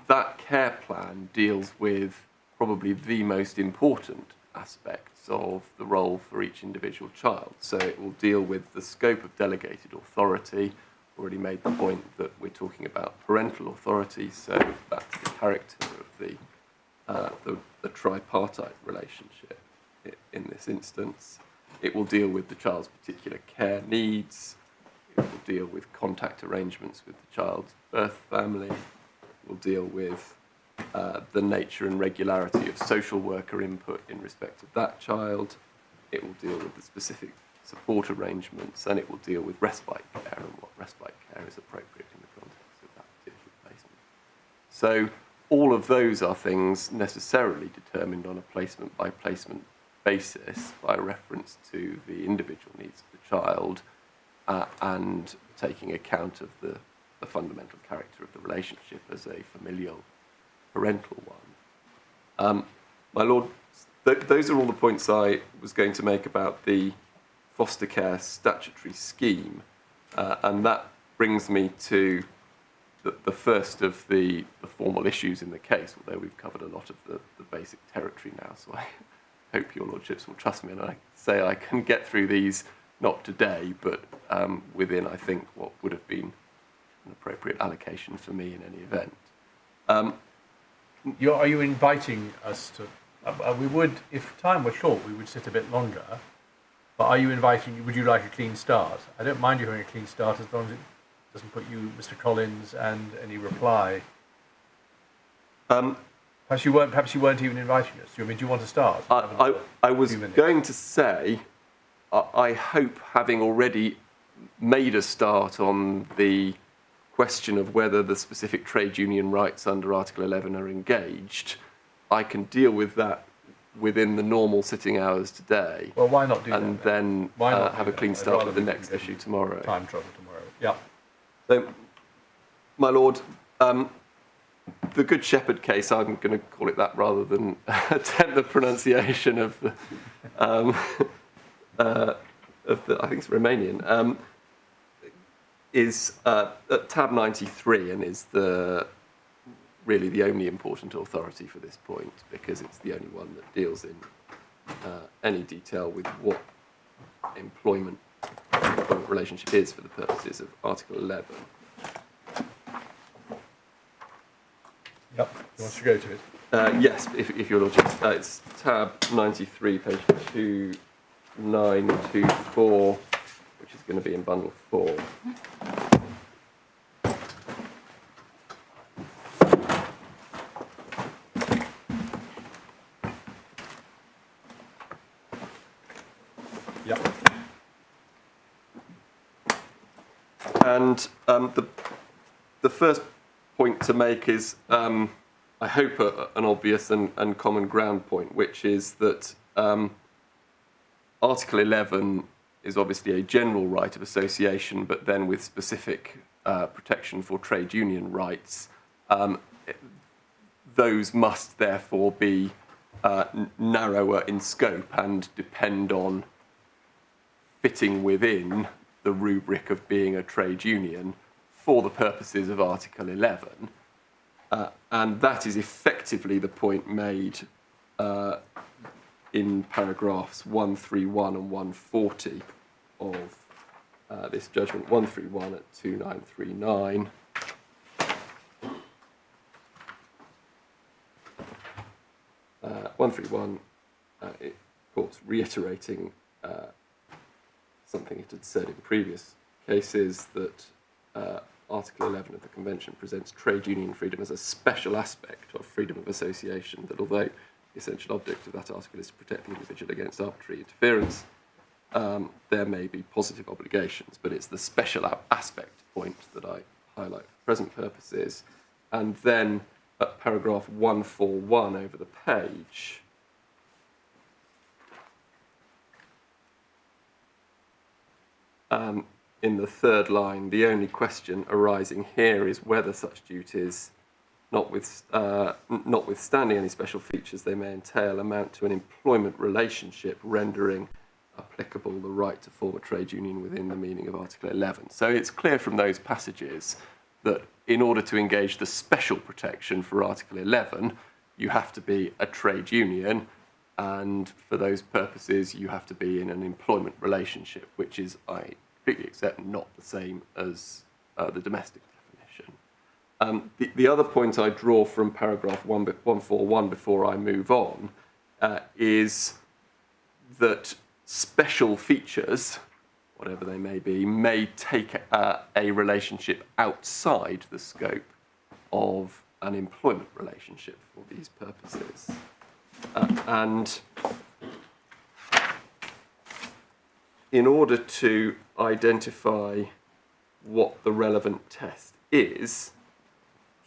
that care plan deals with probably the most important aspects of the role for each individual child. So it will deal with the scope of delegated authority. Already made the point that we're talking about parental authority, so that's the character of the tripartite relationship in this instance. It will deal with the child's particular care needs. It will deal with contact arrangements with the child's birth family. It will deal with the nature and regularity of social worker input in respect of that child. It will deal with the specific support arrangements, and it will deal with respite care and what respite care is appropriate in the context of that particular placement. So all of those are things necessarily determined on a placement by placement basis by reference to the individual needs of the child and taking account of the fundamental character of the relationship as a familial parental one. My Lord, those are all the points I was going to make about the foster care statutory scheme, and that brings me to the first of the formal issues in the case, although we've covered a lot of the basic territory now, so I hope your lordships will trust me and I say I can get through these, not today, but within, I think, what would have been an appropriate allocation for me in any event. Are you inviting us to... we would, if time were short, we would sit a bit longer, but are you inviting... Would you like a clean start? I don't mind you having a clean start as long as it doesn't put you, Mr. Collins, and any reply. Perhaps you weren't even inviting us. Do you want to start? I was going to say, I hope, having already made a start on the question of whether the specific trade union rights under Article 11 are engaged, I can deal with that within the normal sitting hours today. Well, why not do that? And then have a clean start with the next issue tomorrow. Time trouble tomorrow. Yeah. So, my Lord, the Good Shepherd case, I'm going to call it that rather than attempt the pronunciation of the, I think it's Romanian, is at tab 93 and is really the only important authority for this point, because it's the only one that deals in any detail with what employment employment relationship is for the purposes of Article 11. Yep. You want to go to it? Yes, if your lordship, it's tab 93, page 2924, which is going to be in bundle 4. Yep. And the first point to make is, I hope, an obvious and common ground point, which is that Article 11 is obviously a general right of association, but then with specific protection for trade union rights. Those must therefore be narrower in scope and depend on fitting within the rubric of being a trade union for the purposes of Article 11. And that is effectively the point made in paragraphs 131 and 140 of this judgment. 131 at 2939. 131, it, of course, reiterating something it had said in previous cases, that Article 11 of the Convention presents trade union freedom as a special aspect of freedom of association, that although the essential object of that article is to protect the individual against arbitrary interference, there may be positive obligations, but it's the special aspect point that I highlight for present purposes. And then at paragraph 141 over the page, in the third line, the only question arising here is whether such duties, notwithstanding any special features they may entail, amount to an employment relationship rendering applicable the right to form a trade union within the meaning of Article 11. So it's clear from those passages that in order to engage the special protection for Article 11, you have to be a trade union, and for those purposes you have to be in an employment relationship, which is, I completely accept, not the same as the domestic definition. The other point I draw from paragraph 141 before I move on is that special features, whatever they may take a relationship outside the scope of an employment relationship for these purposes. And in order to identify what the relevant test is,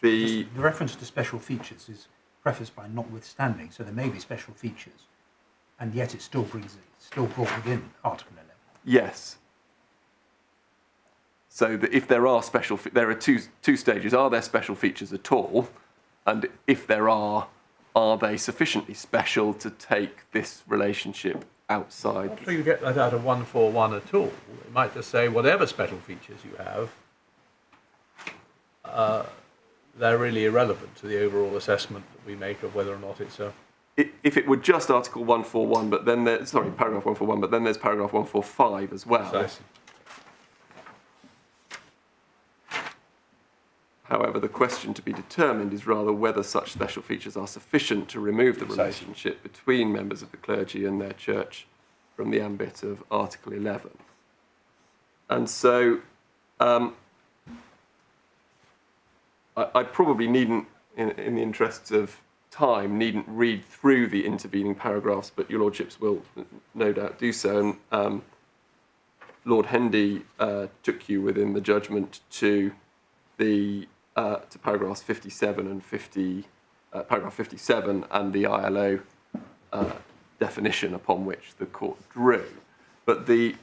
the reference to special features is prefaced by notwithstanding, so there may be special features, and yet it's still brought within Article 11. Yes. So that if there are there are two stages. Are there special features at all? And if there are they sufficiently special to take this relationship outside? Not sure you get that out of 141 at all. It might just say whatever special features you have, they're really irrelevant to the overall assessment that we make of whether or not it's a... If it were just Article 141, but then there's, paragraph 141, but then there's paragraph 145 as well. Precisely. However, the question to be determined is rather whether such special features are sufficient to remove the relationship between members of the clergy and their church from the ambit of Article 11. And so I probably needn't, in the interests of time, needn't read through the intervening paragraphs, but your lordships will no doubt do so. And Lord Hendy took you within the judgment to paragraphs 57 and paragraph 57 and the ILO definition upon which the court drew. But the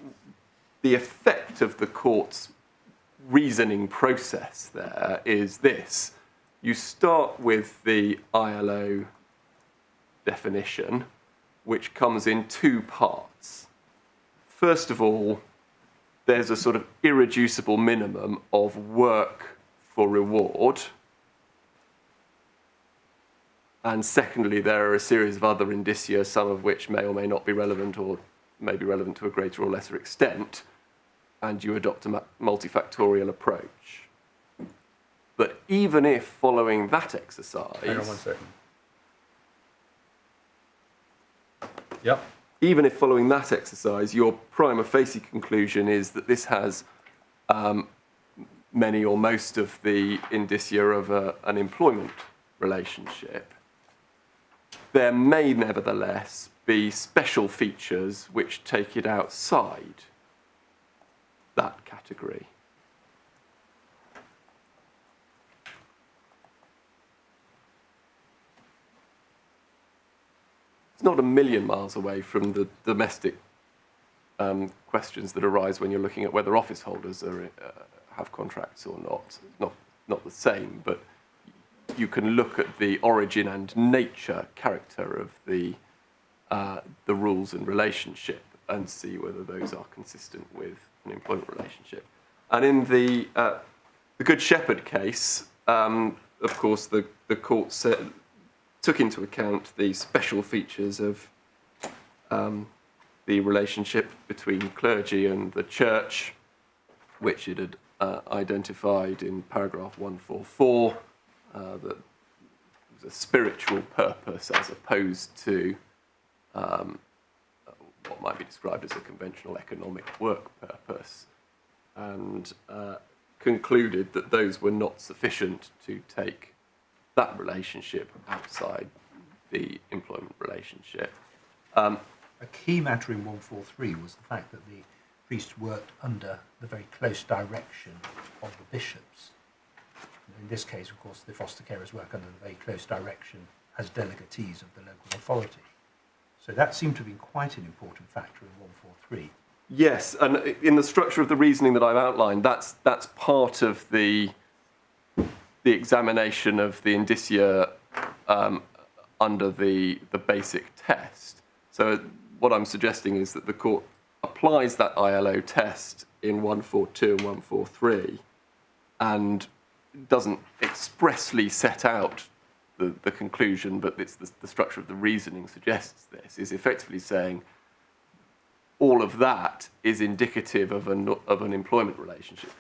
effect of the court's reasoning process there is this. You start with the ILO definition, which comes in two parts. First of all, there's a sort of irreducible minimum of work for reward. And secondly, there are a series of other indicia, some of which may or may not be relevant, or may be relevant to a greater or lesser extent, and you adopt a multifactorial approach. But even if following that exercise... Hang on 1 second. Yep. Even if following that exercise, your prima facie conclusion is that this has many or most of the indicia of an employment relationship, there may nevertheless be special features which take it outside that category. It's not a million miles away from the domestic questions that arise when you're looking at whether office holders have contracts or not. Not the same, but you can look at the origin and nature character of the rules and relationship and see whether those are consistent with an employment relationship. And in the Good Shepherd case, of course, the court took into account the special features of the relationship between clergy and the church, which it had identified in paragraph 144, that there was a spiritual purpose as opposed to what might be described as a conventional economic work purpose, and concluded that those were not sufficient to take that relationship outside the employment relationship. A key matter in 143 was the fact that the priests worked under the very close direction of the bishops. In this case, of course, the foster carers work under the very close direction as delegatees of the local authority. So that seemed to have been quite an important factor in 143. Yes, and in the structure of the reasoning that I've outlined, that's part of the examination of the indicia under the basic test. So what I'm suggesting is that the court applies that ILO test in 142 and 143 and doesn't expressly set out the conclusion, but it's the structure of the reasoning suggests this, is effectively saying all of that is indicative of an employment relationship,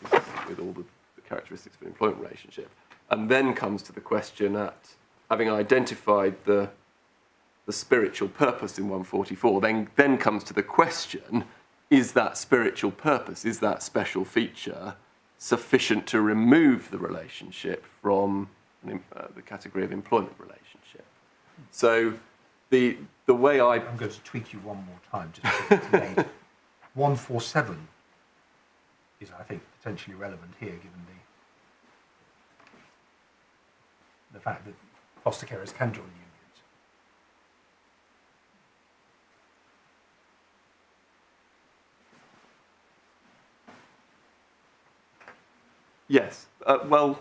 with all the characteristics of an employment relationship. And then comes to the question at, having identified the spiritual purpose in 144, then comes to the question, is that spiritual purpose, is that special feature sufficient to remove the relationship from the category of employment relationship? So the way I'm going to tweak you one more time just to get it made. 147 is, I think, potentially relevant here, given the fact that foster carers can join unions. Yes. Well,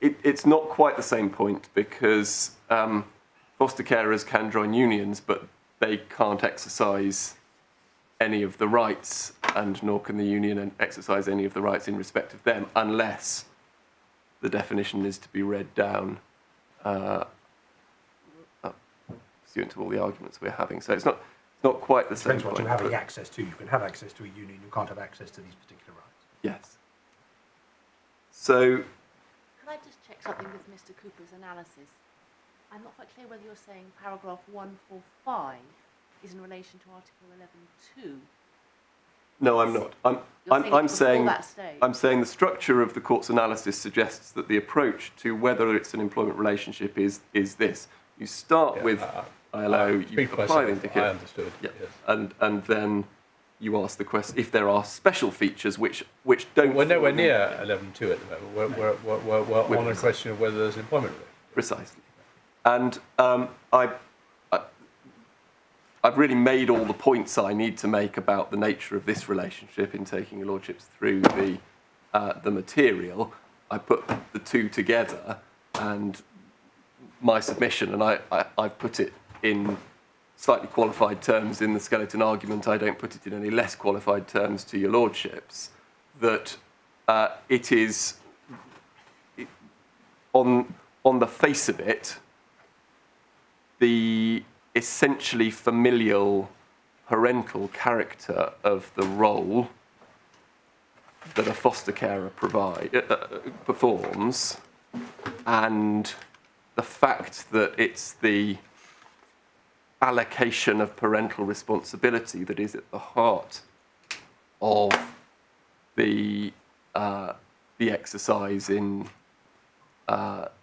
it's not quite the same point, because foster carers can join unions, but they can't exercise any of the rights, and nor can the union exercise any of the rights in respect of them, unless the definition is to be read down pursuant to all the arguments we're having. So it's not quite the same Depends what point, you have access to. You can have access to a union, you can't have access to these particular rights. Yes. So... Can I just check something with Mr. Cooper's analysis? I'm not quite clear whether you're saying paragraph 145 is in relation to Article 11.2. No, I'm not. I'm saying the structure of the court's analysis suggests that the approach to whether it's an employment relationship is this. You start with ILO, you apply the indicator. I understood. Yeah. Yes. And then you ask the question if there are special features which don't... We're nowhere near 11.2 at the moment. We're on a question of whether there's an employment relationship. Precisely. And I've really made all the points I need to make about the nature of this relationship in taking your lordships through the material. I put the two together, and my submission, and I put it in slightly qualified terms in the skeleton argument. I don't put it in any less qualified terms to your lordships, that it is, on the face of it, the essentially familial parental character of the role that a foster carer performs, and the fact that it's the allocation of parental responsibility that is at the heart of the exercise in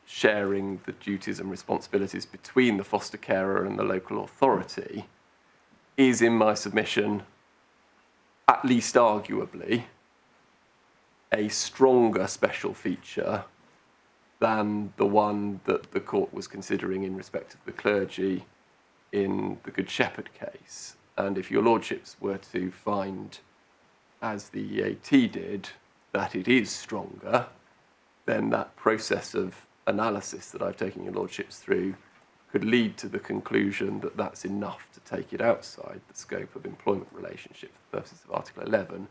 sharing the duties and responsibilities between the foster carer and the local authority is, in my submission, at least arguably, a stronger special feature than the one that the court was considering in respect of the clergy in the Good Shepherd case. And if your lordships were to find, as the EAT did, that it is stronger, then that process of analysis that I've taken your lordships through could lead to the conclusion that that's enough to take it outside the scope of employment relationship for the purposes of Article 11,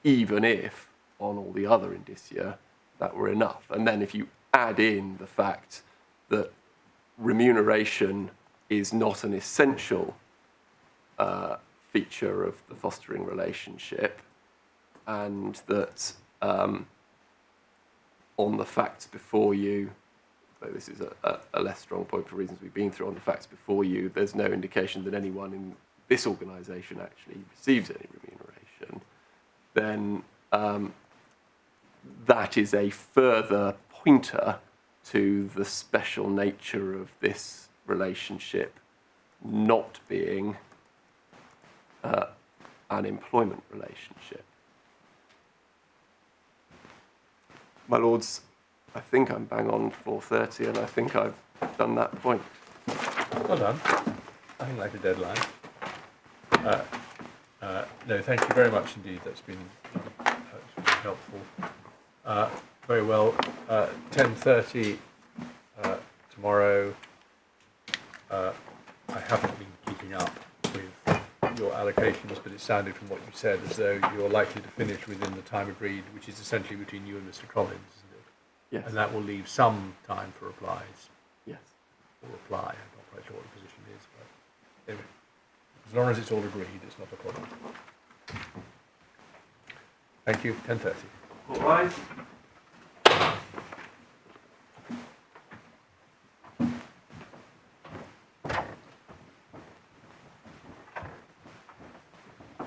even if, on all the other indicia, that were enough. And then if you add in the fact that remuneration is not an essential feature of the fostering relationship, and that on the facts before you, though this is a less strong point for reasons we've been through, on the facts before you, there's no indication that anyone in this organisation actually receives any remuneration, then that is a further pointer to the special nature of this relationship not being an employment relationship. My lords, I think I'm bang on 4:30, and I think I've done that point. Well done. Nothing like a deadline. No, thank you very much indeed. That's been really helpful. Very well. 10:30 tomorrow. I haven't been keeping up with your allocations, but it sounded from what you said as though you're likely to finish within the time agreed, which is essentially between you and Mr. Collins, isn't it? Yes. And that will leave some time for replies. Yes. Or reply. I'm not quite sure what the position is, but anyway, as long as it's all agreed, it's not a problem. Thank you. 10:30. All rise.